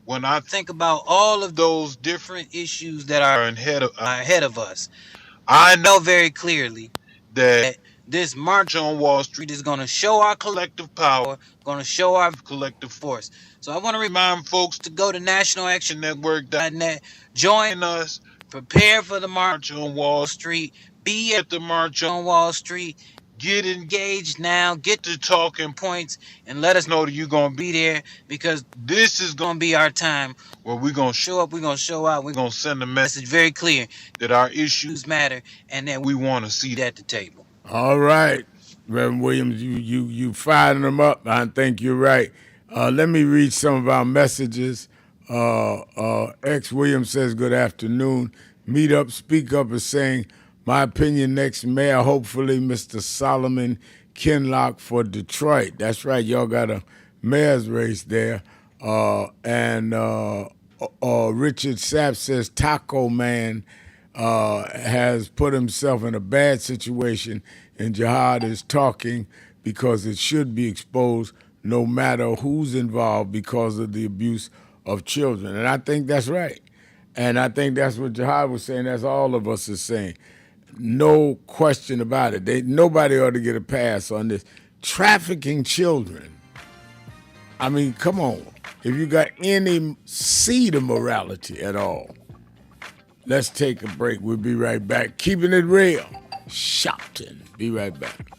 when I think about all of those different issues that are ahead of us, I know very clearly that this march on Wall Street is going to show our collective power, going to show our collective force. So I want to remind folks to go to nationalactionnetwork.net, join us, prepare for the march on Wall Street, be at the march on Wall Street. Get engaged now, get to talking points, and let us know that you're going to be there, because this is going to be our time where we're going to show up, we're going to show out, we're going to send a message very clear that our issues matter and that we want to see at the table. All right, Reverend Williams, you firing them up. I think you're right. Let me read some of our messages. X Williams says, good afternoon. Meet Up, Speak Up is saying, my opinion, next mayor, hopefully Mr. Solomon Kinlock for Detroit. That's right, y'all got a mayor's race there. And Richard Sapp says Taco Man has put himself in a bad situation, and jihad is talking because it should be exposed no matter who's involved because of the abuse of children. And I think that's right. And I think that's what jihad was saying. That's all of us is saying. No question about it. Nobody ought to get a pass on this. Trafficking children. I mean, come on. If you got any seed of morality at all. Let's take a break. We'll be right back. Keeping it real. Sharpton. Be right back.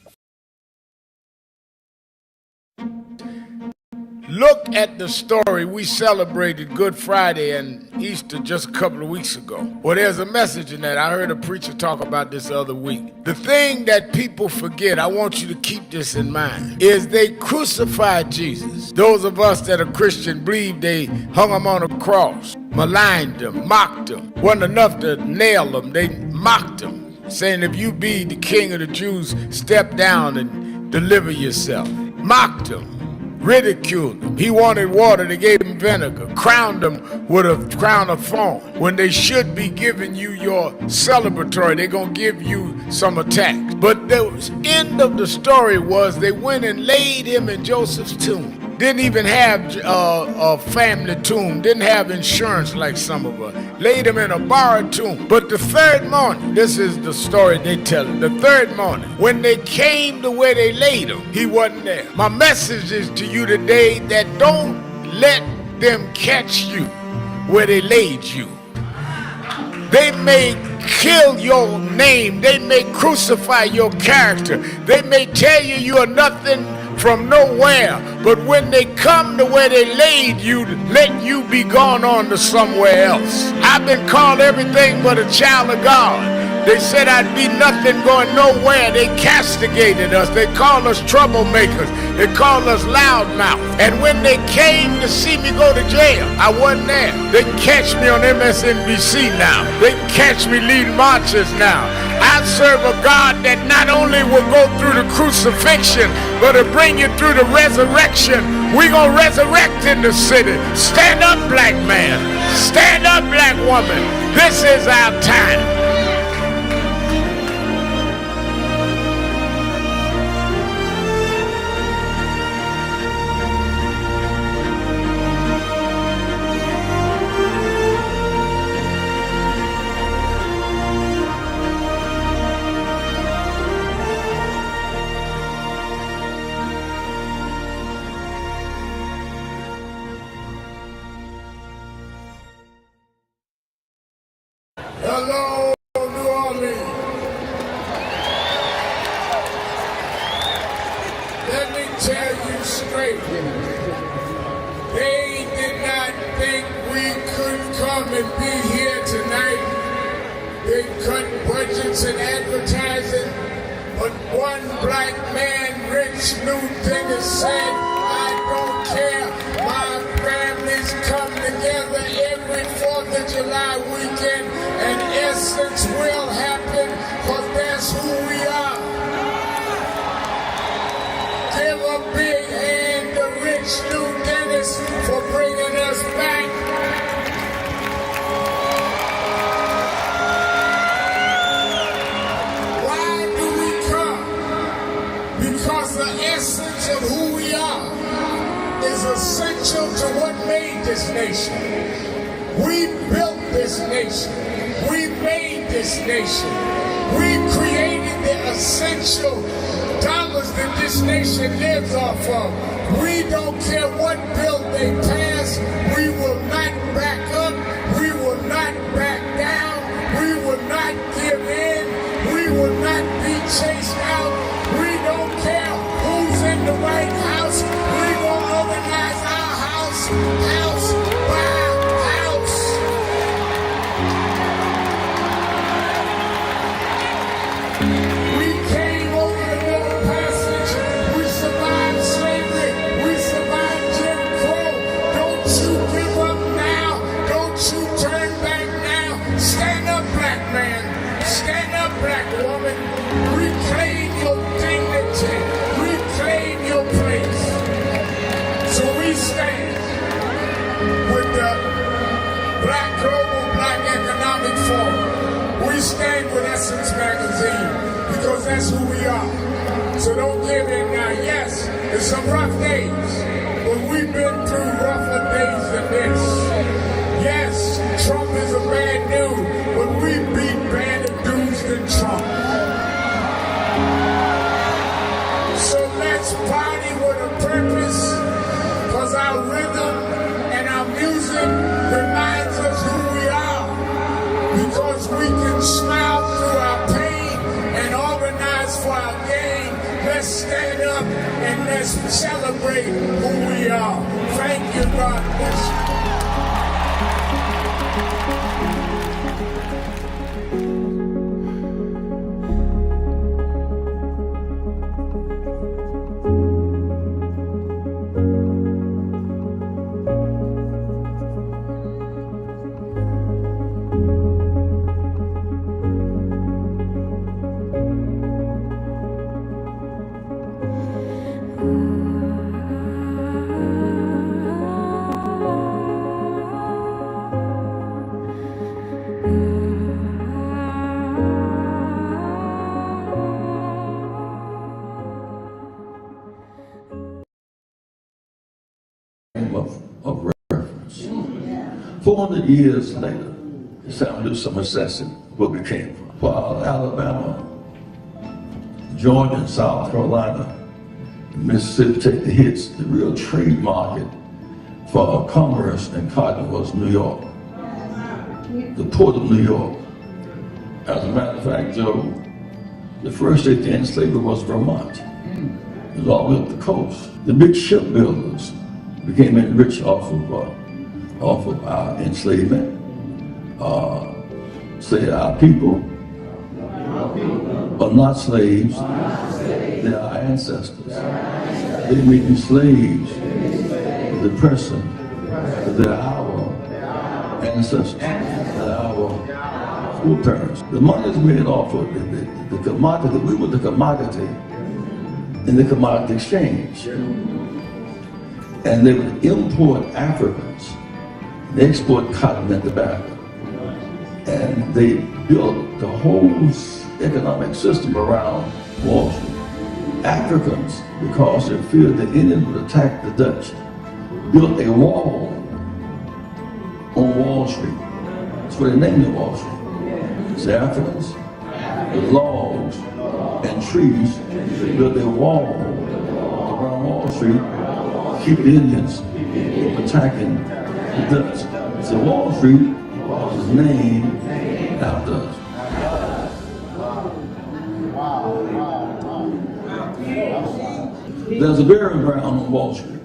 Look at the story. We celebrated Good Friday and Easter just a couple of weeks ago. Well, there's a message in that. I heard a preacher talk about this the other week. The thing that people forget, I want you to keep this in mind, is they crucified Jesus. Those of us that are Christian believe they hung him on a cross, maligned him, mocked him. Wasn't enough to nail him. They mocked him, saying if you be the king of the Jews, step down and deliver yourself. Mocked him. Ridiculed him. He wanted water, they gave him vinegar. Crowned him with a crown of thorns. When they should be giving you your celebratory, they're going to give you some attacks. But the end of the story was they went and laid him in Joseph's tomb. Didn't even have a family tomb. Didn't have insurance like some of us. Laid him in a borrowed tomb. But the third morning, this is the story they tell it. The third morning, when they came to where they laid him, he wasn't there. My message is to you today that don't let them catch you where they laid you. They may kill your name. They may crucify your character. They may tell you you are nothing from nowhere. But when they come to where they laid you, let you be gone on to somewhere else. I've been called everything but a child of God. They said I'd be nothing going nowhere. They castigated us. They called us troublemakers. They called us loudmouth. And when they came to see me go to jail, I wasn't there. They catch me on MSNBC now. They catch me leading marches now. I serve a God that not only will go through the crucifixion, but will bring you through the resurrection. We're going to resurrect in the city. Stand up, black man. Stand up, black woman. This is our time. Hello, New Orleans. Let me tell you straight. They did not think we could come and be here tonight. They cut budgets and advertising. But one black man, Rich Newton, said, I don't care. My families come together every 4th of July weekend, and essence will happen, because that's who we are. Give a big hand to Rich Newton for bringing us back. Why do we come? Because the essence of who we are is essential to what made this nation. We built this nation. We made this nation. We created the essential dollars that this nation lives off of. We don't care what bill they pass. We will not back up. We will not back down. We will not give in. We will not be chased out. We don't care who's in the White House. We will organize our house by house. We came over the Middle Passage. We survived slavery. We survived Jim Crow. Don't you give up now. Don't you turn back now. Stand up, black man. Stand up, black woman. Reclaim your dignity. Reclaim your place. So we stand with the Global Black Economic Forum. We stand with Essence Magazine, because that's who we are. So don't give in now. Yes, there's some rough days, but we've been through rougher days than this. Yes, Trump is a bad dude, but we beat badder dudes than Trump. So let's party with a purpose, because our rhythm and our music reminds us who we are. Because we can smile through our pain and organize for our gain. Let's stand up and let's celebrate who we are. Thank you, God bless you. Of reference. 400 years later, it's time to do some assessing where we came from. While Alabama, Georgia, and South Carolina, and Mississippi take the hits, the real trade market for commerce and cotton was New York. the port of New York. As a matter of fact, Joe, the first state to end slavery was Vermont. It was all the way up the coast. The big shipbuilders became enriched off of our enslavement. Say our people are not slaves, they are our ancestors. They may be slaves to the person, but they're our ancestors, they're our foreparents. The money is made off of the commodity. We were the commodity in the commodity exchange. And they would import Africans, they export cotton and tobacco. And they built the whole economic system around Wall Street. Africans, because they feared the Indians would attack the Dutch, built a wall on Wall Street. That's what they named it, Wall Street. It's the Africans, with logs and trees, they built a wall around Wall Street to keep the Indians from attacking the Dutch. So Wall Street was named after us. There's a burial ground on Wall Street,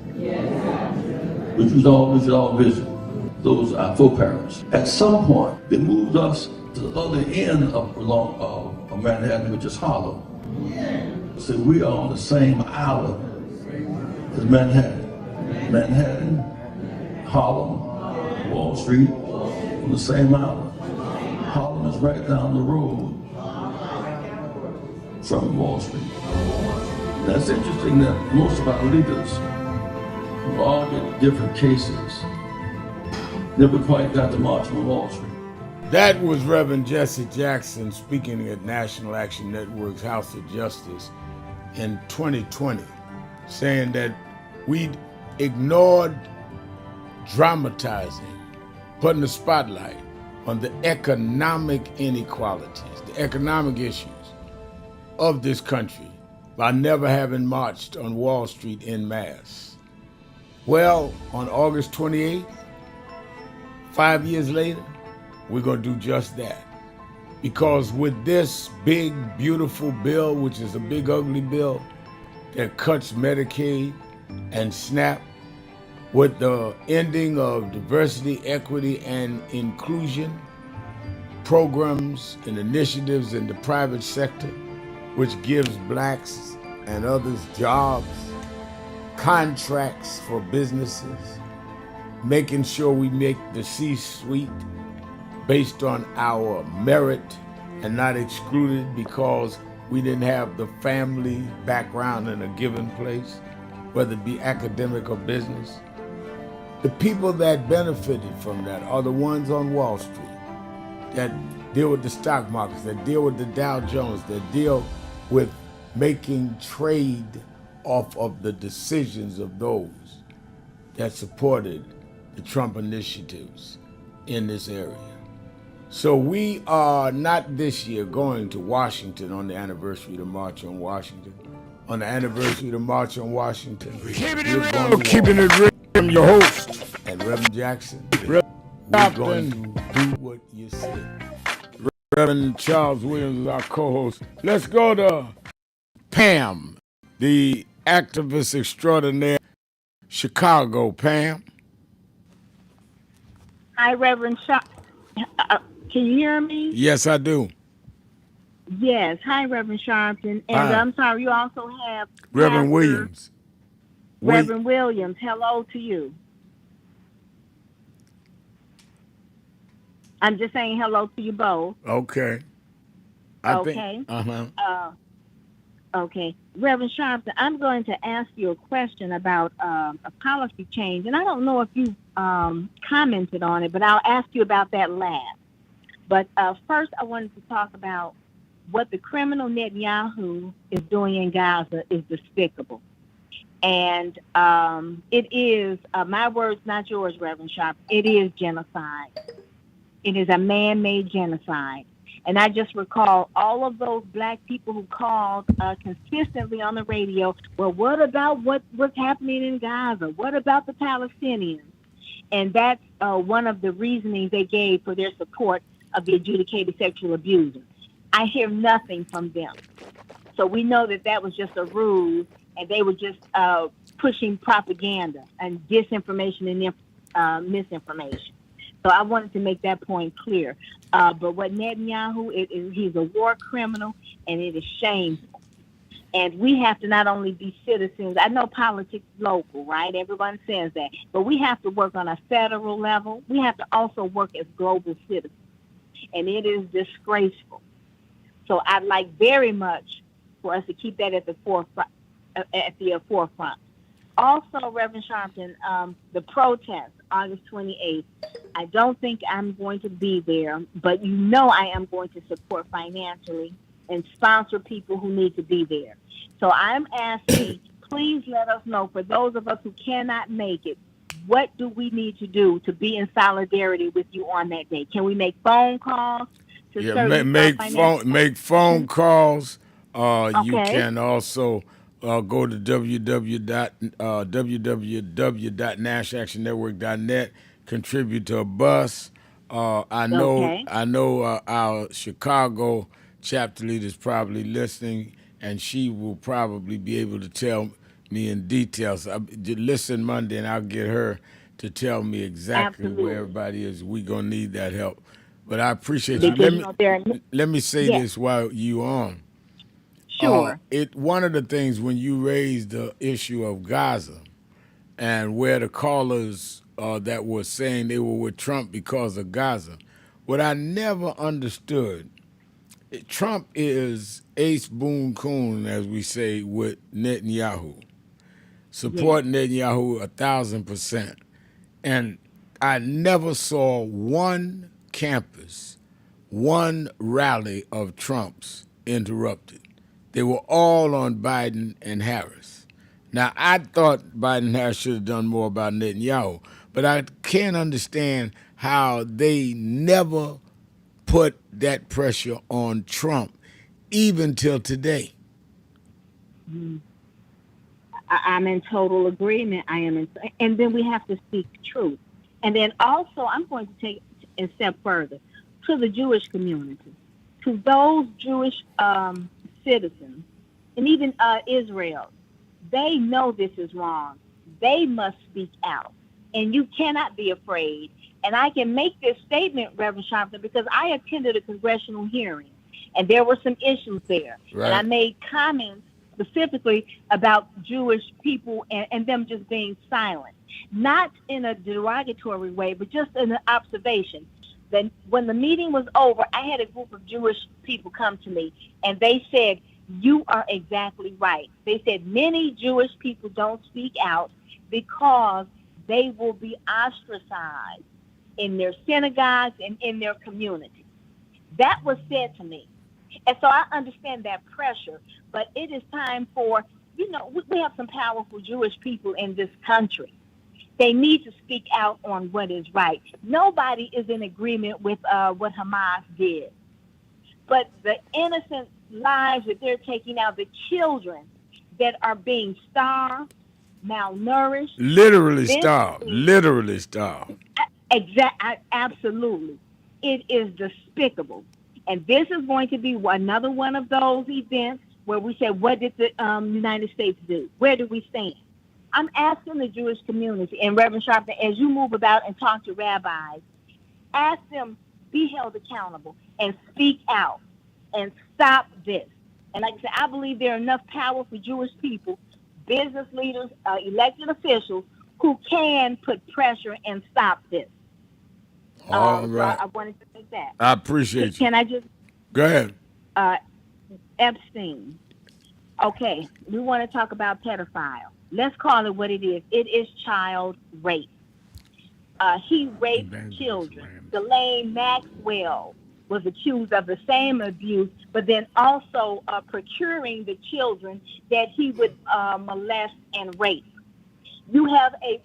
which we should all visit. Those are our foreparents. At some point, they moved us to the other end of Manhattan, which is Harlem. So we are on the same island as Manhattan. Manhattan, Harlem, Wall Street, on the same island. Harlem is right down the road from Wall Street. That's interesting that most of our leaders who argued different cases never quite got to march on Wall Street. That was Reverend Jesse Jackson speaking at National Action Network's House of Justice in 2020, saying that we ignored dramatizing, putting the spotlight on the economic inequalities, the economic issues of this country by never having marched on Wall Street en masse. Well, on August 28th, 5 years later, we're going to do just that. Because with this big, beautiful bill, which is a big, ugly bill that cuts Medicaid and SNAP, with the ending of diversity, equity, and inclusion programs and initiatives in the private sector, which gives blacks and others jobs, contracts for businesses, making sure we make the C-suite based on our merit and not excluded because we didn't have the family background in a given place, whether it be academic or business. The people that benefited from that are the ones on Wall Street that deal with the stock markets, that deal with the Dow Jones, that deal with making trade off of the decisions of those that supported the Trump initiatives in this area. So we are not this year going to Washington on the anniversary of the March on Washington. On the anniversary of the March on Washington, keeping it real. I'm your host. And Reverend Jackson, we're going to do what you said. Reverend Charles Williams is our co-host. Let's go to Pam, the activist extraordinaire, Chicago. Pam. Hi, Reverend can you hear me? Yes, I do. Yes. Hi, Reverend Sharpton. And Hi. I'm sorry, you also have Reverend Williams. Reverend Williams. Hello to you. I'm just saying hello to you both. Okay. Okay. Okay. Reverend Sharpton, I'm going to ask you a question about a policy change. And I don't know if you commented on it, but I'll ask you about that last. But first, I wanted to talk about what the criminal Netanyahu is doing in Gaza is despicable. And it is, my words, not yours, Reverend Sharp, it is genocide. It is a man-made genocide. And I just recall all of those black people who called consistently on the radio, well, what about what's happening in Gaza? What about the Palestinians? And that's one of the reasonings they gave for their support of the adjudicated sexual abuser. I hear nothing from them. So we know that that was just a ruse, and they were just pushing propaganda and disinformation and misinformation. So I wanted to make that point clear. But what Netanyahu, he's a war criminal, and it is shameful. And we have to not only be citizens. I know politics is local, right? Everyone says that. But we have to work on a federal level. We have to also work as global citizens. And it is disgraceful. So I'd like very much for us to keep that at the forefront. Also, Reverend Sharpton, the protest, August 28th, I don't think I'm going to be there, but you know I am going to support financially and sponsor people who need to be there. So I'm asking, please let us know, for those of us who cannot make it, what do we need to do to be in solidarity with you on that day? Can we make phone calls? Make phone calls. Okay. You can also go to www.nashactionnetwork.net, contribute to a bus. I know our Chicago chapter leader is probably listening, and she will probably be able to tell me in details. Listen Monday, and I'll get her to tell me exactly where everybody is. We're going to need that help. But I appreciate you. Let me say this while you on. Sure. One of the things when you raised the issue of Gaza and where the callers that were saying they were with Trump because of Gaza, what I never understood, Trump is ace boon coon, as we say, with Netanyahu. Support Netanyahu 1,000%. And I never saw one campus, one rally of Trump's interrupted. They were all on Biden and Harris. Now, I thought Biden and Harris should have done more about Netanyahu, but I can't understand how they never put that pressure on Trump, even till today. I'm in total agreement. And then we have to speak truth. And then also, I'm going to take a step further to the Jewish community, to those Jewish citizens, and even Israel. They know this is wrong. They must speak out. And you cannot be afraid. And I can make this statement, Reverend Sharpton, because I attended a congressional hearing, and there were some issues there. Right. And I made comments specifically about Jewish people and them just being silent. Not in a derogatory way, but just in an observation. Then when the meeting was over, I had a group of Jewish people come to me, and they said, you are exactly right. They said many Jewish people don't speak out because they will be ostracized in their synagogues and in their community. That was said to me. And so I understand that pressure, but it is time for, we have some powerful Jewish people in this country. They need to speak out on what is right. Nobody is in agreement with what Hamas did. But the innocent lives that they're taking out, the children that are being starved, malnourished. Literally starved. Absolutely. It is despicable. And this is going to be another one of those events where we say, what did the United States do? Where do we stand? I'm asking the Jewish community, and Reverend Sharpton, as you move about and talk to rabbis, ask them, be held accountable and speak out and stop this. And like I said, I believe there are enough power for Jewish people, business leaders, elected officials, who can put pressure and stop this. All right. So I wanted to say that. I appreciate you. Can I just... Go ahead. Epstein. Okay, we want to talk about pedophile. Let's call it what it is. It is child rape. He raped children. Ghislaine Maxwell was accused of the same abuse, but then also procuring the children that he would molest and rape. You have a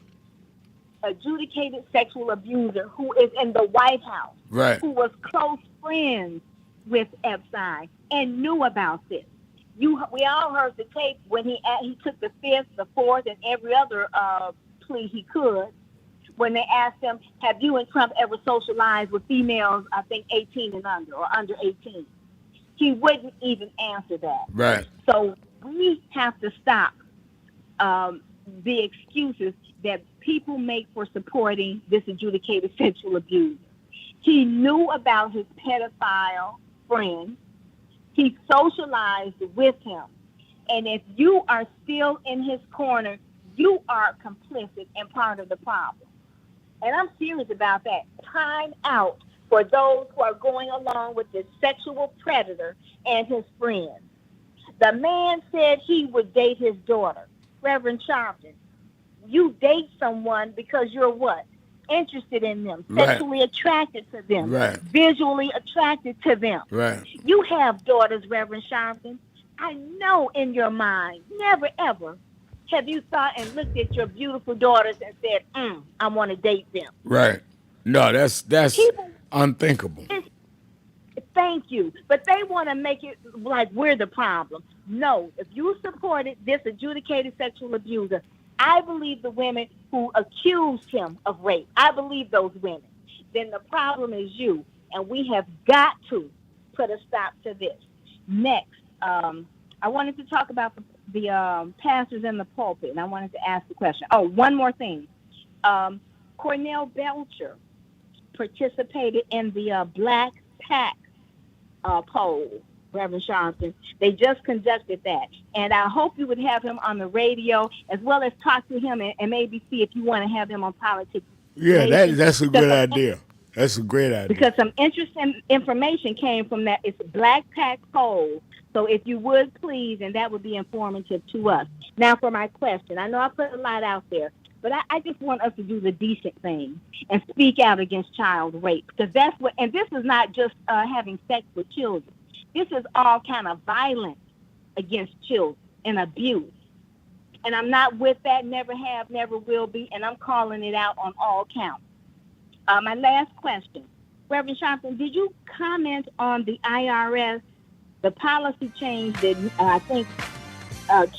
adjudicated sexual abuser who is in the White House, right, who was close friends with Epstein and knew about this. We all heard the tape when he took the fifth, the fourth, and every other plea he could. when they asked him, have you and Trump ever socialized with females, I think 18 and under or under 18? He wouldn't even answer that. Right. So we have to stop the excuses that people make for supporting this adjudicated sexual abuse. He knew about his pedophile friend. He socialized with him. And if you are still in his corner, you are complicit and part of the problem. And I'm serious about that. Time out for those who are going along with this sexual predator and his friends. The man said he would date his daughter. Reverend Sharpton, you date someone because you're what? Interested in them, sexually attracted to them, visually attracted to them. Right. You have daughters, Reverend Sharpton. I know in your mind, never ever have you thought and looked at your beautiful daughters and said, I want to date them. Right. No, that's people, unthinkable. Thank you. But they want to make it like we're the problem. No, if you supported this adjudicated sexual abuser, I believe the women who accused him of rape, I believe those women, then the problem is you. And we have got to put a stop to this. Next, I wanted to talk about the pastors in the pulpit, and I wanted to ask the question. Oh, one more thing. Cornell Belcher participated in the Black Pact poll, Reverend Sharpton. They just conducted that. And I hope you would have him on the radio as well as talk to him and maybe see if you want to have him on Politics. Yeah, that's a good idea. That's a great idea. Because some interesting information came from that. It's a Black Pact poll. So if you would please, and that would be informative to us. Now for my question. I know I put a lot out there, but I just want us to do the decent thing and speak out against child rape. Because that's what, and this is not just having sex with children. This is all kind of violence against children and abuse. And I'm not with that, never have, never will be, and I'm calling it out on all counts. My last question. Reverend Sharpton, did you comment on the IRS, the policy change that I think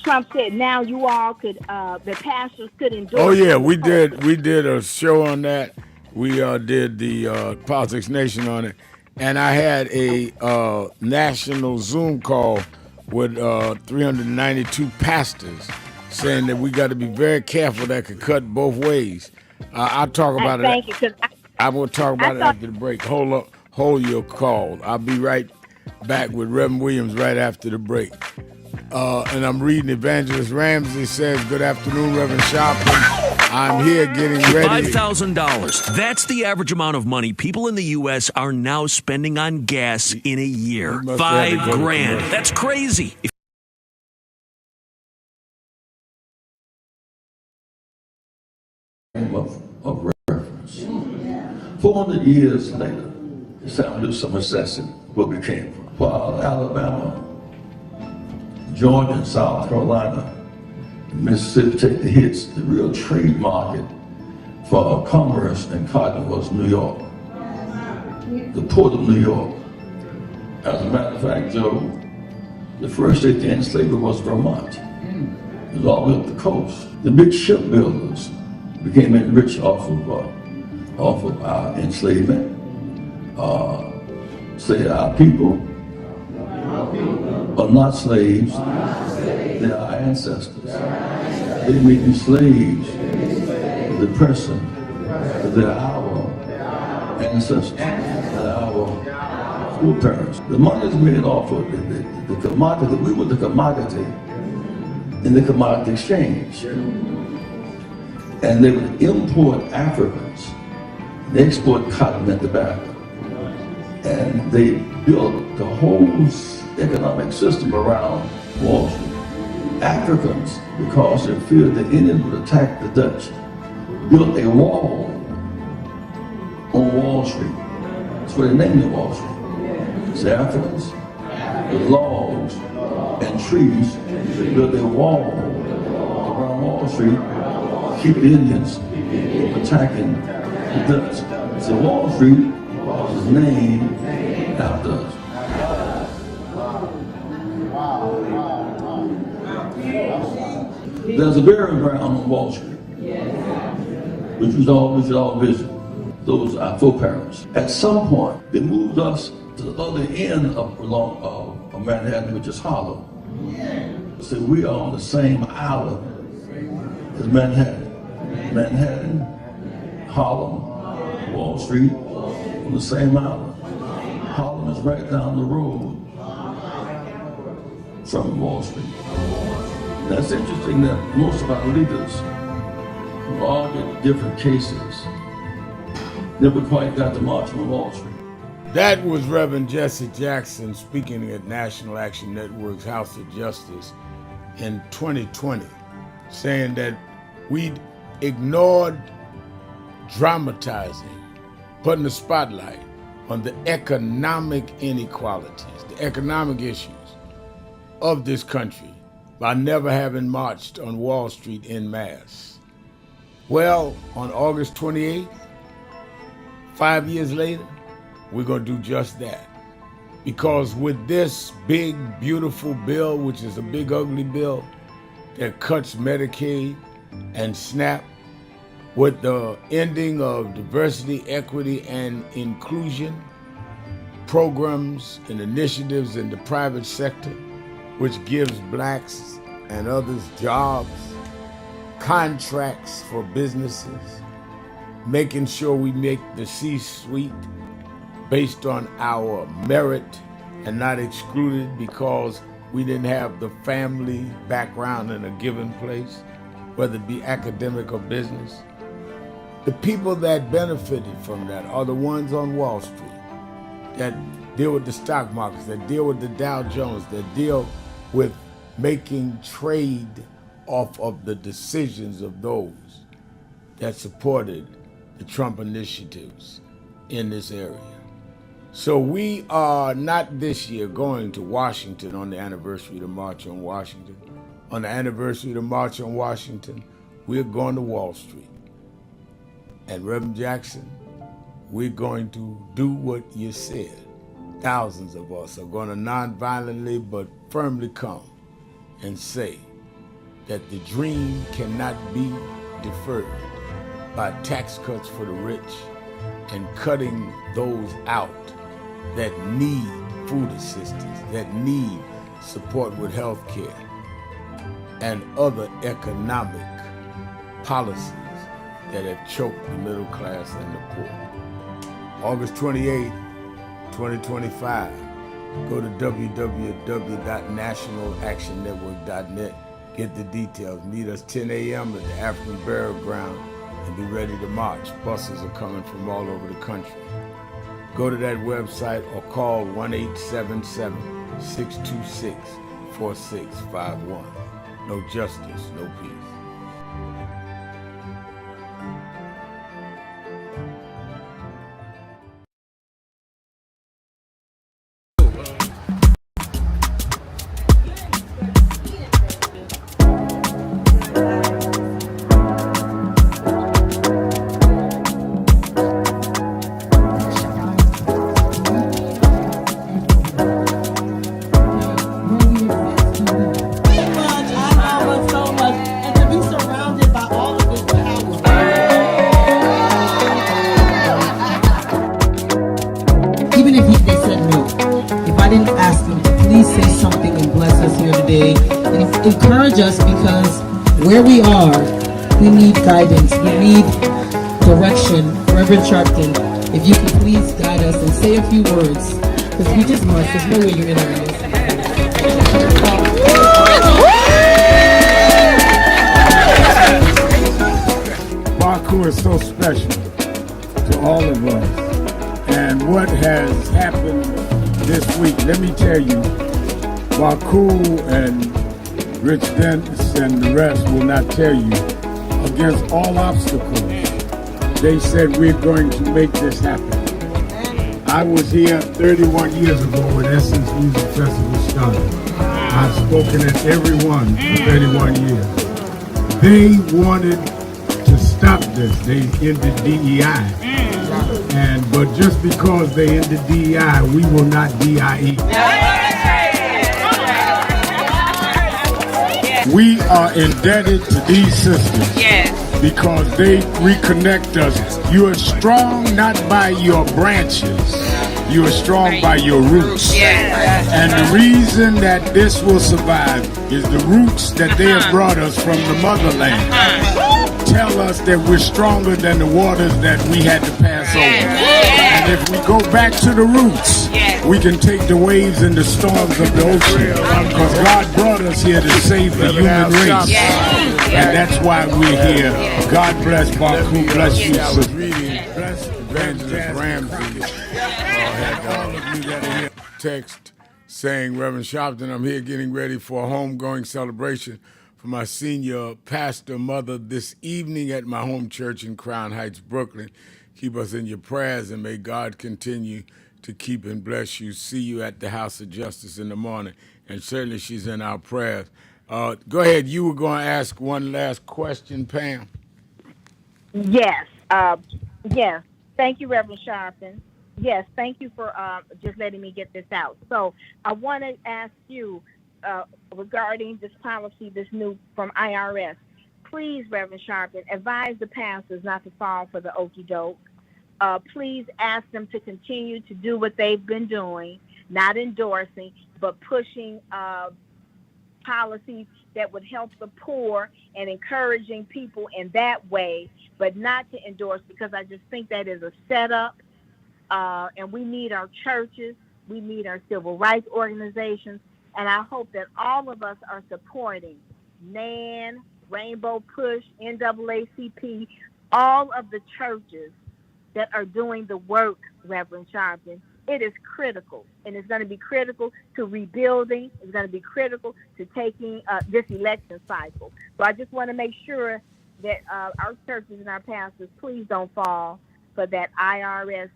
Trump said now you all could, the pastors could endorse? Oh, yeah, we did a show on that. We did the Politics Nation on it. And I had a national Zoom call with 392 pastors saying that we got to be very careful. That could cut both ways. I'll talk about it. Thank you. I will talk about it after the break. Hold your call. I'll be right back with Reverend Williams right after the break. And I'm reading Evangelist Ramsey says, good afternoon, Reverend Sharpton. I'm here getting ready. $5,000. That's the average amount of money people in the U.S. are now spending on gas in a year. $5,000. That's crazy. Of reference. 400 years later, it's time to do some assessing where we came from. While Alabama, Georgia, and South Carolina, and Mississippi take the hits, the real trade market for commerce and cotton was New York. The port of New York. As a matter of fact, Joe, the first state to end slavery was Vermont. It was all the way up the coast. The big shipbuilders became rich off of our enslavement. Say our people are not slaves, they are our ancestors. They may be slaves to the person, they're our ancestors, they're our foreparents. The money is made off of the commodity. We were the commodity in the commodity exchange. And they would import Africans. They export cotton and tobacco. And they built the whole economic system around Wall Street. Africans, because they feared the Indians would attack the Dutch, built a wall on Wall Street. That's why they named it Wall Street. It's the Africans, with logs and trees, they built a wall around Wall Street, keep the Indians from attacking the Dutch. So Wall Street was named after us. There's a burial ground on Wall Street. which we should all visit. Those are our foreparents. At some point, they moved us to the other end of Manhattan, which is Harlem. So we are on the same island as Manhattan. Manhattan, Harlem, Wall Street, on the same island. Harlem is right down the road from Wall Street. That's interesting that most of our leaders, who all get different cases, never quite got to march on Wall Street. That was Reverend Jesse Jackson speaking at National Action Network's House of Justice in 2020, saying that we'd ignored dramatizing, putting the spotlight on the economic inequalities, the economic issues of this country by never having marched on Wall Street en masse. Well, on August 28th, 5 years later, we're going to do just that. Because with this big, beautiful bill, which is a big, ugly bill that cuts Medicaid and SNAP, with the ending of diversity, equity, and inclusion programs and initiatives in the private sector, which gives blacks and others jobs, contracts for businesses, making sure we make the C-suite based on our merit and not excluded because we didn't have the family background in a given place, whether it be academic or business. The people that benefited from that are the ones on Wall Street that deal with the stock markets, that deal with the Dow Jones, that deal with making trade off of the decisions of those that supported the Trump initiatives in this area. So we are not this year going to Washington on the anniversary of the March on Washington. On the anniversary of the March on Washington, we're going to Wall Street. And Reverend Jackson, we're going to do what you said. Thousands of us are going to nonviolently but firmly come and say that the dream cannot be deferred by tax cuts for the rich and cutting those out that need food assistance, that need support with health care and other economic policies that have choked the middle class and the poor. August 28, 2025, go to www.nationalactionnetwork.net, get the details. Meet us 10 a.m. at the African Burial Ground and be ready to march. Buses are coming from all over the country. Go to that website or call 1-877-626-4651. No justice, no peace. Encourage us because where we are, we need guidance, we need direction. Reverend Sharpton, if you could please guide us and say a few words, because we just must, there's no way you're interviewing us. Baku is so special to all of us. And what has happened this week, let me tell you, Baku and Rich Dennis and the rest will not tell you, against all obstacles, they said we're going to make this happen. I was here 31 years ago when Essence Music Festival started. I've spoken at every one for 31 years. They wanted to stop this. They ended DEI. But just because they ended DEI, we will not DIE. We are indebted to these sisters because they reconnect us. You are strong not by your branches. You are strong by your roots. And the reason that this will survive is the roots that they have brought us from the motherland. Tell us that we're stronger than the waters that we had to pass over. And if we go back to the roots, we can take the waves and the storms of the ocean. Because God brought us here to save the human race. And that's why we're here. God bless Baku, bless you. Bless Evangelist Ramsey. All of you that are here. Text saying, Reverend Sharpton, I'm here getting ready for a homegoing celebration for my senior pastor mother this evening at my home church in Crown Heights, Brooklyn. Keep us in your prayers, and may God continue to keep and bless you. See you at the House of Justice in the morning. And certainly she's in our prayers. Go ahead. You were going to ask one last question, Pam. Yes. Yes. Thank you, Reverend Sharpton. Yes, thank you for just letting me get this out. So I want to ask you regarding this policy, this new from IRS. Please, Reverend Sharpton, advise the pastors not to fall for the okie doke. Please ask them to continue to do what they've been doing, not endorsing, but pushing policies that would help the poor and encouraging people in that way, but not to endorse, because I just think that is a setup. And we need our churches, we need our civil rights organizations, and I hope that all of us are supporting NAN, Rainbow Push, NAACP, all of the churches that are doing the work, Reverend Sharpton. It is critical, and it's going to be critical to rebuilding. It's going to be critical to taking this election cycle. So I just want to make sure that our churches and our pastors, please don't fall for that IRS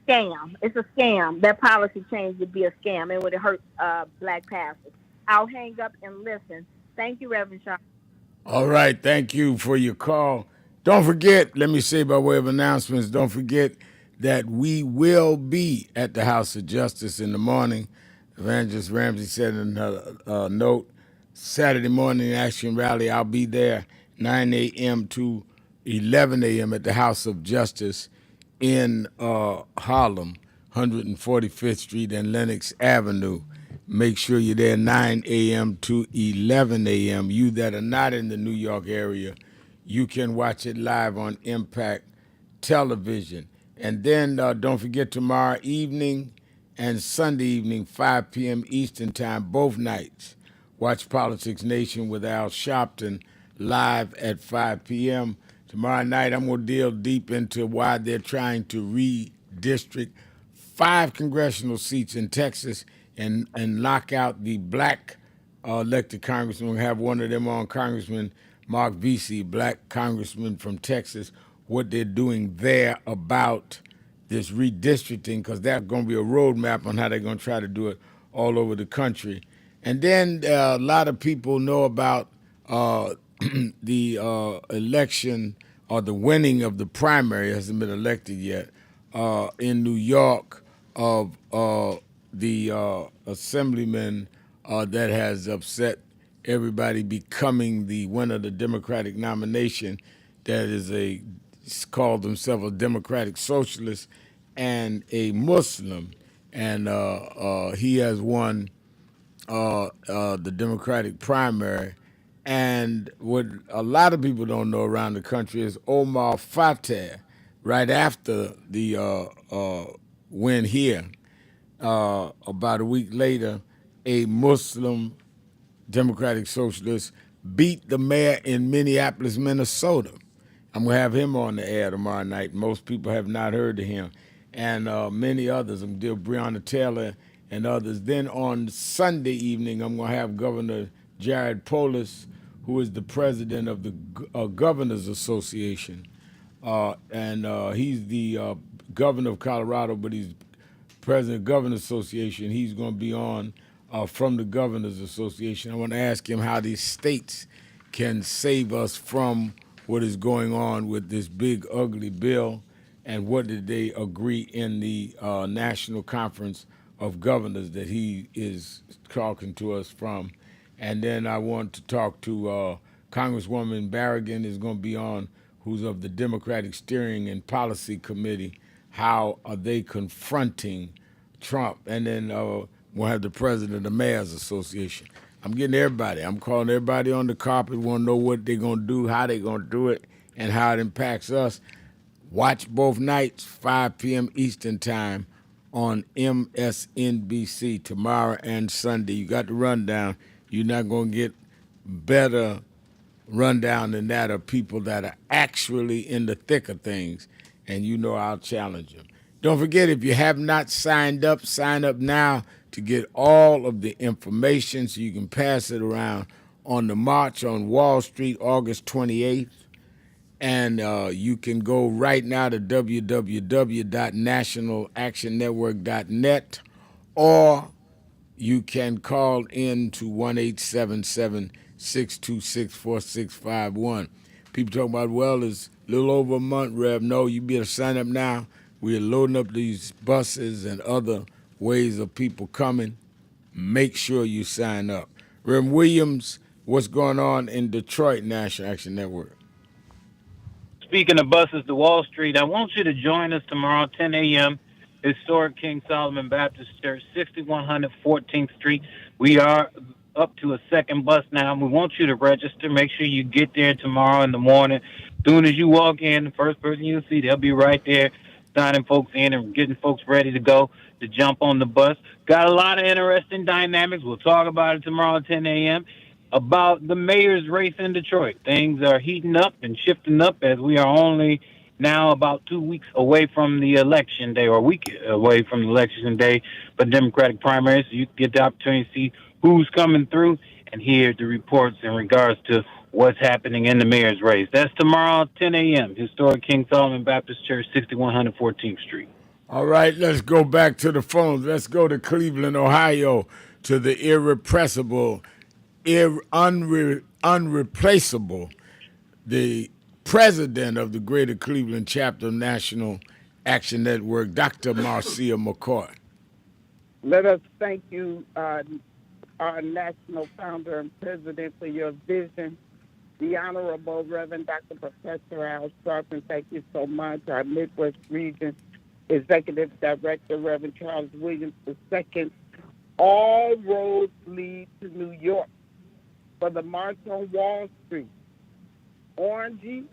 scam. It's a scam. That policy change would be a scam. It would hurt black pastors. I'll hang up and listen. Thank you, Reverend Shaw. All right. Thank you for your call. Don't forget, let me say by way of announcements, don't forget that we will be at the House of Justice in the morning. Evangelist Ramsey said in her note, Saturday morning action rally, I'll be there 9 a.m. to 11 a.m. at the House of Justice in Harlem, 145th Street and Lenox Avenue. Make sure you're there 9 a.m. to 11 a.m. You that are not in the New York area, you can watch it live on Impact Television. And then don't forget tomorrow evening and Sunday evening, 5 p.m. Eastern Time, both nights. Watch Politics Nation with Al Sharpton live at 5 p.m. Tomorrow night, I'm going to deal deep into why they're trying to redistrict 5 congressional seats in Texas and knock out the black elected congressman. We'll have one of them on, Congressman Mark Vesey, black congressman from Texas, what they're doing there about this redistricting, because that's going to be a roadmap on how they're going to try to do it all over the country. And then a lot of people know about the election or the winning of the primary, hasn't been elected yet, in New York of the assemblyman that has upset everybody becoming the winner of the Democratic nomination that is called himself a Democratic Socialist and a Muslim. And he has won the Democratic primary. And what a lot of people don't know around the country is Omar Fateh, right after the win here, about a week later, a Muslim Democratic Socialist beat the mayor in Minneapolis, Minnesota. I'm going to have him on the air tomorrow night. Most people have not heard of him. And many others. I'm going to deal with Breonna Taylor and others. Then on Sunday evening, I'm going to have Governor Jared Polis, who is the president of the Governors Association. And he's the governor of Colorado, but he's president of the Governors Association. He's going to be on from the Governors Association. I want to ask him how these states can save us from what is going on with this big, ugly bill, and what did they agree in the National Conference of Governors that he is talking to us from. And then I want to talk to Congresswoman Barragan is going to be on, who's of the Democratic Steering and Policy Committee. How are they confronting Trump? And then we'll have the president of the Mayors Association. I'm getting everybody. I'm calling everybody on the carpet, want to know what they're going to do, how they're going to do it, and how it impacts us. Watch both nights, 5 p.m. Eastern Time on MSNBC tomorrow and Sunday. You got the rundown. You're not going to get better rundown than that of people that are actually in the thick of things, and you know I'll challenge them. Don't forget, if you have not signed up, sign up now to get all of the information so you can pass it around on the March on Wall Street, August 28th. And you can go right now to www.nationalactionnetwork.net, or you can call in to 1-877-626-4651. People talk about, well, it's a little over a month, Rev. No, you better sign up now. We're loading up these buses and other ways of people coming. Make sure you sign up. Rev Williams, what's going on in Detroit National Action Network? Speaking of buses to Wall Street, I want you to join us tomorrow, 10 a.m., historic King Solomon Baptist Church, 6100 14th Street. We are up to a second bus now. We want you to register. Make sure you get there tomorrow in the morning. As soon as you walk in, the first person you'll see, they'll be right there signing folks in and getting folks ready to go to jump on the bus. Got a lot of interesting dynamics. We'll talk about it tomorrow at 10 a.m. about the mayor's race in Detroit. Things are heating up and shifting up as we are only now about 2 weeks away from the election day, or a week away from the election day for Democratic primaries. So you get the opportunity to see who's coming through and hear the reports in regards to what's happening in the mayor's race. That's tomorrow, 10 a.m., historic King Solomon Baptist Church, 6100 14th Street. All right, let's go back to the phones. Let's go to Cleveland, Ohio, to the irrepressible, unreplaceable, the president of the Greater Cleveland Chapter of National Action Network, Dr. Marcia McCoy. Let us thank you, our national founder and president, for your vision. The Honorable Reverend Dr. Professor Al Sharpton, thank you so much. Our Midwest Region Executive Director, Reverend Charles Williams II. All roads lead to New York for the March on Wall Street. Orangey,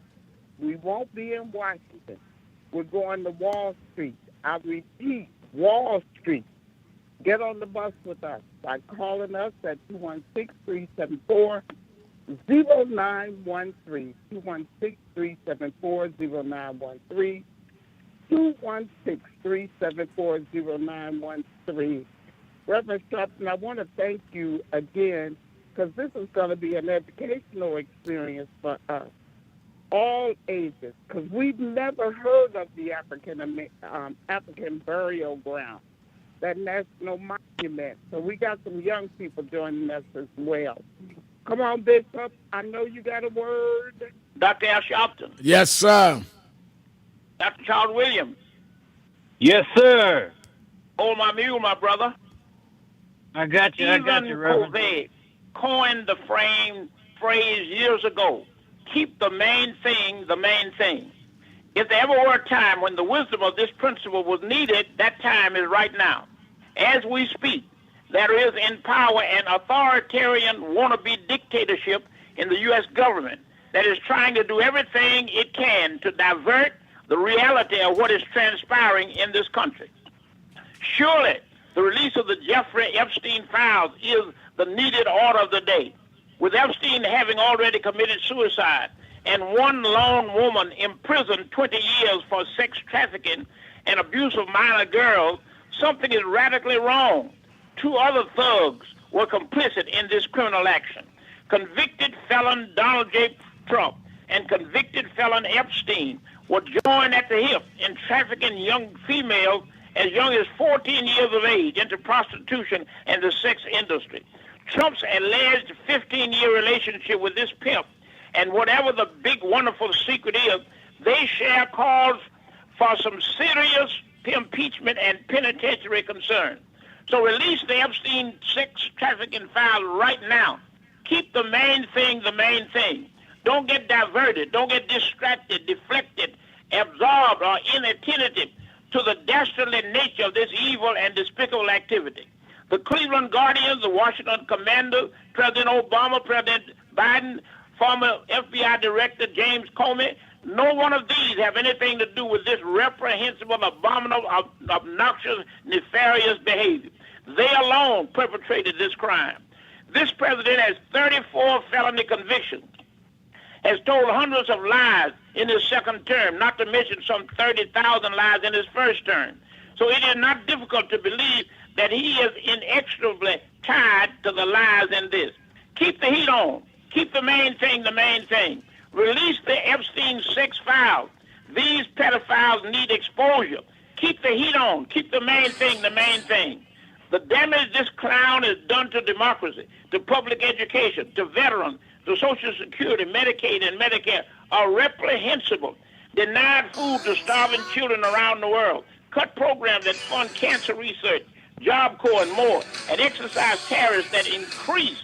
we won't be in Washington. We're going to Wall Street. I repeat, Wall Street. Get on the bus with us by calling us at 216-374-0913, 216-374-0913, 216-374-0913. Reverend Sharpton, I want to thank you again, because this is going to be an educational experience for us, all ages, because we've never heard of the African burial ground, that national monument. So we got some young people joining us as well. Come on, Bishop. I know you got a word. Dr. Al Sharpton. Yes, sir. Dr. Charles Williams. Yes, sir. Hold my mule, my brother. I got you, Reverend. Jose coined the phrase years ago, keep the main thing the main thing. If there ever were a time when the wisdom of this principle was needed, that time is right now. As we speak, there is in power an authoritarian wannabe dictatorship in the U.S. government that is trying to do everything it can to divert the reality of what is transpiring in this country. Surely, the release of the Jeffrey Epstein files is the needed order of the day. With Epstein having already committed suicide and one lone woman imprisoned 20 years for sex trafficking and abuse of minor girls, something is radically wrong. 2 other thugs were complicit in this criminal action. Convicted felon Donald J. Trump and convicted felon Epstein were joined at the hip in trafficking young females as young as 14 years of age into prostitution and the sex industry. Trump's alleged 15-year relationship with this pimp, and whatever the big, wonderful secret is, they share cause for some serious impeachment and penitentiary concerns. So release the Epstein sex trafficking files right now Keep the main thing the main thing. Don't get diverted. Don't get distracted, deflected, absorbed, or inattentive to the dastardly nature of this evil and despicable activity. The Cleveland Guardians, the Washington Commanders, President Obama, President Biden, former FBI Director James Comey, no one of these have anything to do with this reprehensible, abominable, obnoxious, nefarious behavior. They alone perpetrated this crime. This president has 34 felony convictions, has told hundreds of lies in his second term, not to mention some 30,000 lies in his first term. So it is not difficult to believe that he is inextricably tied to the lies in this. Keep the heat on. Keep the main thing the main thing. Release the Epstein sex files. These pedophiles need exposure. Keep the heat on. Keep the main thing the main thing. The damage this clown has done to democracy, to public education, to veterans, to Social Security, Medicaid, and Medicare are reprehensible. Denied food to starving children around the world. Cut programs that fund cancer research, Job Corps, and more, and exercise tariffs that increase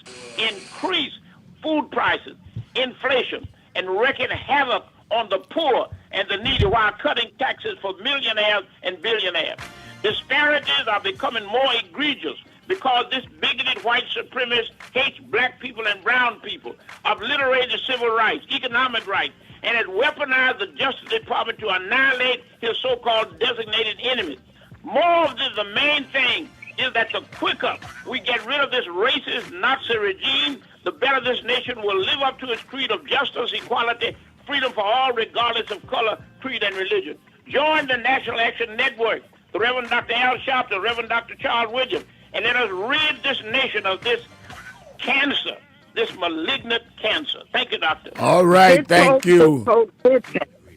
food prices, inflation, and wreaking havoc on the poor and the needy while cutting taxes for millionaires and billionaires. Disparities are becoming more egregious because this bigoted white supremacist hates black people and brown people, obliterated civil rights, economic rights, and has weaponized the Justice Department to annihilate his so-called designated enemies. More of this, the main thing is that the quicker we get rid of this racist Nazi regime, the better this nation will live up to its creed of justice, equality, freedom for all, regardless of color, creed, and religion. Join the National Action Network, the Reverend Dr. Al Sharpton, the Reverend Dr. Charles Williams, and let us rid this nation of this cancer, this malignant cancer. Thank you, Doctor. All right, thank you.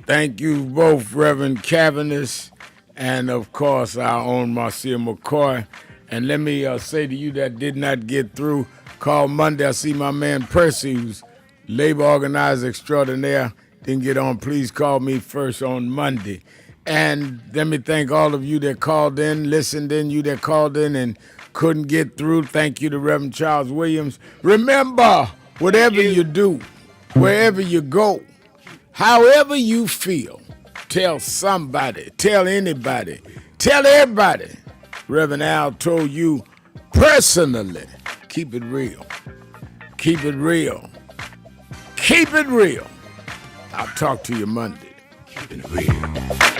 Thank you both, Reverend Cavanis, and of course our own Marcia McCoy. And let me say to you that did not get through, call Monday. I see my man Percy, who's labor organizer extraordinaire, didn't get on. Please call me first on Monday. And let me thank all of you that called in, listened in, you that called in and couldn't get through. Thank you to Reverend Charles Williams. Remember, whatever you do, wherever you go, however you feel, tell somebody, tell anybody, tell everybody. Reverend Al told you personally, keep it real. Keep it real. Keep it real. I'll talk to you Monday. Keep it real.